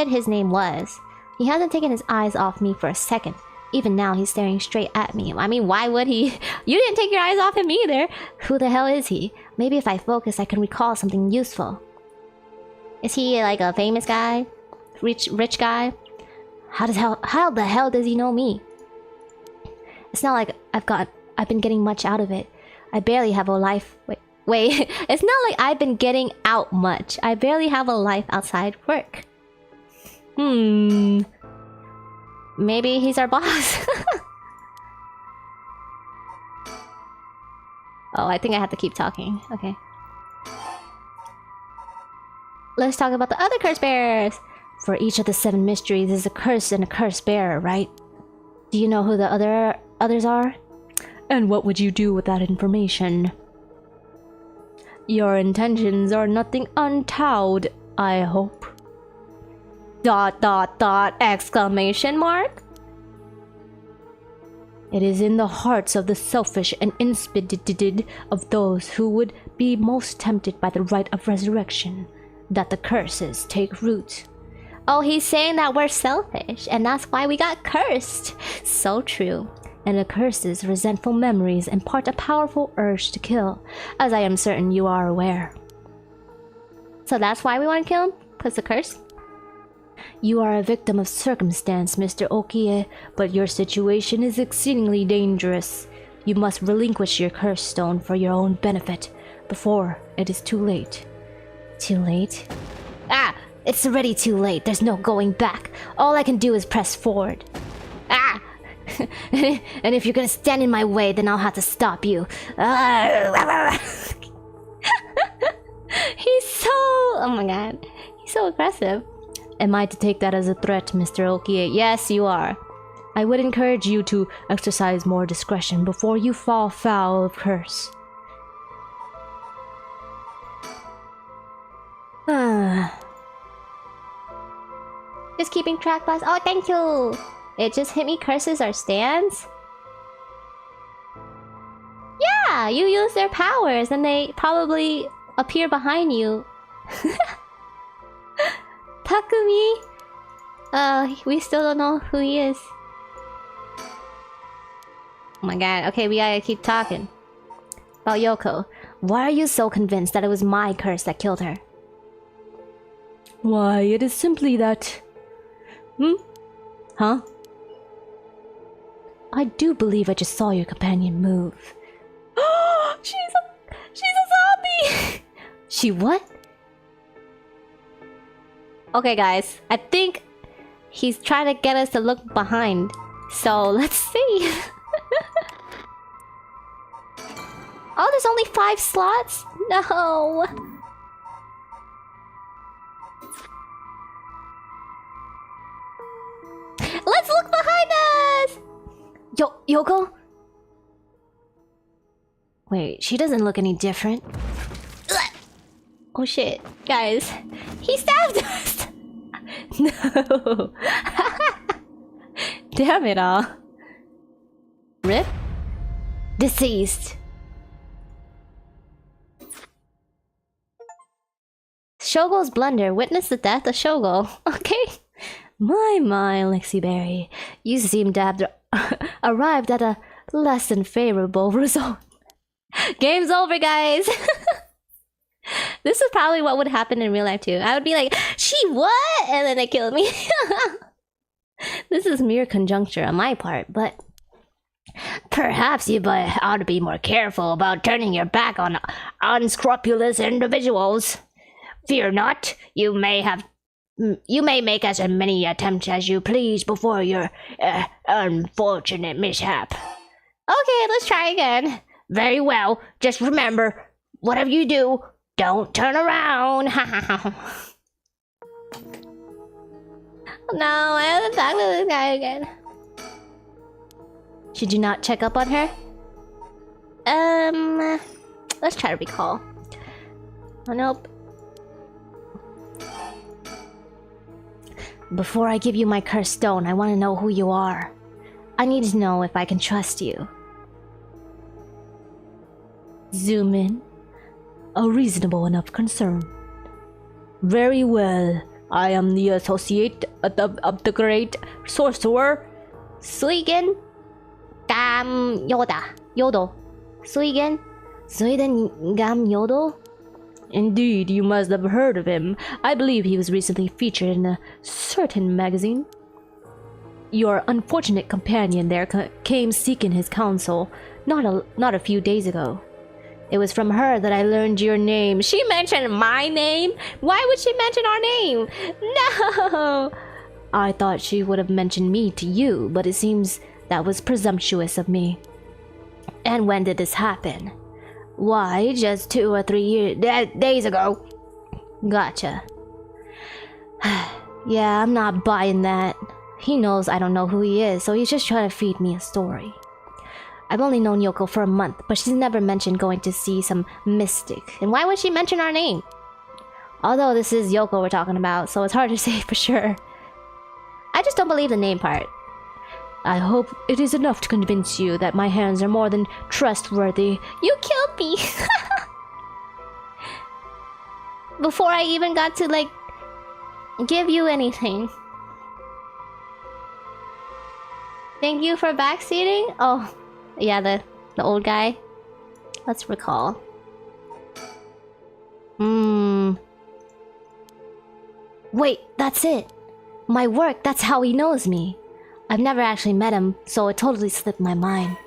his name was. He hasn't taken his eyes off me for a second. Even now, he's staring straight at me. I mean, why would he? You didn't take your eyes off him either. Who the hell is he? Maybe if I focus, I can recall something useful. Is he like a famous guy? Rich guy? How the hell does he know me? It's not like I've been getting much out of it. I barely have a life. Wait. It's not like I've been getting out much. I barely have a life outside work. Maybe he's our boss. Oh, I think I have to keep talking. Okay. Let's talk about the other curse bearers. For each of the 7 mysteries, there's a curse and a curse bearer, right? Do you know who the others are? And what would you do with that information? Your intentions are nothing untowed, I hope. ... exclamation mark? It is in the hearts of the selfish and inspirited of those who would be most tempted by the rite of resurrection that the curses take root. Oh, he's saying that we're selfish, and that's why we got cursed. So true. And the curses, resentful memories, impart a powerful urge to kill, as I am certain you are aware. So that's why we want to kill him? Because the curse? You are a victim of circumstance, Mr. Okie, but your situation is exceedingly dangerous. You must relinquish your curse stone for your own benefit before it is too late. Too late? Ah! It's already too late. There's no going back. All I can do is press forward. Ah! And if you're gonna stand in my way, then I'll have to stop you. He's so... Oh my god. He's so aggressive. Am I to take that as a threat, Mr. Okie? Yes, you are. I would encourage you to exercise more discretion before you fall foul of curse. Just keeping track, boss. Oh, thank you. It just hit me. Curses are stands. Yeah, you use their powers, and they probably appear behind you. Takumi. We still don't know who he is. Oh my god. Okay, we gotta keep talking about Yoko. Why are you so convinced that it was my curse that killed her? Why, it is simply that... Huh? I do believe I just saw your companion move. She's a zombie! She what? Okay, guys. I think he's trying to get us to look behind. So, let's see. Oh, there's only 5 slots? No. Let's look behind us! Yoko? Wait, she doesn't look any different. Oh shit, guys. He stabbed us! No. Damn it all. Rip? Deceased. Shogo's blunder. Witness the death of Shogo. Okay. My, Lexi Berry. You seem to have arrived at a less than favorable result. Game's over, guys. This is probably what would happen in real life too. I would be like, she what? And then they killed me. This is mere conjuncture on my part, but perhaps you ought to be more careful about turning your back on unscrupulous individuals. Fear not, you may make as many attempts as you please before your unfortunate mishap. Okay, let's try again. Very well. Just remember, whatever you do, don't turn around. No, I have to talk to this guy again. Should you not check up on her? Let's try to recall. Oh, nope. Before I give you my cursed stone, I want to know who you are. I need to know if I can trust you. Zoom in. A reasonable enough concern. Very well. I am the associate of the great sorcerer Suigen Gam Yodo. Suigen Gam Yodo? Indeed, you must have heard of him. I believe he was recently featured in a certain magazine. Your unfortunate companion there came seeking his counsel not a few days ago. It was from her that I learned your name. She mentioned my name? Why would she mention our name? No! I thought she would have mentioned me to you, but it seems that was presumptuous of me. And when did this happen? Why, just 2 or 3 days ago. Gotcha. Yeah, I'm not buying that. He knows I don't know who he is, so he's just trying to feed me a story. I've only known Yoko for a month, but she's never mentioned going to see some mystic. And why would she mention our name? Although this is Yoko we're talking about, so it's hard to say for sure. I just don't believe the name part. I hope it is enough to convince you that my hands are more than trustworthy. You killed me! Before I even got to, like, give you anything. Thank you for backseating? Oh, yeah, the old guy. Let's recall. Wait, that's it. My work, that's how he knows me. I've never actually met him, so it totally slipped my mind.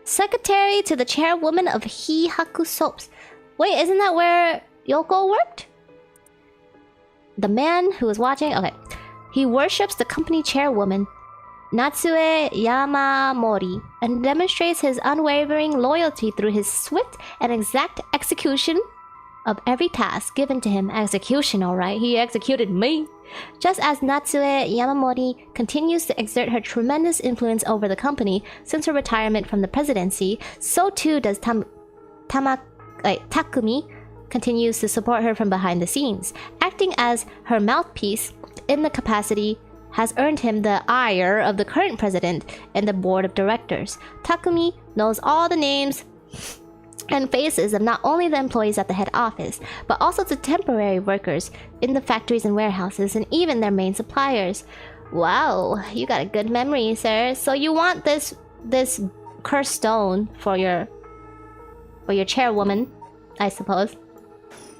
Secretary to the chairwoman of Hihaku Soaps. Wait, isn't that where Yoko worked? The man who was watching... Okay. He worships the company chairwoman, Natsue Yamamori, and demonstrates his unwavering loyalty through his swift and exact execution of every task given to him. Execution, alright. He executed me. Just as Natsue Yamamori continues to exert her tremendous influence over the company since her retirement from the presidency, so too does Takumi continues to support her from behind the scenes. Acting as her mouthpiece in the capacity has earned him the ire of the current president and the board of directors. Takumi knows all the names and faces of not only the employees at the head office, but also the temporary workers in the factories and warehouses, and even their main suppliers. Wow, you got a good memory, sir. So you want this cursed stone for your chairwoman, I suppose.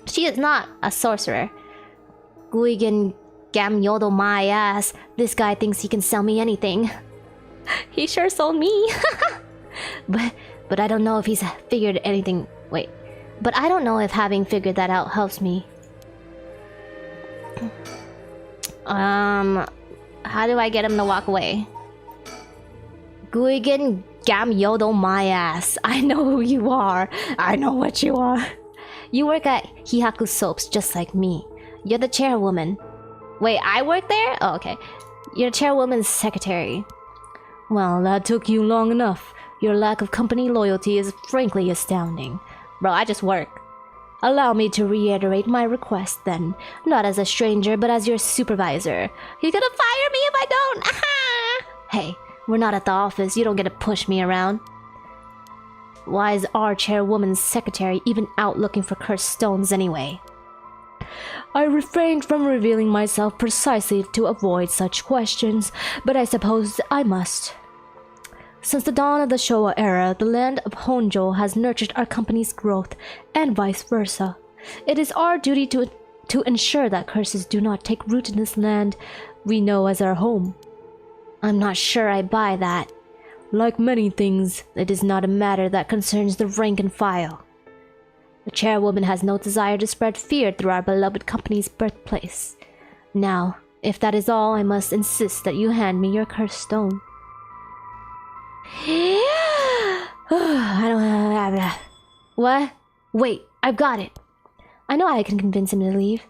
She is not a sorcerer. Guigen Gamyodo my ass. This guy thinks he can sell me anything. He sure sold me. But I don't know if he's figured anything. Wait. But I don't know if having figured that out helps me. How do I get him to walk away? Guigen Gamyodo my ass. I know who you are. I know what you are. You work at Hihaku Soaps just like me. You're the chairwoman. Wait, I work there? Oh, okay. You're chairwoman's secretary. Well, that took you long enough. Your lack of company loyalty is frankly astounding. Bro, I just work. Allow me to reiterate my request then. Not as a stranger, but as your supervisor. You're gonna fire me if I don't! Aha! Hey, we're not at the office. You don't get to push me around. Why is our chairwoman's secretary even out looking for cursed stones anyway? I refrained from revealing myself precisely to avoid such questions, but I suppose I must. Since the dawn of the Showa era, the land of Honjo has nurtured our company's growth, and vice versa. It is our duty to ensure that curses do not take root in this land we know as our home. I'm not sure I buy that. Like many things, it is not a matter that concerns the rank and file. The chairwoman has no desire to spread fear through our beloved company's birthplace. Now, if that is all, I must insist that you hand me your cursed stone. I don't have that. What? Wait, I've got it. I know I can convince him to leave.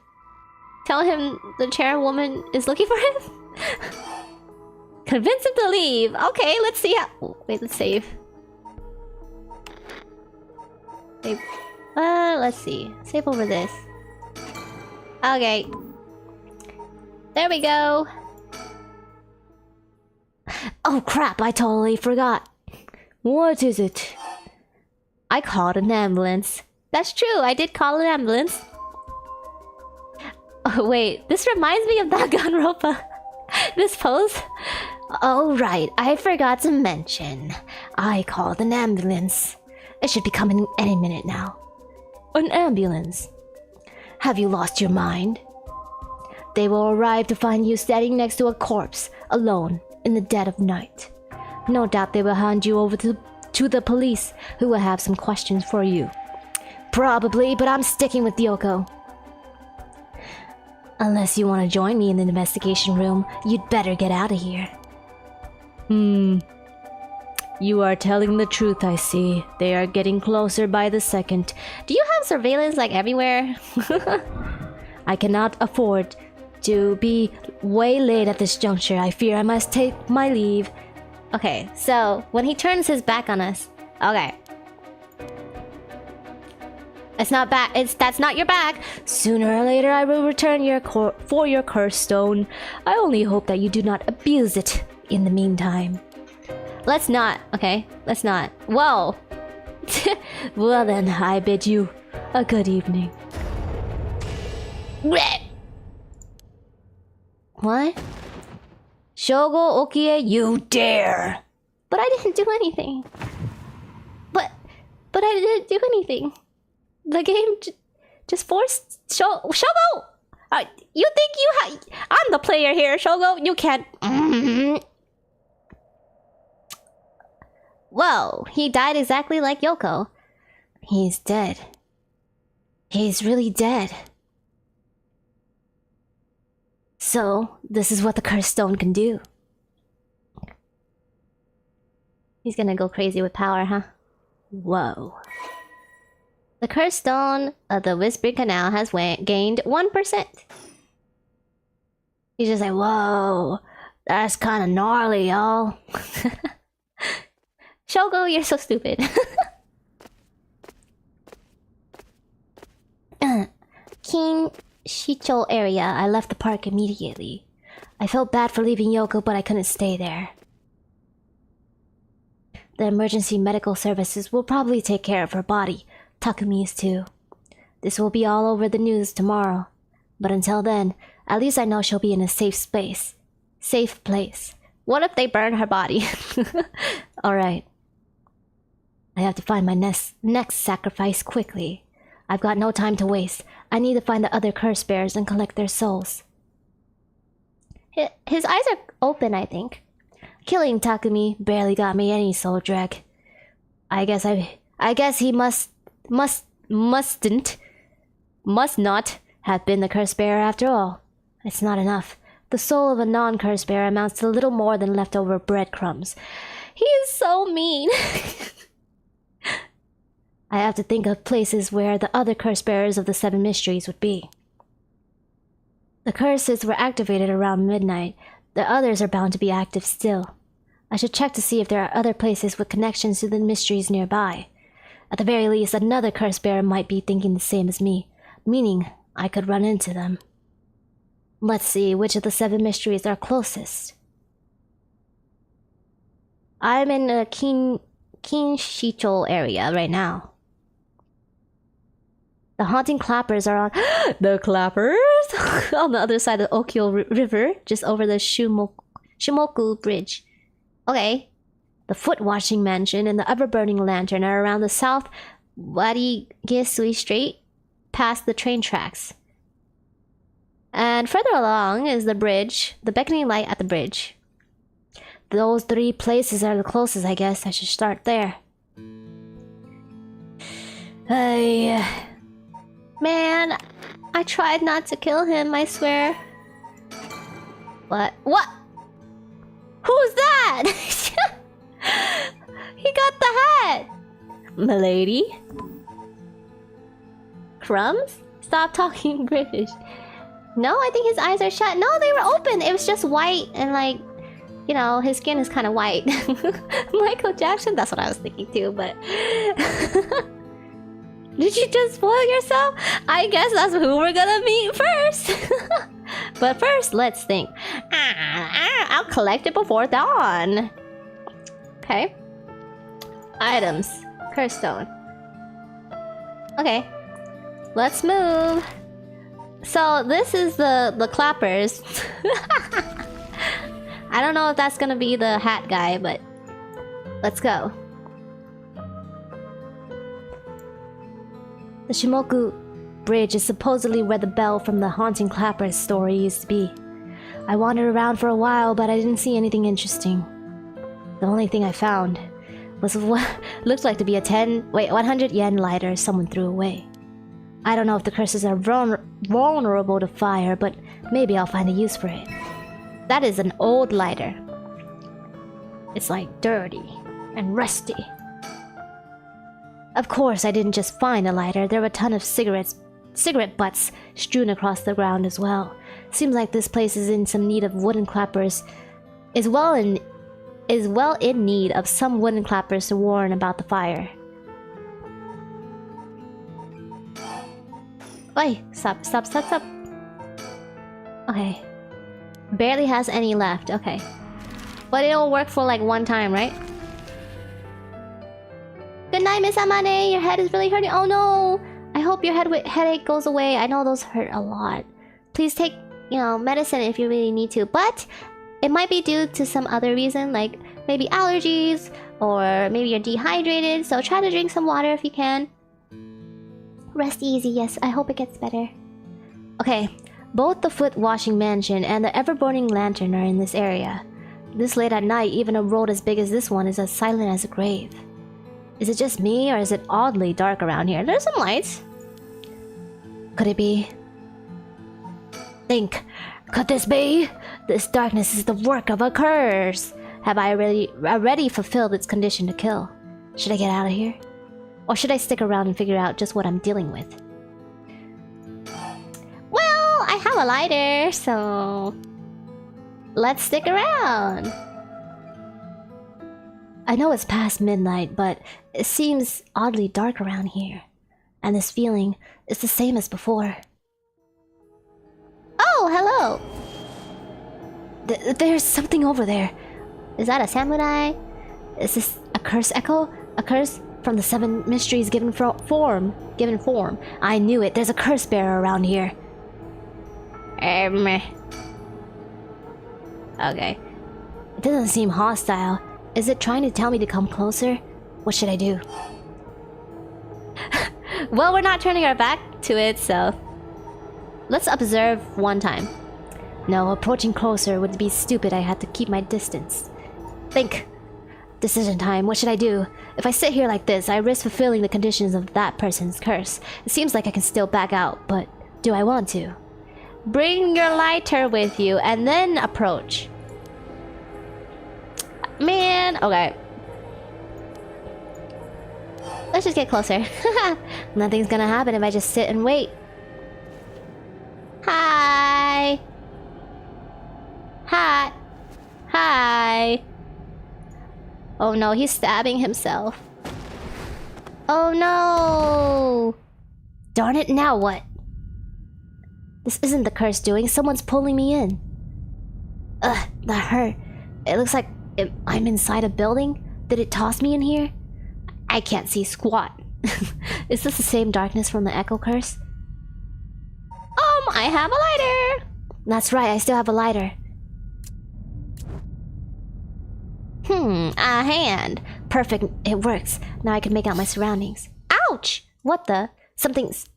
Tell him the chairwoman is looking for him? Convince him to leave. Okay, let's see how... Wait, let's save. Save. Let's see. Save over this. Okay. There we go. Oh crap, I totally forgot. What is it? I called an ambulance. That's true, I did call an ambulance. Oh wait, this reminds me of Danganronpa. This pose. Oh right, I forgot to mention. I called an ambulance. It should be coming any minute now. An ambulance? Have you lost your mind? They will arrive to find you standing next to a corpse, alone, in the dead of night. No doubt they will hand you over to the police, who will have some questions for you. Probably, but I'm sticking with Yoko. Unless you want to join me in the investigation room, you'd better get out of here. You are telling the truth, I see. They are getting closer by the second. Do you have surveillance like everywhere? I cannot afford to be way late at this juncture. I fear I must take my leave. Okay, so when he turns his back on us... Okay. It's not back. That's not your back. Sooner or later, I will return for your cursed stone. I only hope that you do not abuse it in the meantime. Let's not. Okay, let's not. Whoa. Well then, I bid you a good evening. What? Shogo Okie, you dare! But I didn't do anything. But I didn't do anything. The game just forced Shogo! You think I'm the player here, Shogo? You can't... Whoa, he died exactly like Yoko. He's dead. He's really dead. So, this is what the cursed stone can do. He's gonna go crazy with power, huh? Whoa. The cursed stone of the Whispered Canal has gained 1%. He's just like, whoa, that's kind of gnarly, y'all. Shogo, you're so stupid. Kin Shicho area. I left the park immediately. I felt bad for leaving Yoko, but I couldn't stay there. The emergency medical services will probably take care of her body. Takumi is too. This will be all over the news tomorrow. But until then, at least I know she'll be in a safe space. Safe place. What if they burn her body? Alright. I have to find my next sacrifice quickly. I've got no time to waste. I need to find the other curse bears and collect their souls. His eyes are open, I think. Killing Takumi barely got me any soul drag. I guess he must not have been the curse bearer after all. It's not enough. The soul of a non-curse bearer amounts to little more than leftover breadcrumbs. He is so mean. I have to think of places where the other curse bearers of the Seven Mysteries would be. The curses were activated around midnight. The others are bound to be active still. I should check to see if there are other places with connections to the mysteries nearby. At the very least, another curse bearer might be thinking the same as me, meaning I could run into them. Let's see which of the Seven Mysteries are closest. I'm in the Kinshicho area right now. The haunting clappers are on the clappers on the other side of the Okyo River, just over the Shimoku Bridge. Okay. The foot washing mansion and the ever burning lantern are around the south Warigesui Strait, past the train tracks. And further along is the bridge, the beckoning light at the bridge. Those three places are the closest, I guess. I should start there. Man, I tried not to kill him, I swear. What? What? Who's that? He got the hat! Milady? Crumbs? Stop talking British. No, I think his eyes are shut. No, they were open. It was just white and like, you know, his skin is kind of white. Michael Jackson? That's what I was thinking too, but... Did you just spoil yourself? I guess that's who we're gonna meet first. But first, let's think. I'll collect it before dawn. Okay. Items. Curse stone. Okay. Let's move. So this is the clappers. I don't know if that's gonna be the hat guy, but let's go. The Shimoku Bridge is supposedly where the bell from the haunting clappers story used to be. I wandered around for a while, but I didn't see anything interesting. The only thing I found was what looked like to be a 100 yen lighter someone threw away. I don't know if the curses are vulnerable to fire, but maybe I'll find a use for it. That is an old lighter. It's like dirty and rusty. Of course, I didn't just find a lighter. There were a ton of cigarette butts strewn across the ground as well. Seems like this place is in some need of wooden clappers. Is well in need of some wooden clappers to warn about the fire. Oi, stop. Okay. Barely has any left, okay. But it'll work for like one time, right? Good night, Miss Amane. Your head is really hurting. Oh no! I hope your headache goes away. I know those hurt a lot. Please take, you know, medicine if you really need to. But it might be due to some other reason, like maybe allergies, or maybe you're dehydrated. So try to drink some water if you can. Rest easy, yes. I hope it gets better. Okay. Both the foot washing mansion and the ever-burning lantern are in this area. This late at night, even a road as big as this one is as silent as a grave. Is it just me, or is it oddly dark around here? There's some lights. Could it be? Think. Could this be? This darkness is the work of a curse. Have I already fulfilled its condition to kill? Should I get out of here? Or should I stick around and figure out just what I'm dealing with? Well, I have a lighter, so... let's stick around. I know it's past midnight, but it seems oddly dark around here. And this feeling is the same as before. Oh, hello! There's something over there. Is that a samurai? Is this a curse echo? A curse from the Seven Mysteries given form. I knew it. There's a curse bearer around here. Okay. It doesn't seem hostile. Is it trying to tell me to come closer? What should I do? Well, we're not turning our back to it, so... let's observe one time. No, approaching closer would be stupid. I had to keep my distance. Think. Decision time. What should I do? If I sit here like this, I risk fulfilling the conditions of that person's curse. It seems like I can still back out, but do I want to? Bring your lighter with you and then approach. Man, okay. Let's just get closer. Nothing's gonna happen if I just sit and wait. Hi. Hi. Hi. Oh no, he's stabbing himself. Oh no. Darn it, now what? This isn't the curse doing. Someone's pulling me in. Ugh, that hurt. It looks like I'm inside a building. Did it toss me in here? I can't see squat. Is this the same darkness from the echo curse? I have a lighter. That's right, I still have a lighter. A hand. Perfect, it works. Now I can make out my surroundings. Ouch! What the? Something's...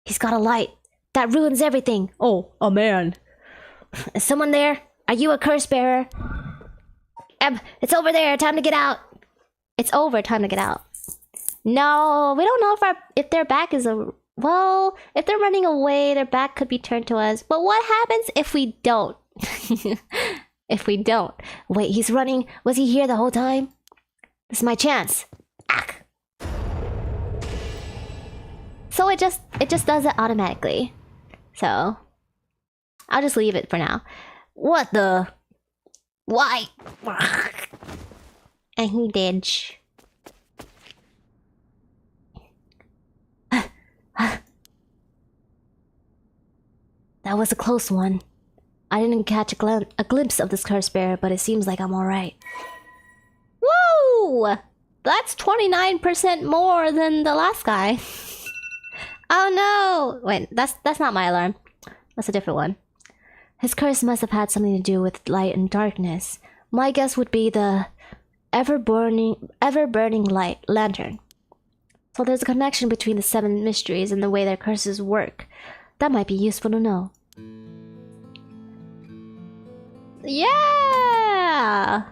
He's got a light. That ruins everything. Oh, a man. Is someone there? Are you a curse bearer? It's over there. Time to get out. It's over. Time to get out. No, we don't know if their back is a... Well, if they're running away, their back could be turned to us. But what happens if we don't? If we don't. Wait, he's running. Was he here the whole time? This is my chance. Ack. So it just does it automatically. So I'll just leave it for now. What the? Why? And he did. That was a close one. I didn't catch a glimpse of this curse bearer, but it seems like I'm alright. Woo! That's 29% more than the last guy. Oh no! Wait, that's not my alarm. That's a different one. His curse must have had something to do with light and darkness. My guess would be the ever-burning light lantern. So there's a connection between the Seven Mysteries and the way their curses work. That might be useful to know. Yeah!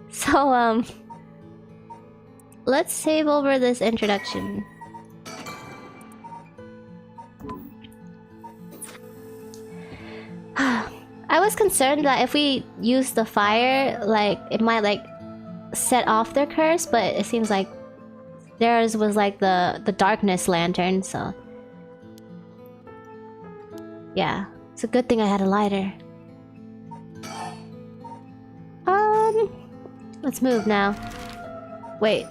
So, let's save over this introduction. I was concerned that if we use the fire, like, it might, like, set off their curse, but it seems like theirs was, like, the darkness lantern, so... Yeah, it's a good thing I had a lighter. Let's move now. Wait,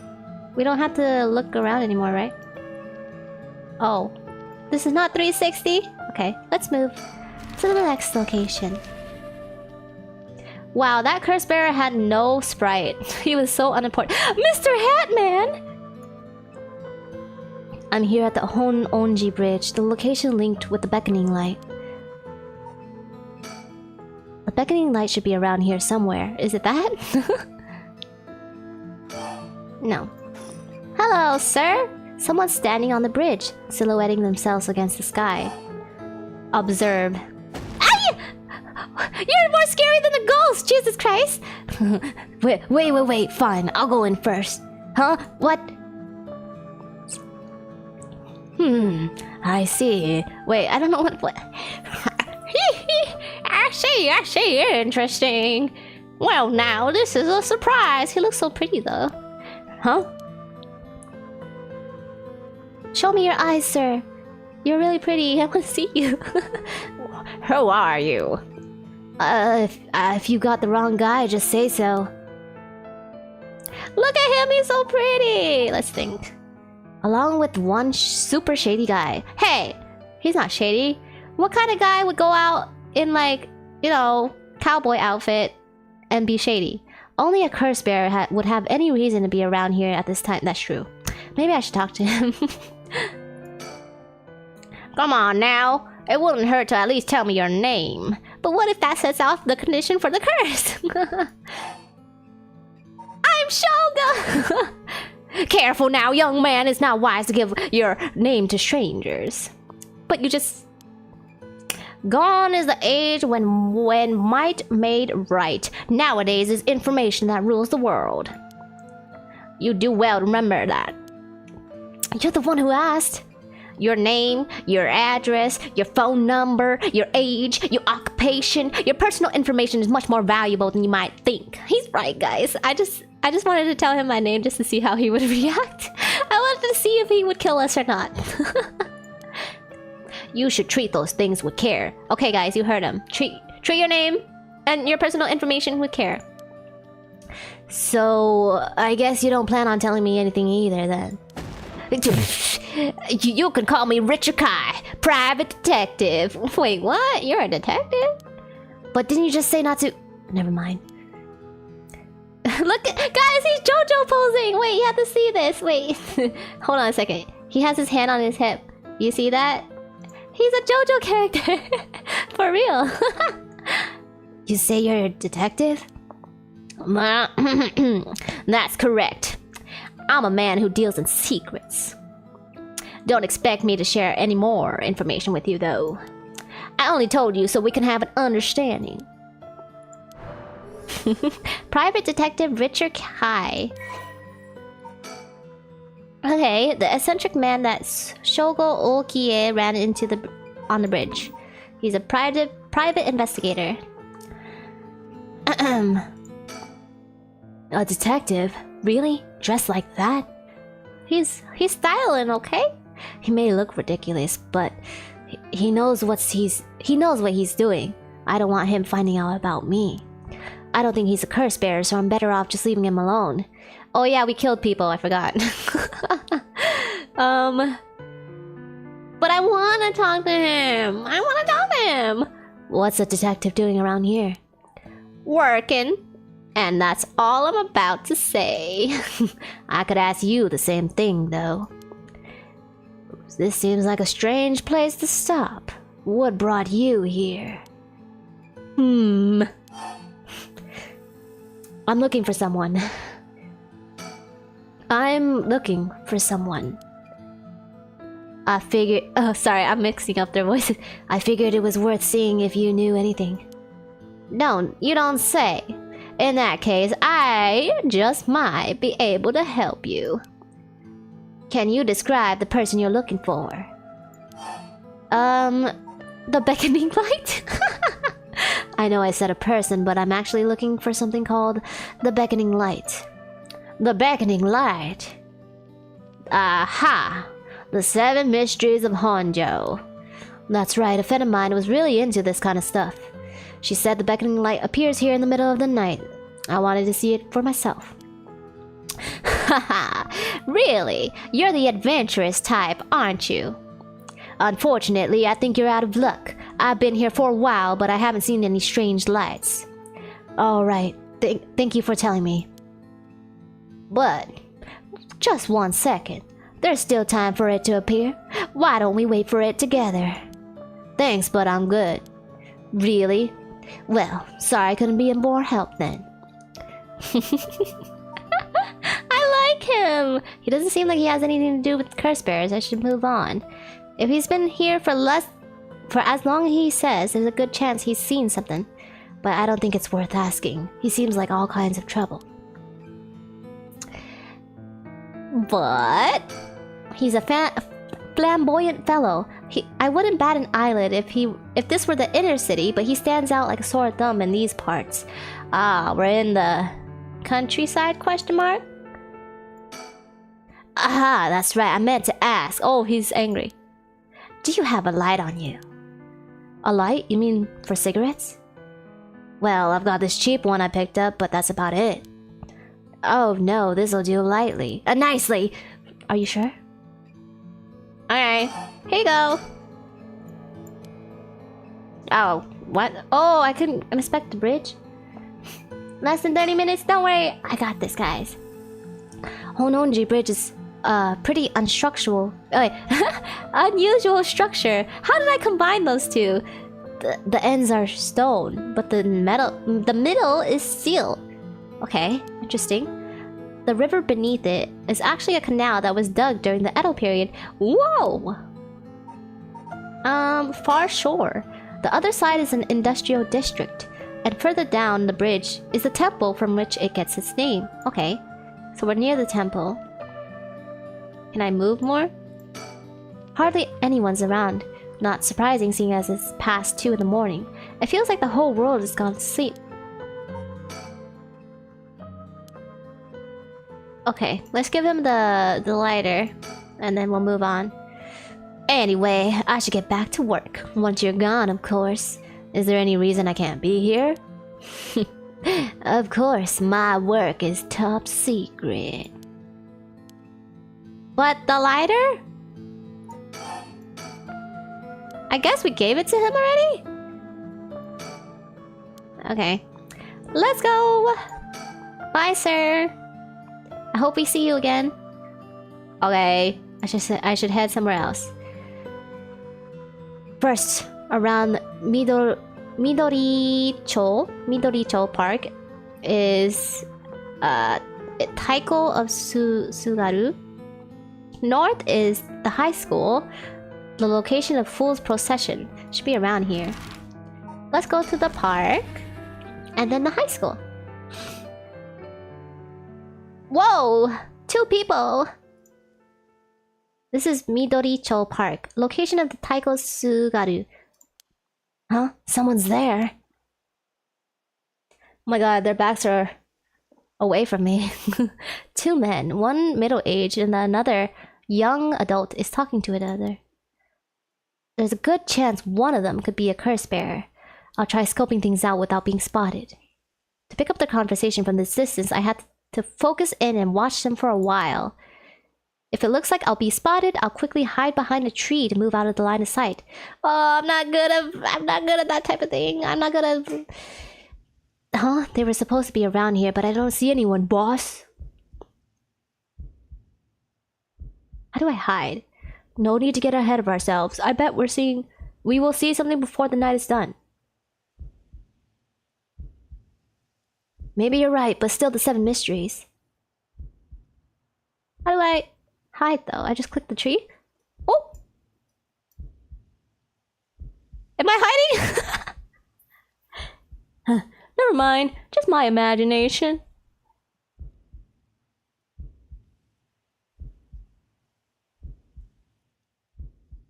we don't have to look around anymore, right? Oh, this is not 360? Okay, let's move to the next location. Wow, that curse bearer had no sprite. He was so unimportant. Mr. Hatman! I'm here at the Honjo Bridge, the location linked with the beckoning light. The beckoning light should be around here somewhere. Is it that? No. Hello, sir. Someone's standing on the bridge, silhouetting themselves against the sky. Observe. Ay! You're more scary than the ghost! Jesus Christ! wait. Fine, I'll go in first. Huh? What? I see. Wait, I don't know what... I see. Interesting. Well, now, this is a surprise. He looks so pretty, though. Huh? Show me your eyes, sir. You're really pretty. I want to see you. Who are you? If you got the wrong guy, just say so. Look at him, he's so pretty. Let's think. Along with one super shady guy. Hey, he's not shady. What kind of guy would go out in, like, you know, cowboy outfit and be shady? Only a curse bearer would have any reason to be around here at this time. That's true. Maybe I should talk to him. Come on now. It wouldn't hurt to at least tell me your name. But what if that sets off the condition for the curse? I'm Shoga! Careful now, young man. It's not wise to give your name to strangers. But you just... Gone is the age when might made right. Nowadays is information that rules the world. You do well to remember that. You're the one who asked. Your name, your address, your phone number, your age, your occupation, your personal information is much more valuable than you might think. He's right, guys. I just wanted to tell him my name just to see how he would react. I wanted to see if he would kill us or not. You should treat those things with care. Okay, guys, you heard him. Treat your name and your personal information with care. So, I guess you don't plan on telling me anything either, then. You can call me Richard Kai, private detective. Wait, what? You're a detective? But didn't you just say not to... Never mind. Look, guys, he's JoJo posing. Wait, you have to see this. Wait, hold on a second. He has his hand on his hip. You see that? He's a JoJo character. For real. You say you're a detective? That's correct. I'm a man who deals in secrets. Don't expect me to share any more information with you, though. I only told you so we can have an understanding. Private Detective Richard Kai. Okay, the eccentric man that Shogo Okie ran into on the bridge. He's a private investigator. A detective? Really? Dressed like that? He's styling, okay? He may look ridiculous, but he knows what he's doing. I don't want him finding out about me. I don't think he's a curse bearer, so I'm better off just leaving him alone. Oh yeah, we killed people, I forgot. But I wanna talk to him. What's a detective doing around here? Working. And that's all I'm about to say. I could ask you the same thing, though. This seems like a strange place to stop. What brought you here? I'm looking for someone. I figured... Oh, sorry, I'm mixing up their voices. I figured it was worth seeing if you knew anything. No, you don't say. In that case, I just might be able to help you. Can you describe the person you're looking for? The beckoning light? I know I said a person, but I'm actually looking for something called the beckoning light. The beckoning light? Aha! The Seven Mysteries of Honjo. That's right, a friend of mine was really into this kind of stuff. She said the beckoning light appears here in the middle of the night. I wanted to see it for myself. Haha, really? You're the adventurous type, aren't you? Unfortunately, I think you're out of luck. I've been here for a while, but I haven't seen any strange lights. Alright, thank you for telling me. But, just 1 second. There's still time for it to appear. Why don't we wait for it together? Thanks, but I'm good. Really? Well, sorry I couldn't be of more help then. I like him. He doesn't seem like he has anything to do with curse bearers. I should move on. If he's been here for as long as he says, there's a good chance he's seen something. But I don't think it's worth asking. He seems like all kinds of trouble. But he's a flamboyant fellow. I wouldn't bat an eyelid if this were the inner city, but he stands out like a sore thumb in these parts. Ah, we're in the countryside, question mark? Aha, that's right, I meant to ask. Oh, he's angry. Do you have a light on you? A light? You mean for cigarettes? Well, I've got this cheap one I picked up, but that's about it. Oh no, this'll do nicely. Are you sure? Alright, here you go. Oh, what? Oh, I couldn't inspect the bridge. Less than 30 minutes, don't worry. I got this, guys. Hononji Bridge is pretty unusual structure. How did I combine those two? The ends are stone, but the middle is steel. Okay, interesting. The river beneath it is actually a canal that was dug during the Edo period. Whoa! Far shore. The other side is an industrial district. And further down the bridge is the temple from which it gets its name. Okay, so we're near the temple. Can I move more? Hardly anyone's around. Not surprising seeing as it's past 2 in the morning. It feels like the whole world has gone to sleep. Okay, let's give him the lighter, and then we'll move on. Anyway, I should get back to work. Once you're gone, of course. Is there any reason I can't be here? Of course, my work is top secret. What, the lighter? I guess we gave it to him already? Okay. Let's go! Bye, sir. I hope we see you again. Okay, I should head somewhere else. First, around Midoricho Park is Taiko of Sugaru. North is the high school. The location of Fool's Procession should be around here. Let's go to the park and then the high school. Whoa! 2 people! This is Midoricho Park. Location of the Taiko Sugaru. Huh? Someone's there. Oh my god, their backs are away from me. 2 men, one middle-aged and another young adult is talking to another. There's a good chance one of them could be a curse bearer. I'll try scoping things out without being spotted. To pick up the conversation from this distance, I had to focus in and watch them for a while. If it looks like I'll be spotted, I'll quickly hide behind a tree to move out of the line of sight. Oh, I'm not good at that type of thing. I'm not good at... Huh? They were supposed to be around here, but I don't see anyone, boss. How do I hide? No need to get ahead of ourselves. I bet we will see something before the night is done. Maybe you're right, but still the 7 mysteries. How do I hide though? I just click the tree? Oh! Am I hiding? Huh, never mind, just my imagination.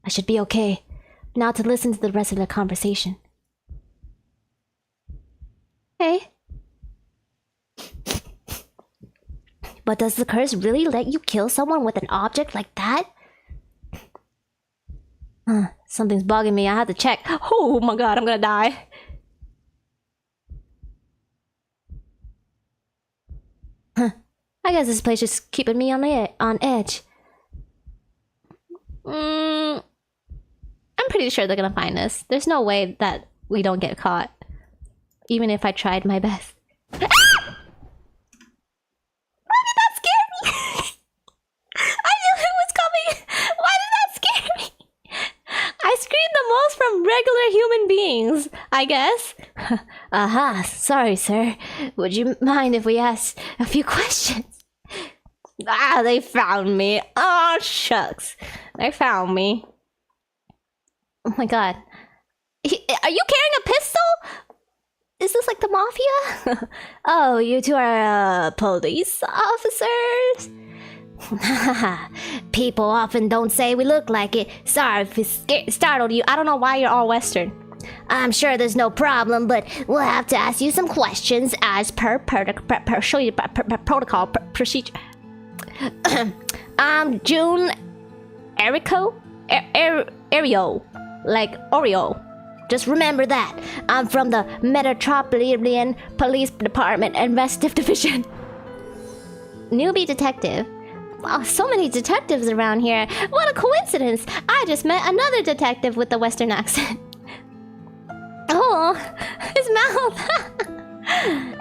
I should be okay. Now to listen to the rest of the conversation. Hey. But does the curse really let you kill someone with an object like that? Something's bugging me. I have to check. Oh my god, I'm gonna die. I guess this place is keeping me on edge. I'm pretty sure they're gonna find us. There's no way that we don't get caught. Even if I tried my best. Regular human beings, I guess. Aha, sorry, sir. Would you mind if we asked a few questions? Ah, they found me. Oh, shucks. They found me. Oh my god. Are you carrying a pistol? Is this like the mafia? Oh, you two are police officers? People often don't say we look like it. Sorry if it startled you. I don't know why you're all Western. I'm sure there's no problem, but we'll have to ask you some questions as per protocol procedure. I'm June Erico? Ario. Like Oreo. Just remember that. I'm from the Metropolitan Police Department Investigative Division. Newbie detective. Wow, so many detectives around here. What a coincidence. I just met another detective with a Western accent. Oh, his mouth.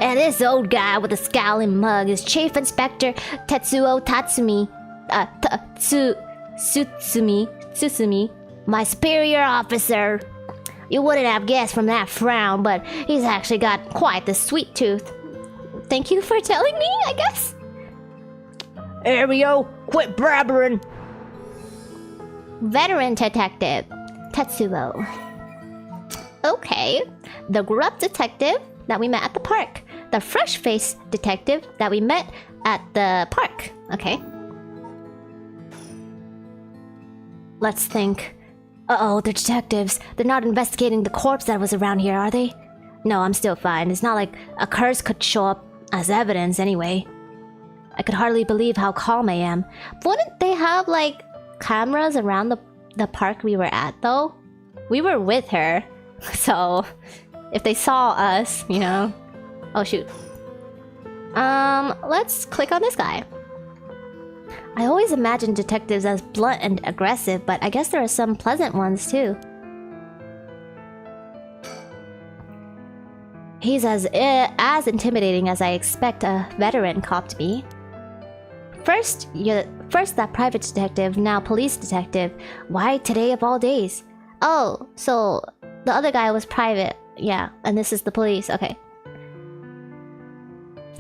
And this old guy with a scowling mug is Chief Inspector Tetsuo Tatsumi. Tsutsumi. My superior officer. You wouldn't have guessed from that frown, but he's actually got quite the sweet tooth. Thank you for telling me, I guess. Ario, quit blabbering. Veteran detective, Tetsuo. Okay, the gruff detective that we met at the park. The fresh-faced detective that we met at the park. Okay. Let's think. Uh-oh, they're detectives. They're not investigating the corpse that was around here, are they? No, I'm still fine. It's not like a curse could show up as evidence anyway. I could hardly believe how calm I am. Wouldn't they have, like, cameras around the park we were at, though? We were with her. So, if they saw us, you know... Oh, shoot. Let's click on this guy. I always imagined detectives as blunt and aggressive, but I guess there are some pleasant ones too. He's as intimidating as I expect a veteran cop to be. First that private detective, now police detective. Why today of all days? Oh, so the other guy was private, yeah, and this is the police. Okay.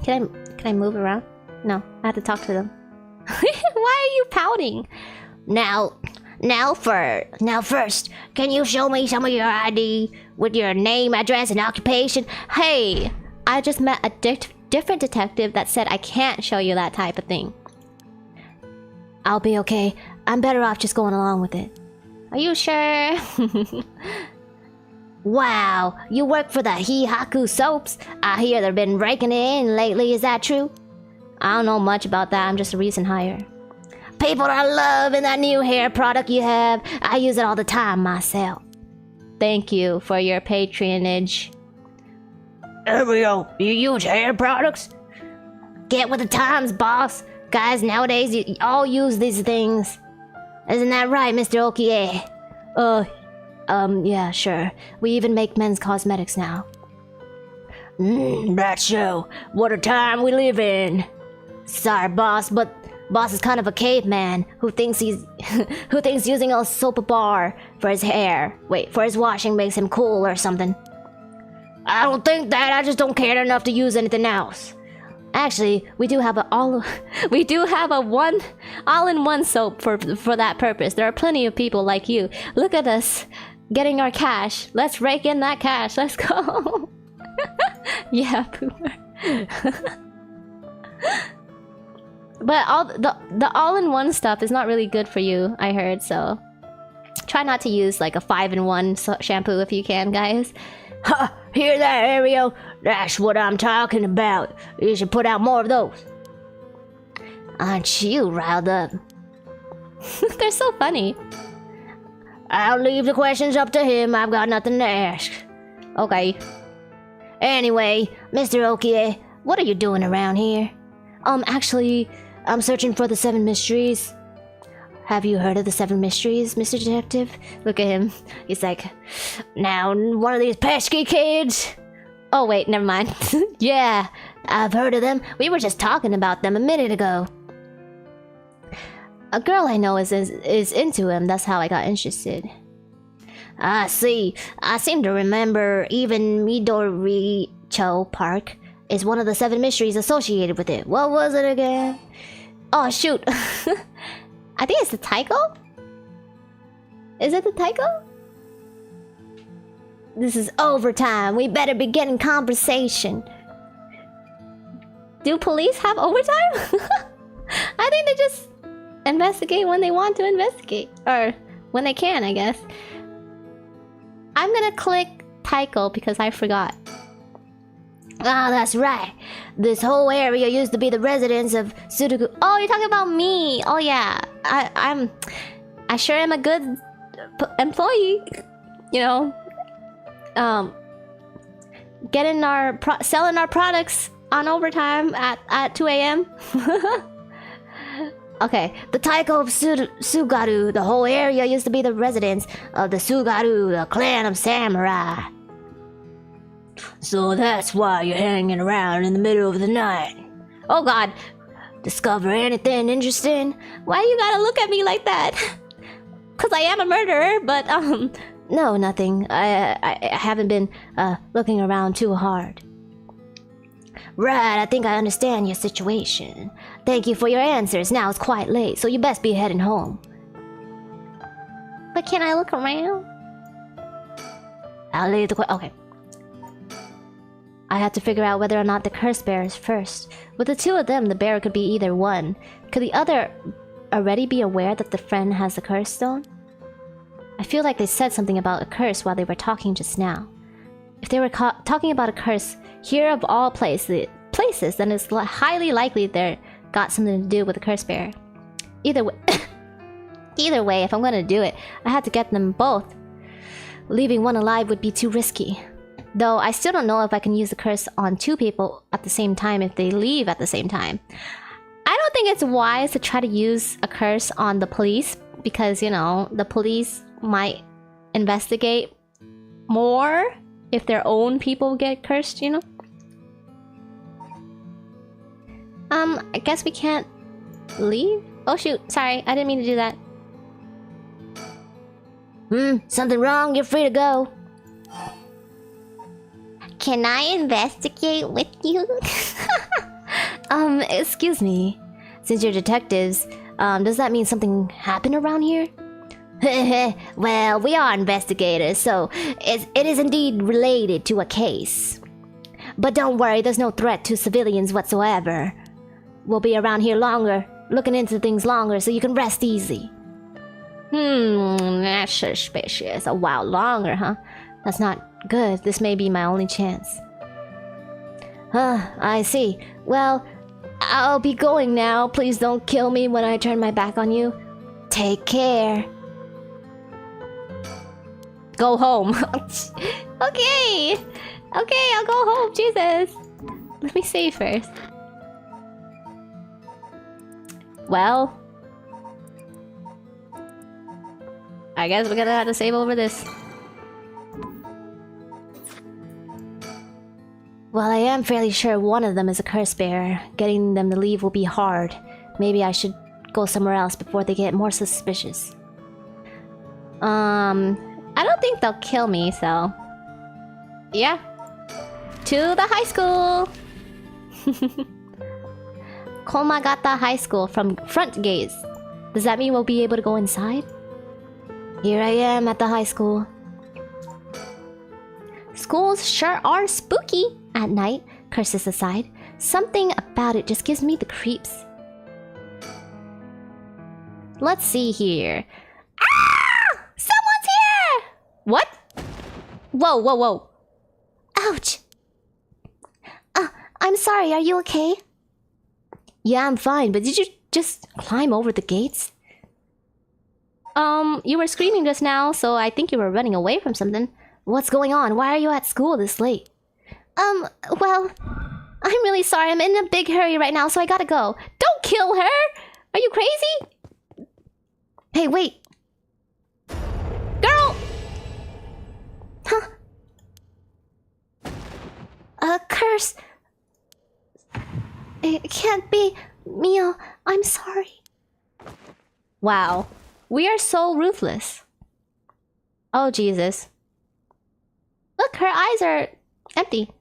Can I move around? No, I have to talk to them. Why are you pouting? Now first, can you show me some of your ID with your name, address, and occupation? Hey, I just met a different detective that said I can't show you that type of thing. I'll be okay. I'm better off just going along with it. Are you sure? Wow, you work for the Hihaku soaps? I hear they've been raking it in lately, is that true? I don't know much about that, I'm just a recent hire. People are loving that new hair product you have. I use it all the time myself. Thank you for your patronage. Ario, you use hair products? Get with the times, boss. Guys nowadays, you all use these things. Isn't that right, Mr. Okie? Yeah, sure. We even make men's cosmetics now. That's so. What a time we live in. Sorry, boss, but boss is kind of a caveman who thinks using a soap bar for his hair, for his washing makes him cool or something. I don't think that. I just don't care enough to use anything else. Actually, we do have all-in-one soap for that purpose. There are plenty of people like you. Look at us getting our cash. Let's rake in that cash. Let's go. Yeah, Pooper. But the all-in-one stuff is not really good for you, I heard, so try not to use like a 5-in-1 shampoo if you can, guys. Ha! Hear that, Ario? That's what I'm talking about. You should put out more of those. Aren't you riled up? They're so funny. I'll leave the questions up to him. I've got nothing to ask. Okay. Anyway, Mr. Okie, what are you doing around here? Actually, I'm searching for the 7 Mysteries. Have you heard of the 7 Mysteries, Mr. Detective? Look at him. He's like, now, one of these pesky kids. Oh, wait, never mind. Yeah, I've heard of them. We were just talking about them a minute ago. A girl I know is into him. That's how I got interested. I see. I seem to remember even Midoricho Park is one of the 7 mysteries associated with it. What was it again? Oh shoot. I think it's the Taiko? Is it the Taiko? This is overtime. We better be getting compensation. Do police have overtime? I think they just investigate when they want to investigate. Or when they can, I guess. I'm gonna click Taiko because I forgot. Ah, that's right. This whole area used to be the residence of Sudoku. Oh, you're talking about me. Oh yeah. I sure am a good employee. You know. Getting our selling our products on overtime at 2 a.m. Okay, the Taiko of Sugaru. The whole area used to be the residence of the Sugaru, the clan of samurai. So that's why you're hanging around in the middle of the night. Oh god. Discover anything interesting? Why you gotta look at me like that? Cause I am a murderer, but no, nothing. I haven't been looking around too hard. Right, I think I understand your situation. Thank you for your answers. Now it's quite late, so you best be heading home. But can I look around? I'll leave the okay. I have to figure out whether or not the curse bearer is first. With the two of them, the bearer could be either one. Could the other already be aware that the friend has the curse stone? I feel like they said something about a curse while they were talking just now. If they were talking about a curse here of all places, then it's highly likely they're got something to do with the curse bearer. Either way, if I'm gonna do it, I have to get them both. Leaving one alive would be too risky. Though I still don't know if I can use the curse on two people at the same time if they leave at the same time. I don't think it's wise to try to use a curse on the police because, you know, the police might investigate more if their own people get cursed, you know? I guess we can't leave? Oh shoot, sorry, I didn't mean to do that. Something wrong? You're free to go. Can I investigate with you? Excuse me. Since you're detectives, does that mean something happened around here? Well, we are investigators, so it is indeed related to a case. But don't worry, there's no threat to civilians whatsoever. We'll be around here longer, looking into things longer, so you can rest easy. That's suspicious. A while longer, huh? That's not good. This may be my only chance. I see. Well, I'll be going now. Please don't kill me when I turn my back on you. Take care. Go home. Okay. Okay, I'll go home. Jesus. Let me save first. Well, I guess we're gonna have to save over this. Well, I am fairly sure one of them is a curse bearer. Getting them to leave will be hard. Maybe I should go somewhere else before they get more suspicious. I don't think they'll kill me, so... yeah. To the high school! Komagata High School from front gates. Does that mean we'll be able to go inside? Here I am at the high school. Schools sure are spooky at night, curses aside. Something about it just gives me the creeps. Let's see here. Ah! Someone's here! What? Whoa, whoa, whoa. Ouch. I'm sorry, are you okay? Yeah, I'm fine, but did you just climb over the gates? You were screaming just now, so I think you were running away from something. What's going on? Why are you at school this late? Well, I'm really sorry. I'm in a big hurry right now, so I gotta go. Don't kill her! Are you crazy? Hey, wait. Girl! Huh? A curse. It can't be. Mio, I'm sorry. Wow. We are so ruthless. Oh, Jesus. Look, her eyes are empty.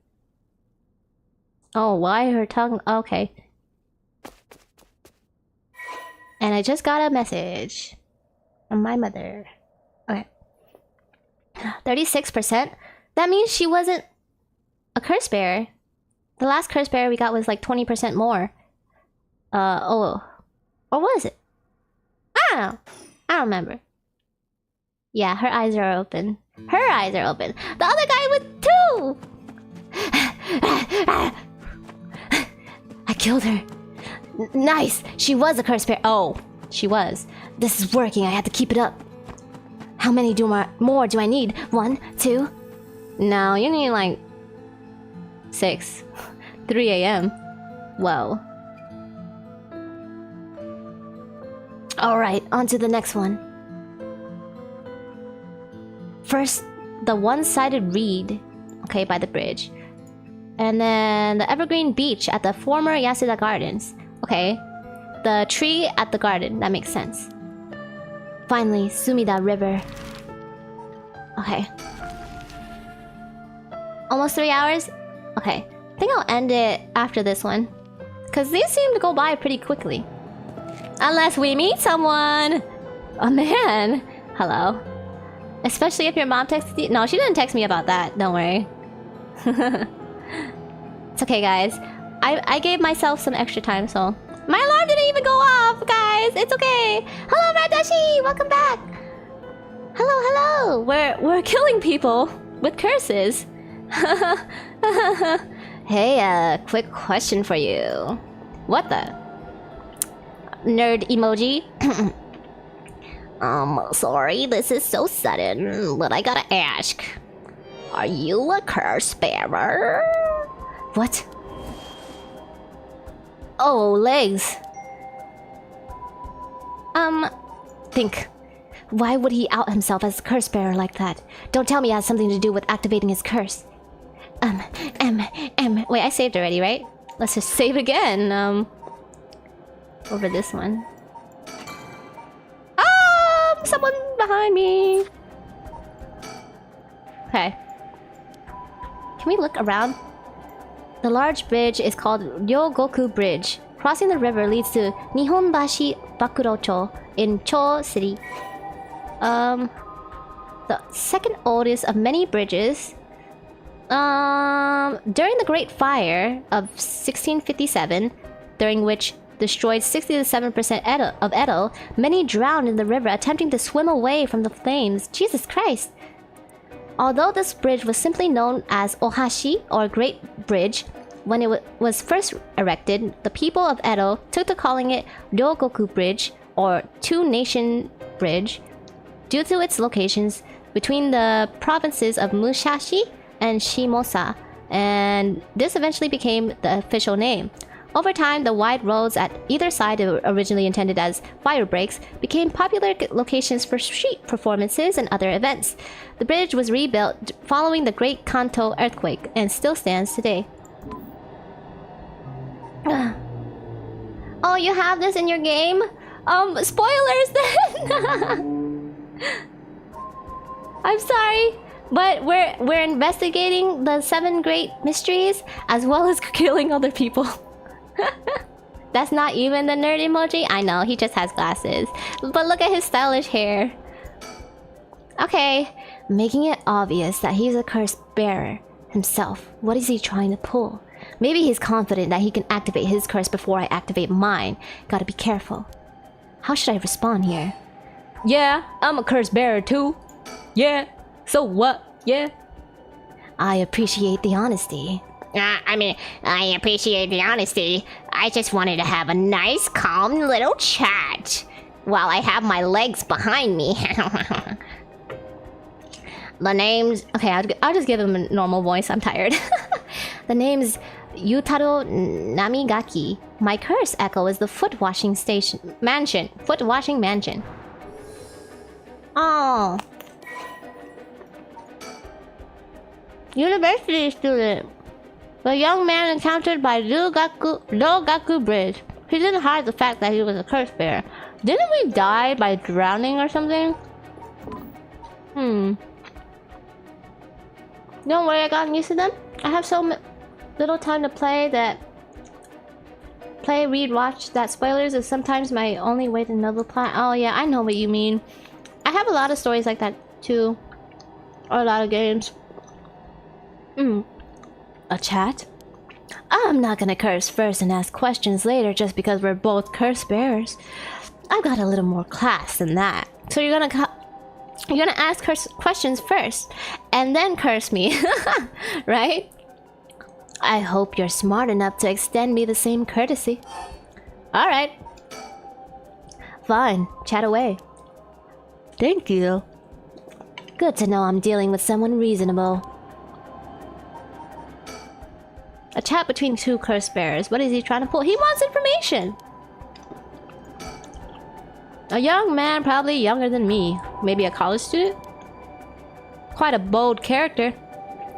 Oh, why her tongue? Okay. And I just got a message from my mother. Okay. 36%? That means she wasn't a curse bearer. The last curse bearer we got was like 20% more. Oh. Or was it? I don't know. I don't remember. Yeah, her eyes are open. Her eyes are open. The other guy with 2! I killed her. Nice! She was a curse bearer. Oh, she was. This is working. I have to keep it up. How many more do I need? 1, 2? No, you need like 6. 3 a.m. Whoa. Alright, on to the next one. First, the one-sided reed, okay, by the bridge. And then the evergreen beech at the former Yasuda Gardens. Okay, the tree at the garden, that makes sense. Finally, Sumida River. Okay. Almost 3 hours? Okay, I think I'll end it after this one. Because these seem to go by pretty quickly. Unless we meet someone! A man! Hello. Especially if your mom texted you. No, she didn't text me about that. Don't worry. It's okay, guys. I gave myself some extra time, so... My alarm didn't even go off, guys! It's okay! Hello, Radashi! Welcome back! Hello, hello! We're killing people with curses. Hey, quick question for you. What the? Nerd emoji? Sorry, this is so sudden, but I gotta ask. Are you a curse bearer? What? Oh, legs. Think. Why would he out himself as a curse bearer like that? Don't tell me it has something to do with activating his curse. Wait, I saved already, right? Let's just save again. Over this one. Someone behind me. Okay. Can we look around? The large bridge is called Ryogoku Bridge. Crossing the river leads to Nihonbashi Bakurocho in Cho City. The second oldest of many bridges. During the Great Fire of 1657, during which destroyed 67% of Edo, many drowned in the river attempting to swim away from the flames. Jesus Christ! Although this bridge was simply known as Ohashi, or Great Bridge, when it was first erected, the people of Edo took to calling it Ryogoku Bridge, or Two Nation Bridge, due to its locations between the provinces of Musashi and Shimosa, and this eventually became the official name. Over time, the wide roads at either side, originally intended as fire breaks, became popular locations for street performances and other events. The bridge was rebuilt following the Great Kanto earthquake and still stands today. Oh, you have this in your game? Spoilers then! I'm sorry, but we're investigating the 7 great mysteries as well as killing other people. That's not even the nerd emoji? I know, he just has glasses. But look at his stylish hair. Okay, making it obvious that he's a curse bearer himself. What is he trying to pull? Maybe he's confident that he can activate his curse before I activate mine. Gotta be careful. How should I respond here? Yeah, I'm a curse bearer too. Yeah, so what? Yeah. I appreciate the honesty. I appreciate the honesty. I just wanted to have a nice, calm little chat while I have my legs behind me. The name's... Okay, I'll just give him a normal voice. I'm tired. The name's Yutaro Namigaki. My curse echo is the foot-washing mansion. Foot-washing mansion. Oh. University student. The young man encountered by Ryogaku Bridge. He didn't hide the fact that he was a curse bearer. Didn't we die by drowning or something? Don't worry, I got used to them. I have so little time to play that play, read, watch that spoilers is sometimes my only way to know the plot. Oh yeah, I know what you mean. I have a lot of stories like that too. Or a lot of games. A chat? I'm not gonna curse first and ask questions later just because we're both curse bearers. I've got a little more class than that. So you're gonna ask questions first and then curse me, right? I hope you're smart enough to extend me the same courtesy. All right. Fine, chat away. Thank you. Good to know I'm dealing with someone reasonable. A chat between two curse bearers. What is he trying to pull? He wants information. A young man, probably younger than me. Maybe a college student? Quite a bold character.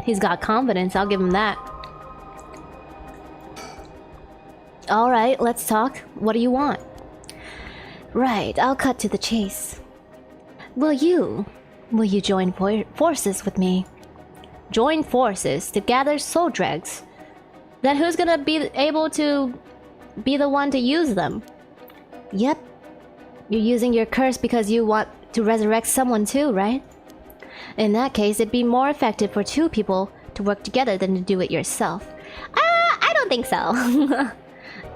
He's got confidence, I'll give him that. Alright, let's talk. What do you want? Right, I'll cut to the chase. Will you join forces with me? Join forces to gather soul dregs. Then who's gonna be able to be the one to use them? Yep. You're using your curse because you want to resurrect someone too, right? In that case, it'd be more effective for two people to work together than to do it yourself. I don't think so.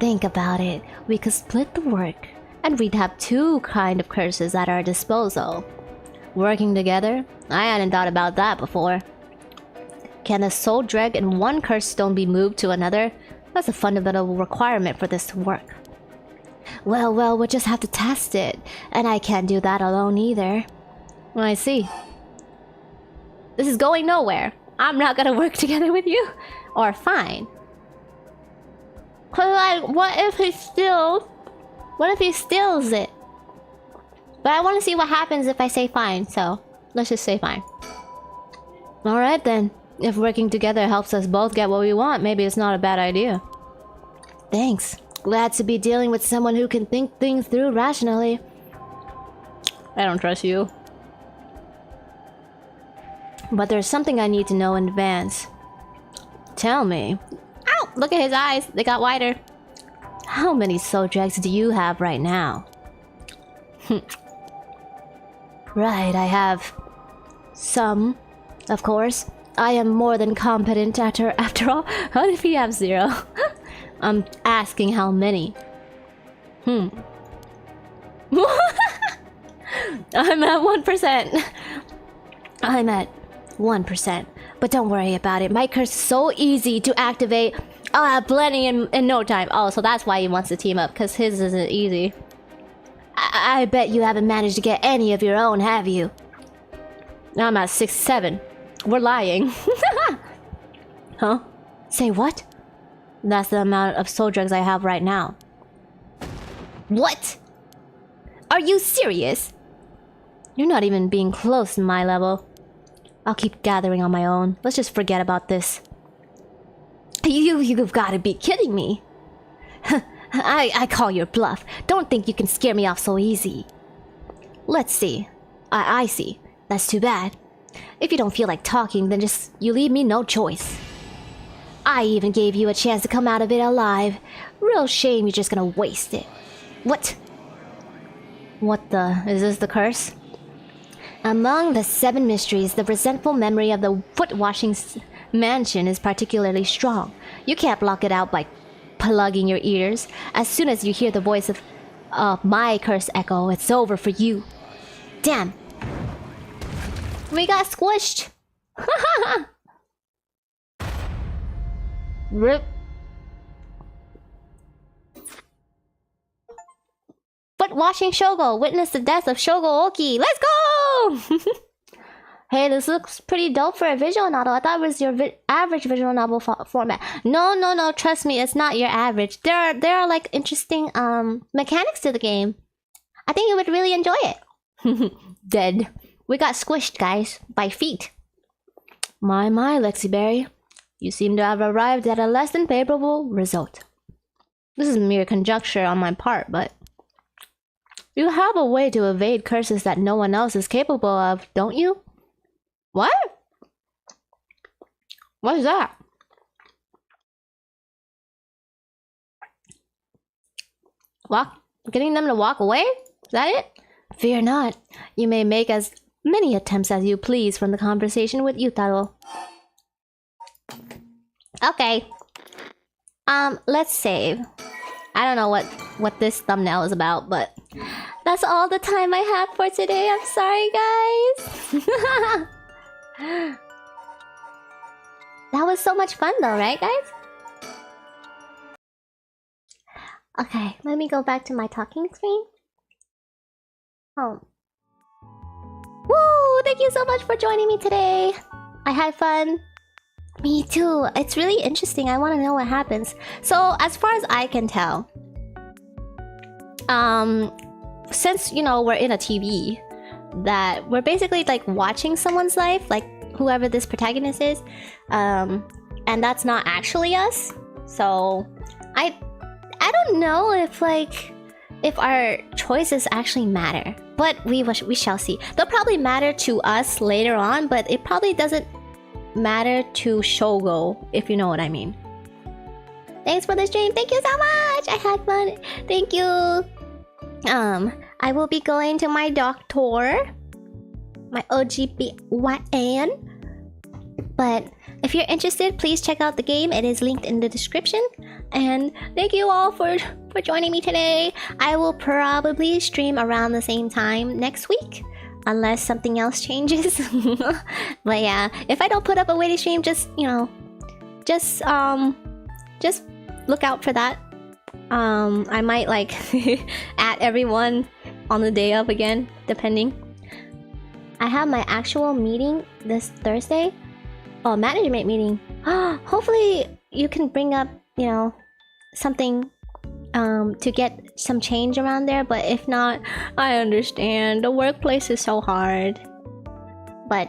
Think about it. We could split the work, and we'd have two kind of curses at our disposal. Working together? I hadn't thought about that before. Can a soul dreg in one curse stone be moved to another? That's a fundamental requirement for this to work. Well, we'll just have to test it, and I can't do that alone either. I see. This is going nowhere. I'm not gonna work together with you. Or fine. Cause like, what if he steals it? But I want to see what happens if I say fine, so let's just say fine. Alright then. If working together helps us both get what we want, maybe it's not a bad idea. Thanks. Glad to be dealing with someone who can think things through rationally. I don't trust you. But there's something I need to know in advance. Tell me. Ow! Look at his eyes. They got wider. How many soul dregs do you have right now? Right, I have some, of course. I am more than competent after all. How if you have 0? I'm asking how many. I'm at 1%. I'm at 1%. But don't worry about it. My curse is so easy to activate. I'll have plenty in no time. Oh, so that's why he wants to team up, because his isn't easy. I bet you haven't managed to get any of your own, have you? I'm at 6-7. We're lying. Huh? Say what? That's the amount of soul drugs I have right now. What? Are you serious? You're not even being close to my level. I'll keep gathering on my own. Let's just forget about this. You've got to be kidding me. I call your bluff. Don't think you can scare me off so easy. Let's see. I see. That's too bad. If you don't feel like talking, then you leave me no choice. I even gave you a chance to come out of it alive. Real shame you're just gonna waste it. What? What the... Is this the curse? Among the 7 mysteries, the resentful memory of the foot-washing mansion is particularly strong. You can't block it out by plugging your ears. As soon as you hear the voice of my curse echo, it's over for you. Damn. We got squished. Rip. Foot washing Shogo. Witness the death of Shogooki. Let's go! Hey, this looks pretty dope for a visual novel. I thought it was your average visual novel format. No. Trust me, it's not your average. There are like interesting mechanics to the game. I think you would really enjoy it. Dead. We got squished, guys, by feet. My, Lexiberry. You seem to have arrived at a less than favorable result. This is mere conjecture on my part, but... You have a way to evade curses that no one else is capable of, don't you? What? What is that? Getting them to walk away? Is that it? Fear not. You may make as many attempts as you please from the conversation with Yutaro. Okay. Let's save. I don't know what this thumbnail is about, but that's all the time I have for today. I'm sorry, guys. That was so much fun though, right, guys? Okay, let me go back to my talking screen. Oh. Woo! Thank you so much for joining me today. I had fun. Me too. It's really interesting. I want to know what happens. So, as far as I can tell, since, you know, we're in a TV, that we're basically like watching someone's life, like whoever this protagonist is, and that's not actually us. So, I don't know if our choices actually matter, but we shall see. They'll probably matter to us later on, but it probably doesn't matter to Shogo, if you know what I mean. Thanks for the stream. Thank you so much. I had fun. Thank you. I will be going to my doctor, my OGBYN. But if you're interested, please check out the game. It is linked in the description. And thank you all for joining me today. I will probably stream around the same time next week, unless something else changes. But yeah, if I don't put up a waiting stream, just look out for that. I might like at everyone on the day of again, depending. I have my actual meeting this Thursday. Oh, management meeting. Hopefully you can bring up, you know, something to get some change around there, but if not, I understand. The workplace is so hard. But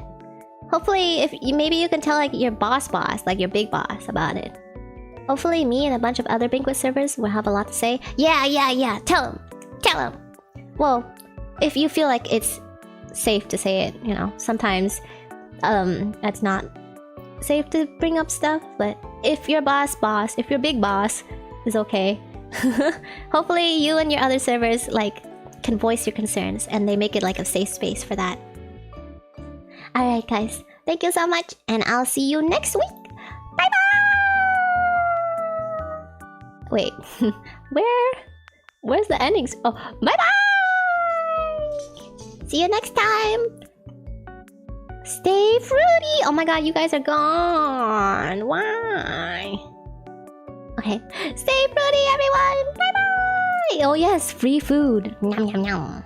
hopefully maybe you can tell like your boss, like your big boss about it. Hopefully me and a bunch of other banquet servers will have a lot to say. Yeah. Tell him. Well, if you feel like it's safe to say it, you know, sometimes that's not safe to bring up stuff, but if your boss, if your big boss is okay, hopefully you and your other servers like can voice your concerns and they make it like a safe space for that. Alright guys, thank you so much and I'll see you next week. Bye bye. Wait, where's the endings? Oh, bye bye. See you next time. Stay fruity! Oh my god, you guys are gone. Why? Okay. Stay fruity, everyone! Bye bye! Oh yes, free food. Nom nom nom.